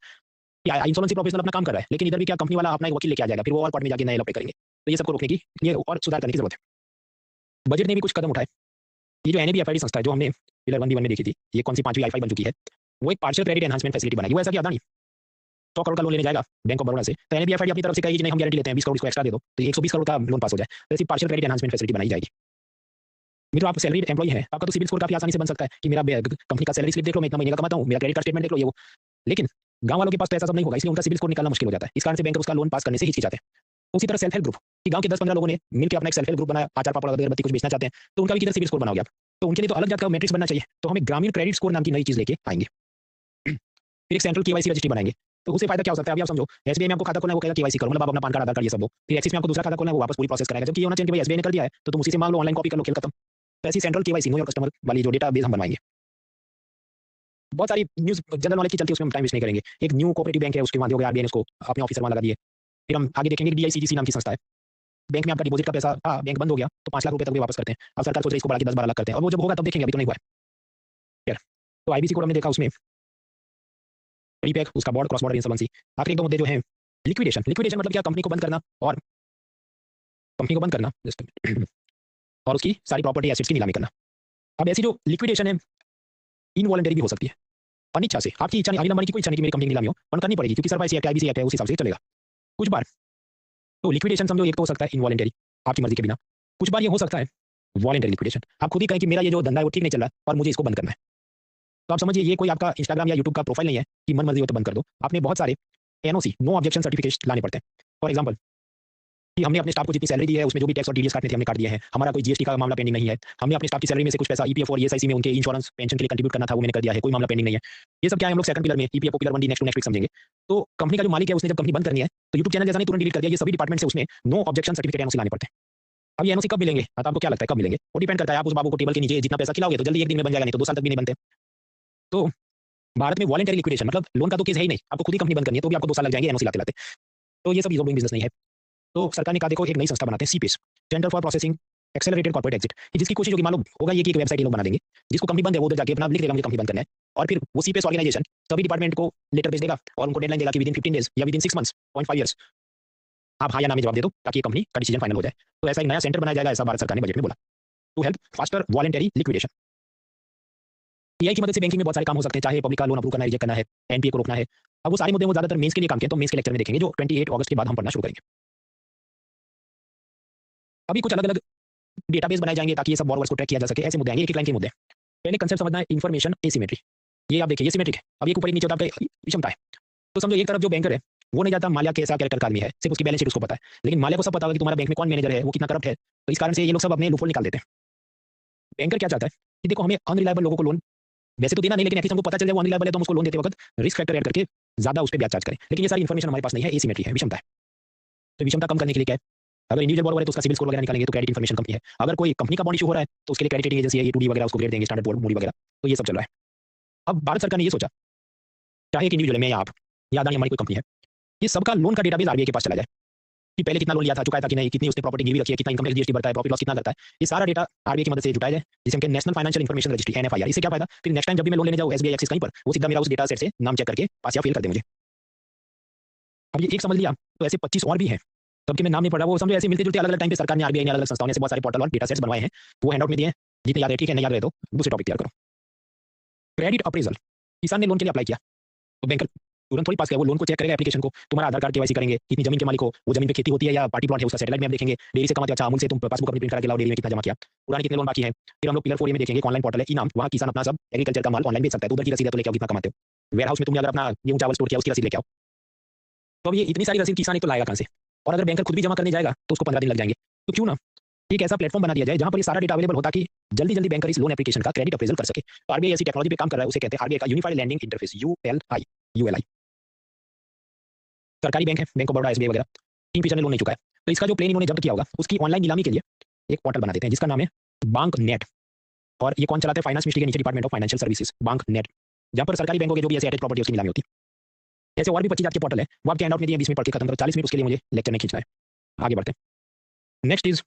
Insurance professional अपना काम कर रहा है, लेकिन इधर भी क्या कंपनी वाला अपना एक वकील लेके आ जाएगा, फिर वो और कोर्ट में जाके नए लफड़े करेंगे। तो ये सबको रोकने की, ये और सुधार करने की जरूरत है। बजट ने भी कुछ कदम उठाए। ये जो एनएबीएफआईडी संस्था है जो हमने पिलर 1B1 में देखी थी, ये कौन सी 5वीं आई5 बन चुकी है, वो एक पार्शियल क्रेडिट एनहांसमेंट फैसिलिटी बनाएगी। वो ऐसा कि अदानी 100 करोड़ का लोन लेने जाएगा बैंक ऑफ बड़ौदा से, तो एनएबीएफआईडी अपनी तरफ से कहेगी कि नहीं हम गारंटी लेते हैं 20 करोड़ इसको एक्स्ट्रा दे दो, तो 120 करोड़ का लोन पास हो जाए। तो ऐसी पार्शियल क्रेडिट एनहांसमेंट फैसिलिटी बनाई जाएगी। मित्रों, आप सैलरी एम्प्लॉई है, आपका तो सिविल स्कोर काफी आसानी से बन सकता है कि मेरा कंपनी का सैलरी स्लिप देख लो, मैं इतना महीने का कमाता हूँ, मेरा क्रेडिट कार्ड स्टेटमेंट देख लो, ये वो। लेकिन गांव वालों के पास तो ऐसा सब नहीं होगा, इसलिए उनका सिविल स्कोर निकालना मुश्किल हो जाता है। इस कारण से बैंक उसका लोन पास करने से हिचकिचाते हैं। उसी तरह सेल्फ हेल्प ग्रुप, कि गांव के 10-15 लोगों ने मिलकर अपना एक सेल्फ हेल्प ग्रुप बनाया, आचार पापड़ अगरबत्ती कुछ बेचना चाहते हैं, तो उनका भी किधर सिविल स्कोर बनाओगे आप? तो उनके लिए तो अलग जात का मैट्रिक्स बनना चाहिए। तो हमें ग्रामीण क्रेडिट स्कोर नाम की नई चीज लेके आएंगे। फिर एक सेंट्रल केवाईसी रजिस्ट्री बनाएंगे। तो उससे फायदा क्या हो सकता है, अभी आप समझो, एसबीआई में आपको खाता खोलना है, वो कहेगा केवाईसी करो, मतलब आप अपना पान कार्ड, आधार कार्ड ये सब दो। फिर एक्सिस में आपको दूसरा खाता खोलना है, वो वापस पूरी प्रोसेस कराएगा। जबकि ये होना चाहिए कि भाई एसबीआई ने कर दिया है तो तुम उसी से मांग लो, ऑनलाइन कॉपी कर लो, खेल खत्म। तो ऐसी central KYC, know your customer वाली जो डेटाबेस हम बनवाएंगे। बहुत सारी न्यूज जनरल नॉलेज की चलती है, उसमें हम टाइम वेस्ट नहीं करेंगे। एक न्यू कोऑपरेटिव बैंक है, उसके माध्यम से आरबीआई ने उसको अपने ऑफिसर वहां लगा दिए। फिर हम आगे देखेंगे डीआईसीजीसी नाम की संस्था है। बैंक में आपका डिपॉजिट का पैसा था, बैंक बंद हो गया तो 5 लाख रुपए तक भी वापस करते हैं। अब सरकार सोच रही है इसको बढ़ा के 10-12 लाख करते हैं, और वो जब होगा तब देखेंगे, अभी तो नहीं हुआ है। तो आईबीसी कोड हमने देखा, उसमें प्रीपैक, उसका बॉर्ड, क्रॉस बॉर्डर इंसॉल्वेंसी। आखिरी 2 मुद्दे जो हैं, लिक्विडेशन। लिक्विडेशन मतलब क्या, कंपनी को बंद करना, और कंपनी को बंद करना और उसकी सारी प्रॉपर्टी एसेट्स की नीलामी करना। अब ऐसी जो लिक्विडेशन है इनवॉलंटरी भी हो सकती है, अनिच्छा से। आपकी इच्छा नहीं, अनिल अंबानी की कोई इच्छा नहीं कि मेरी कंपनी की नीलामी हो, पर करनी पड़ेगी क्योंकि सरप्राइज एक्ट, आईबीसी एक्ट है, उस हिसाब से चलेगा कुछ बार। तो लिक्विडेशन समझो, एक तो हो सकता है इनवॉलंटरी, आपकी मर्जी के बिना। कुछ बार ये हो सकता है वॉलंटरी लिक्विडेशन, आप खुद ही कहें कि मेरा ये जो धंधा है वो ठीक नहीं चल रहा है और मुझे इसको बंद करना है। तो आप समझिए, ये कोई आपका इंस्टाग्राम या यूट्यूब का प्रोफाइल नहीं है कि मन मर्जी हो तो बंद कर दो। आपने बहुत सारे एनओसी, नो ऑब्जेक्शन सर्टिफिकेट लाने पड़ते हैं। फॉर एग्जाम्पल, कि हमने अपने स्टाफ को जितनी सैलरी दी है उसमें जो भी टैक्स और टीडीएस काटने थे हमने काट दिए हैं, हमारा कोई जीएसटी का मामला पेंडिंग नहीं है, हमने अपने स्टाफ की सैलरी में से कुछ पैसा ईपीएफ और ईएसआईसी में उनके इंश्योरेंस पेंशन के लिए कंट्रीब्यूट करना था, वो मैंने कर दिया है, कोई मामला पेंडिंग नहीं है। ये सब क्या है, हम लोग सेकंड पिलर में EPF pillar 1D next to next समझेंगे। तो कंपनी का जो मालिक है उसने जब कंपनी बंद करनी है तो यूट्यूब चैनल जैसा नहीं तुरंत डिलीट कर दिया, ये सभी डिपार्टमेंट से उसमें नो ऑब्जेक्शन सर्टिफिकेट एनओसी लाने पड़ते हैं। अब ये एनओसी कब मिलेंगे, आपको क्या लगता है कब मिलेंगे? वो डिपेंड करता है, आप उस बाबू को टेबल के नीचे जितना पैसा खिलाओगे तो जल्दी एक दिन में बन जाएगा, नहीं तो 2 साल तक भी नहीं बनते। तो भारत में वॉलंटरी लिक्विडेशन मतलब लोन का तो केस है ही नहीं, आपको खुद ही कंपनी बंद करनी है तो भी आपको 2 साल लग जाएंगे एनओसी लाते लाते। तो ये सब ईज ऑफ डूइंग बिजनेस नहीं है। तो सरकार ने कहा देखो एक नई संस्था बनाते हैं, CPACE, centre for processing accelerated corporate exit, जिसकी कोशिश होगी, मालूम होगा ये कि एक वेबसाइट ये लोग बना देंगे, जिसको कंपनी बंद है वो उधर जाके अपना लिख देगा मुझे कंपनी बंद करना है, और फिर वो सीपेस ऑर्गेनाइजेशन सभी डिपार्टमेंट को लेटर भेज देगा और उनको डेडलाइन देगा कि विदिन 15 डेज या विदिन 6 मंथ्स, 0.5 ईयर्स आप हाँ या ना में जवाब दे दो ताकि ये कंपनी का डिसीजन फाइनल हो जाए। तो ऐसा एक नया सेंटर बनाया जाएगा, ऐसा भारत सरकार ने बजट में बोला, to help faster voluntary liquidation. TI की मदद से बैंकिंग में बहुत सारे काम हो सकते हैं, चाहे पब्लिक का लोन अप्रूव करना है, रिजेक्ट करना है, एनपीए को रोकना है। अब वो सारे मुद्दे वो ज्यादातर मेंस के लिए काम किए, तो मेंस के लेक्चर में देखेंगे जो 28 अगस्त के बाद हम पढ़ना शुरू करेंगे। अभी कुछ अलग अलग डेटाबेस बनाए जाएंगे ताकि ये सब बॉरोवर्स को ट्रैक किया जा सके। ऐसे मुद्दे आएंगे, एक एक लाइन के मुद्दे। पहले कंसेप्ट समझना है इन्फॉर्मेशन एसिमेट्री। ये आप देखिए, ये सिमेट्रिक है, अब एक ऊपर एक नीचे होता है, विषमता है। तो समझो एक तरफ जो बैंकर है वो नहीं जानता माल्या कैसा कैरेक्टर का आदमी है, सिर्फ उसकी बैलेंस शीट उसको पता है, लेकिन माल्या को सब पता होगा कि तुम्हारा बैंक में कौन मैनेजर है, वो कितना करप्ट है। तो इस कारण से ये लोग सब अपने लूपहोल निकाल देते हैं। बैंकर क्या चाहता है कि देखो हमें अनरिलायबल लोगों को लोन वैसे तो देना नहीं, लेकिन एटलीस्ट हमको पता चल जाए वो अनरिलायबल है तो हम उसको लोन देते वक्त रिस्क फैक्टर ऐड करके ज्यादा उस पर ब्याज चार्ज करें। लेकिन ये सारी इन्फॉर्मेशन हमारे पास नहीं है, एसिमेट्री है, विषमता है। तो विषमता कम करने के लिए क्या है, अगर इंडिविजुअल बॉरोवर है तो उसका सिविल स्कोर वगैरह निकालेंगे तो क्रेडिट इन्फॉर्मेशन कंपनी है। अगर कोई कंपनी का बॉन्ड इशू हो रहा है तो उसके लिए क्रेडिट रेटिंग एजेंसी है, A2D वगैरह उसको ग्रेड देंगे, स्टैंडर्ड बोर्ड मूडी वगैरह। तो ये सब चल रहा है। अब भारत सरकार ने ये सोचा, चाहे एक इंडिविजुअल में या आप या अदानी हमारी कोई कंपनी है, ये सबका लोन का डेटाबेस आरबीआई के पास चला जाए कि पहले कितना लोन लिया था, चुकाया था कि नहीं, कितनी उसने प्रॉपर्टी गिरवी रखी है, कितना इनकम टैक्स जीएसटी भरता है, प्रॉफिट लॉस कितना करता है, ये सारा डेटा आरबीआई की मदद से जुटाया जाए, जिसे हम national financial information registry NFIR. इससे क्या फायदा, फिर नेक्स्ट टाइम जब भी मैं लोन लेने जाऊँ एसबीआई एक्सिस कहीं पर, वो सीधा मेरा उस डेटा सेट से नाम चेक करके पास या फेल कर दे मुझे। अब ये एक समझ लिया, तो ऐसे 25 और भी हैं, सबके मैं नाम नहीं पढ़ रहा, वो समझो ऐसे मिलते जुलते अलग अलग टाइम पे सरकार ने, आरबीआई ने, अलग अलग संस्थाओं ने बहुत सारे पोर्टल और डेटा सेट्स बनवाए हैं। वो हैंडआउट में दिए हैं, जितने याद है ठीक है, नहीं याद रहे तो दूसरे टॉपिक तैयार करो। क्रेडिट अप्रेजल, किसान ने लोन के लिए अप्लाई किया तो बैंकर तुरंत थोड़ी पास किया, वो लोन को चेक करेगा, एप्लीकेशन को, तुम्हारा आधार कार्ड केवाईसी करेंगे, कितनी जमीन के मालिक हो, वो जमीन पे खेती होती है या पार्टी प्लॉट है, उसका सेटेलाइट में आप देखेंगे, डेयरी से कमाते, अच्छा अमूल से तुम पासबुक अपनी प्रिंट करा के लाओ, डेयरी में कितना जमा किया, पुराने कितने लोन बाकी है। फिर हम लोग पिलर 4 में देखेंगे, ऑनलाइन पोर्टल है इनाम, वहाँ किसान अपना सब एग्रीकल्चर का माल ऑनलाइन बेच सकता है, तो उधर की रसीद तो लेके आओ कितना कमाते हो। वेयर हाउस में तुमने अगर अपना गेहूं चावल स्टोर किया उसकी रसीद लेके आओ। तो अब ये इतनी सारी रसीद किसान एक तो लाएगा कहाँ से, और अगर बैंकर खुद भी जमा करने जाएगा तो उसको 15 दिन लग जाएंगे। तो क्यों ना एक ऐसा प्लेटफॉर्म बना दिया जाए जहां पर ये सारा डेटा अवेलेबल होता कि जल्दी जल्दी बैंकर इस लोन एप्लीकेशन का क्रेडिट अप्रेजल कर सके। तो आरबीआई ऐसी टेक्नोलॉजी पे काम कर रहा है, उसे कहते हैं आरबीआई का यूनिफाइड लैंडिंग इंटरफेस, यूएलआई। सरकारी बैंक है, बैंक ऑफ बड़ौदा, एसबीआई वगैरह, किंगफिशर ने लोन नहीं चुका है, तो इसका जो प्लेन इन्होंने जब्त किया होगा उसकी ऑनलाइन नीलामी के लिए एक पोर्टल बना देते हैं जिसका नाम है बैंक नेट। और ये कौन चलाते हैं? फाइनेंस मिनिस्ट्री के नीचे department of financial services, bank net, जहां पर सरकारी बैंकों के जो भी ऐसे एटेड प्रॉपर्टी उसकी नीलामी होती है। ऐसे और भी 25 जात के पोर्टल है, वो आपके हैंड आउट में दिए, 20 मिनट पढ़ के खत्म करो, 40 मिनट उसके लिए मुझे लेक्चर नहीं खींचना है। आगे बढ़ते हैं। Next is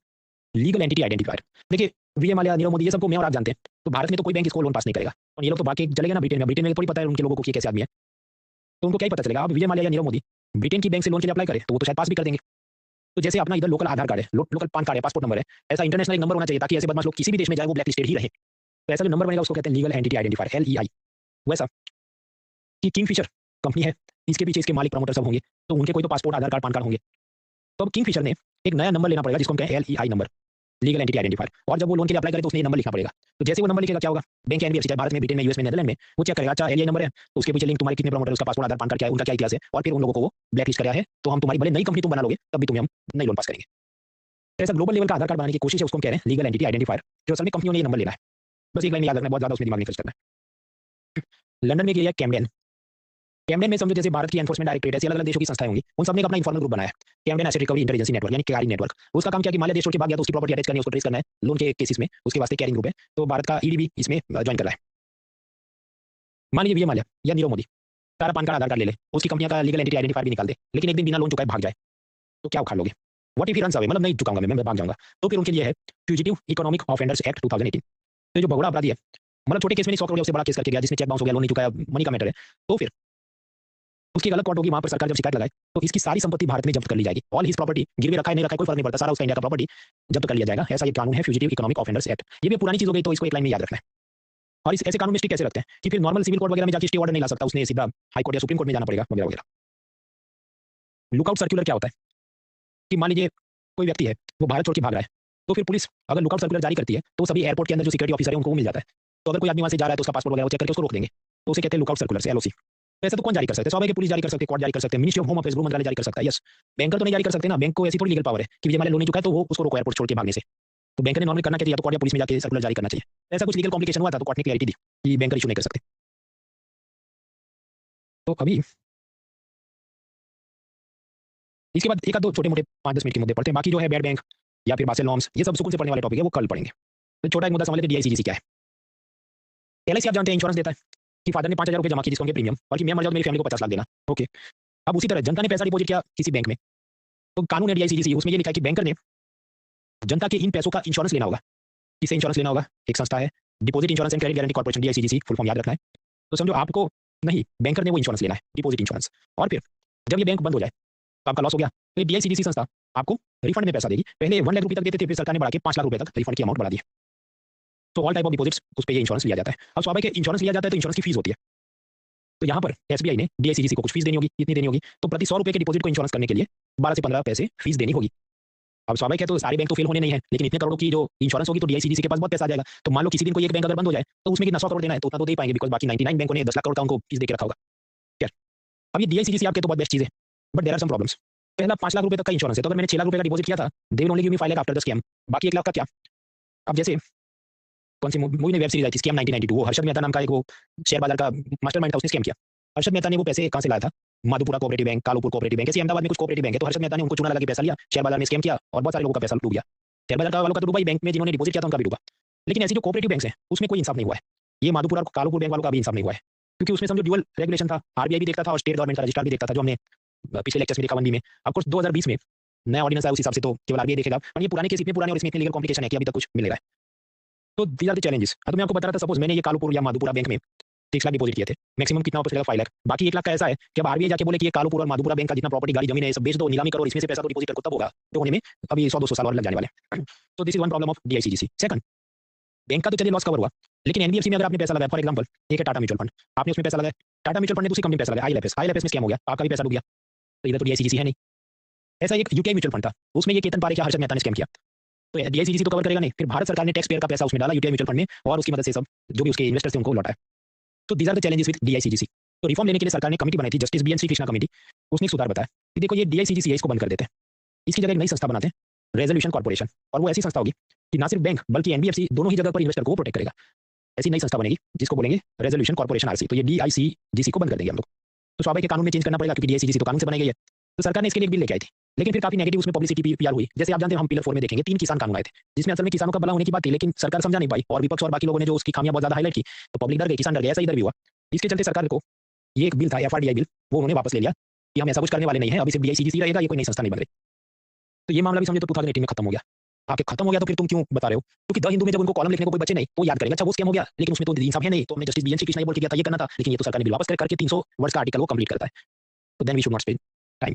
legal entity identifier. देखिए वीए माल्या, नीरव मोदी, ये सबको मैं और आप जानते हैं, तो भारत में तो कोई बैंक इसको लोन पास नहीं करेगा, और ये लोग तो बाकी चलेगा ना ब्रिटेन में। ब्रिटेन में थोड़ी पता है उनके लोगों को कि कैसे आदमी है, तो उनको क्या ही पता चलेगा। अब विजय माल्या या नीरव मोदी ब्रिटेन की बैंक से लोन के लिए अप्लाई करे तो वो तो शायद पास भी कर देंगे। तो जैसे अपना इधर लोकल आधार कार्ड है, लोकल पान कार्ड है, पासपोर्ट नंबर है, ऐसा इंटरनेशनल एक नंबर होना चाहिए ताकि ऐसे बदमाश लोग किसी भी देश में जाए वो ब्लैक लिस्टेड ही रहे। तो ऐसा जो नंबर बनेगा उसको कहते हैं लीगल एंटिटी आइडेंटिफायर, LEI। वैसा कि किंगफिशर कंपनी है, इसके पीछे इसके मालिक प्रमोटर सब होंगे, तो उनके कोई तो पासपोर्ट, आधार कार्ड, पान कार्ड होंगे। तो अब किंगफिशर ने एक नया नंबर लेना पड़ेगा जिसको हम कहें LEI number, legal entity identifier. और जब वो लोन के लिए अप्लाई करे तो उसने ये नंबर लिखना पड़ेगा। तो जैसे वो नंबर लिखेगा क्या होगा, बैंक एनबीएफसी चाहे भारत में, ब्रिटेन में, यूएस में, नेदरलैंड में, वो चेक करेगा, अच्छा LEI नंबर है तो उसके पीछे लिंक तुम्हारे कितने प्रमोटर, उसका पासपोर्ट, आधार, पान कार्ड क्या है, उनका क्या इतिहास है, और फिर उन लोगों को वो ब्लैक लिस्ट कराया है, तो हम तुम्हारी भले नई कंपनी तुम बना लोगे तब भी तुम्हें हम नई लोन पास करेंगे। तो ऐसा ग्लोबल लेवल का आधार कार्ड बनाने की कोशिश है, उसको हम कह रहे हैं लीगल एंटिटी आइडेंटिफायर, जो असल में कंपनियों ने ये नंबर लेना है। बस एक लाइन याद रखना है, बहुत ज्यादा उसमें दिमाग नहीं खर्च करना है। लंदन में एक एरिया कैमडेन। कैमडेन में समझो जैसे भारत की एनफोर्समेंट डायरेक्टरेट, ऐसी अलग अलग देशों की संस्थाएं होंगी, उन सबने अपना इन्फॉर्मल ग्रुप बनाया है, Camden asset recovery intelligence network, यानी कैरी नेटवर्क। उसका काम क्या कि मान लिया देश छोड़ के भाग गया तो उसकी प्रॉपर्टी अटैच करनी है, उसको ट्रेस करना है लोन के केसेस में, उसके वास्ते कैरिंग ग्रुप है। तो भारत का ईडी भी इसमें ज्वाइन कर रहा है। मान लीजिए विजय माल्या या नीरव मोदी सारा पान कार्ड, आधार कार्ड ले ले, उसकी कंपनियां का लीगल एंटिटी आइडेंटिफायर भी निकाल दे, लेकिन एक दिन बिना लोन चुकाए भाग जाए, तो क्या उखाड़ लोगे? What if he runs away, मतलब नहीं चुकाऊंगा मैं भाग जाऊंगा, तो फिर उनके लिए है फ्यूजिटिव इकोनॉमिक ऑफेंडर्स एक्ट 2018। तो जो भगोड़ा अपराधी है, मतलब छोटे केस में नहीं 100 करोड़ से बड़ा केस करके गया जिसमें चेक बाउंस हो गया, लोन नहीं चुकाया, मनी का मैटर है, तो फिर उसकी अलग कोर्ट होगी, वहां पर सरकार जब शिकायत लगाए तो इसकी सारी संपत्ति भारत में जब्त कर ली जाएगी। ऑल हिज प्रॉपर्टी, गिरवी रखा है नहीं रखा है कोई फर्क नहीं पड़ता, सारा उसका इंडिया का प्रॉपर्टी जब्त कर लिया जाएगा। ऐसा ये कानून है फ्यूजिटिव इकोनॉमिक ऑफेंडर्स एक्ट। ये भी पुरानी चीज हो गई तो इसको एक लाइन में याद रखना है। और इस ऐसे कानून में स्टे कैसे रखते हैं कि फिर नॉर्मल सिविल कोर्ट वगैरह में जाके स्टे ऑर्डर नहीं ला सकता, उसने सीधा हाई कोर्ट या सुप्रीम कोर्ट में जाना पड़ेगा वगैरह वगैरह। लुकआउट सर्कुलर क्या होता है कि मान लीजिए कोई व्यक्ति है वो भारत छोड़ के भाग रहा है, तो फिर पुलिस अगर लुकआउट सर्कुलर जारी करती है तो सभी एयरपोर्ट के अंदर जो सिक्योरिटी ऑफिसर है उनको मिल जाता है। तो अगर कोई आदमी वहां से जा रहा है तो उसका पासपोर्ट वगैरह चेक करके उसको रोक देंगे, तो उसे कहते हैं लुकआउट सर्कुलर से, LOC। ऐसा तो कौन जारी कर सकते हैं? स्वाभाविक पुलिस जारी कर सकते हैं, कोर्ट जारी कर सकते हैं, मिनिस्ट्री ऑफ होम अफेयर्स, गृह मंत्रालय जारी कर सकता है। यस, बैंकर तो नहीं जारी कर सकते ना, बैंक को ऐसी थोड़ी लीगल पावर है कि हमारे लोन नहीं चुका है तो वो उसको रोको एयरपोर्ट छोड़ के भागने से। तो बैंक ने नॉर्मल करना चाहिए, या तो कोर्ट या पुलिस में जाके सर्कुलर जारी करना चाहिए। ऐसा कुछ लीगल कॉम्प्लिकेशन हुआ था तो कोर्ट ने क्लैरिटी दी कि बैंकर इशू नहीं कर सकते। तो अभी इसके बाद एक आध दो छोटे मोटे 5-10 मिनट के मुद्दे पढ़ते हैं, बाकी जो है बैड बैंक या फिर बासेल नॉर्म्स, ये सब सुकून से पढ़ने वाले टॉपिक है, वो कल पढ़ेंगे। तो छोटा एक मुद्दा समझ लेते हैं, DICGC क्या है। LIC आप जानते हैं इंश्योरेंस देता है कि फादर ने 5,000 रुपये जमा की जिसको उनके प्रीमियम, और कि मैं मर जाऊँ तो मेरी फैमिली को 50 लाख देना। ओके, अब उसी तरह जनता ने पैसा डिपॉजिट किया किसी बैंक में, तो कानून है DICGC, उसमें ये लिखा है कि बैंकर ने जनता के इन पैसों का इंश्योरेंस लेना होगा। किसे इंश्योरेंस लेना होगा? एक संस्था है deposit insurance and credit guarantee corporation, DICGC, full form याद रखना है। तो समझो आपको नहीं, बैंकर ने वो इंश्योरेंस लेना है, डिपॉजिट इंश्योरेंस, और फिर जब ये बैंक बंद हो जाए तो आपका लॉस हो गया, तो DICGC संस्था आपको रिफंड में पैसा देगी। पहले 1 लाख रुपये तक देते थे, फिर सरकार ने बढ़ा के 5 लाख रुपये तक रिफंड की अमाउंट बढ़ा दी। तो ऑल टाइप ऑफ डिपॉजिट्स उस पर ये इंश्योरेंस लिया जाता है। अब स्वाभाविक है इंश्योरेंस लिया जाता है तो इंश्योरेंस की फीस होती है, तो यहाँ पर SBI ने DICGC को कुछ फीस देनी होगी, कितनी देनी होगी? तो प्रति 100 रुपये के डिपॉजिट को इंश्योरेंस करने के लिए 12 से 15 पैसे फीस देनी होगी। अब स्वाभाविक है तो सारे बैंक तो फेल होने नहीं है, लेकिन इतने करोड़ों की जो इंश्योरेंस होगी तो DICGC के पास बहुत पैसा आ जाएगा। तो मान लो किसी दिन कोई एक बैंक अगर बंद हो जाए तो उसमें कितना 100 करोड़ देना है, तो उतना तो दे पाएंगे, बिकॉज बाकी 99 बैंकों ने 10 लाख करोड़ का उनको फीस देकर रखा होगा। क्या अब ये DICGC आपके तो बहुत बेस्ट चीज़ है, but there are some problems. पहला 5 लाख रुपये तक का इंश्योरेंस है, तो अगर मैंने 6 लाख रुपये का डिपॉजिट किया था, they will only give me 5 lakh after the scam, बाकी 1 लाख का क्या? अब जैसे कौन सी मूवी में वेब सीरीज आई थी स्कैम 1992, वो हर्षद मेहता नाम का एक वो शेयर बाजार का मास्टरमाइंड था, उसने स्कैम किया। हर्षद मेहता ने वो पैसे कहाँ से लाया था? Madhupura cooperative bank, Kalupur cooperative bank, ऐसे अहमदाबाद में कुछ कोऑपरेटिव बैंक है, तो हर्षद मेहता ने उनको चुना लगा के पैसा लिया, शेयर बाजार में स्कैम किया और बहुत सारे लोगों का पैसा डूब गया। शेयर बाजार का वालों का तो डूबा ही, बैंक में जिन्होंने डिपॉजिट किया था उनका भी डूबा। लेकिन ऐसी जो कोऑपरेटिव बैंक्स हैं उसमें कोई इंसाफ नहीं हुआ है। ये माधुपुरा और कालूपुर बैंक वालों का भी इंसाफ नहीं हुआ है, क्योंकि उसमें समझो ड्यूअल रेगुलेशन था, RBI भी देखता था और स्टेट गवर्नमेंट का रजिस्ट्रार भी देखता था, जो हमने पिछले लेक्चर्स में देखा 1B में। ऑफकोर्स 2020 में नया ऑर्डिनेंस आया, उस हिसाब से तो केवल RBI देखेगा, और ये पुराने केस इतने पुराने और इसमें इतने लीगल कॉम्प्लिकेशन है कि अभी तक कुछ मिलेगा। तो दीज आर द चैलेंजेस। तो मैं आपको बता रहा था, सपोज मैंने ये कालूपुर या माधुपुरा बैंक में 6 लाख डिपॉजिट किए थे, मैक्सिमम कितना वापस लेगा? 5 लाख। बाकी 1 लाख का ऐसा है कि अब RBI जाके बोले कि ये कालूपुर और माधुपुरा बैंक का जितना प्रॉपर्टी, गाड़ी, जमीन है, सब बेच दो, नीलामी करो, इसमें से पैसा तो डिपॉजिट करो, तब होगा। तो होने में अभी 100-200 साल और लग जाने वाले। तो this is one problem of DICGC। Second, bank का तो चलिए लॉस कवर हुआ, लेकिन NBFC में अगर आपने पैसा लगाया, फॉर एग्जांपल एक है टाटा म्यूचुअल फंड, आपने उसमें पैसा लगाया, टाटा म्यूचुअल फंड ने दूसरी कंपनी में पैसा लगाया, IL&FS में स्कैम हो गया, आपका भी पैसा डूब गया, तो इधर तो DICGC है नहीं। ऐसा एक UTI म्यूचुअल फंड था, उसमें ये केतन पारेख या हर्षद मेहता ने स्कैम किया, तो DICGC तो कवर करेगा नहीं। फिर भारत सरकार ने टैक्स पेयर का पैसा उसमें डाला UTI म्यूचुअल फंड में, और उसकी मदद से सब जो भी उसके इन्वेस्टर्स थे उनको लौटाया। तो these are the challenges with DICGC। तो रिफॉर्म लेने के लिए सरकार ने कमेटी बनाई थी, justice BN Shri Krishna committee. उसने एक सुधार बताया कि देखो ये DICGC है, इसको बंद कर देते हैं, इसकी जगह एक नई संस्था बनाते हैं, रेजोल्यूशन कॉर्पोरेशन। और वो ऐसी संस्था होगी कि ना सिर्फ बैंक बल्कि NBFC दोनों ही जगह पर इन्वेस्टर को प्रोटेक्ट करेगा। ऐसी नई संस्था बनेगी जिसको बोलेंगे रेजोल्यूशन कॉर्पोरेशन RC। तो ये DICGC को बंद कर देंगे हम लोग। तो स्वाभाविक है कानून में चेंज करना पड़ेगा क्योंकि DICGC तो कानून से बनाई गई है। तो सरकार ने इसके लिए एक बिल लेके आई थी, लेकिन फिर काफी नेगेटिव उसमें पब्लिसिटी PR हुई। जैसे आप जानते हैं, हम पिलर 4 में देखेंगे 3 किसान कानून आए थे, जिसमें असल में किसानों का भला होने की बात थी, लेकिन सरकार समझा नहीं पाई और विपक्ष और बाकी लोगों ने जो उसकी खामियां बहुत ज्यादा हाईलाइट की, तो पब्लिक डर गई, किसान डर गया। ऐसा इधर भी हुआ। इसके चलते सरकार को ये एक बिल था FRDI बिल, वो उन्होंने वापस ले लिया कि हम ऐसा कुछ करने वाले नहीं है, अभी सिर्फ DICGC रहेगा, ये कोई नई संस्था नहीं बन रही। तो ये मामला भी समझे तो 2018 में खत्म हो गया। आके खत्म हो गया तो फिर तुम क्यों बता रहे हो? क्योंकि द हिंदू में जब उनको कॉलम लिखने को कोई बचे नहीं, तो याद करेगा अच्छा वो स्कैम हो गया, लेकिन उसमें तो इंसाफ है नहीं, तो हमने जस्टिस BN श्री कृष्णा बोल के किया था, ये करना था, लेकिन ये तो सरकार ने बिल वापस करके 300 वर्ड्स का आर्टिकल वो कंप्लीट करता है। तो then we should not spend time.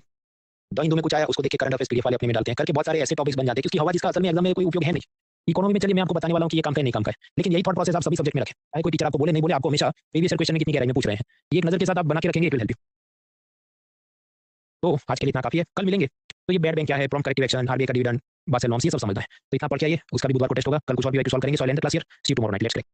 The Hindu में कुछ आया, उसको देख के करंट अफेयर्स PDF वाले अपने में डालते हैं, करके बहुत सारे ऐसे टॉपिक्स बन जाते हैं, क्योंकि हवा जिसका असल में एग्जाम में कोई उपयोग है नहीं। इकोनॉमी में चलिए मैं आपको बताने वाला हूं कि ये काम है नहीं काम का है, लेकिन यही थॉट प्रोसेस आप सभी सब्जेक्ट में रखें, चाहे कोई टीचर आपको बोले नहीं बोले, आपको हमेशा प्रीवियस क्वेश्चन में कितनी गहराई में पूछ रहे हैं, ये एक नजर के साथ आप बना के रखेंगे, इट विल हेल्प यू। तो आज के लिए इतना काफी है, कल मिलेंगे। तो ये बैड बैंक क्या है, प्रॉम्प्ट करेक्टिव एक्शन, RBI का डिविडेंड, बासेल नॉर्म्स, ये सब समझना है। तो इतना पढ़ के आइए, उसका भी बुधवार को टेस्ट होगा। कल कुछ और भी सॉल्व करेंगे। So end class here, see you tomorrow night, let's click.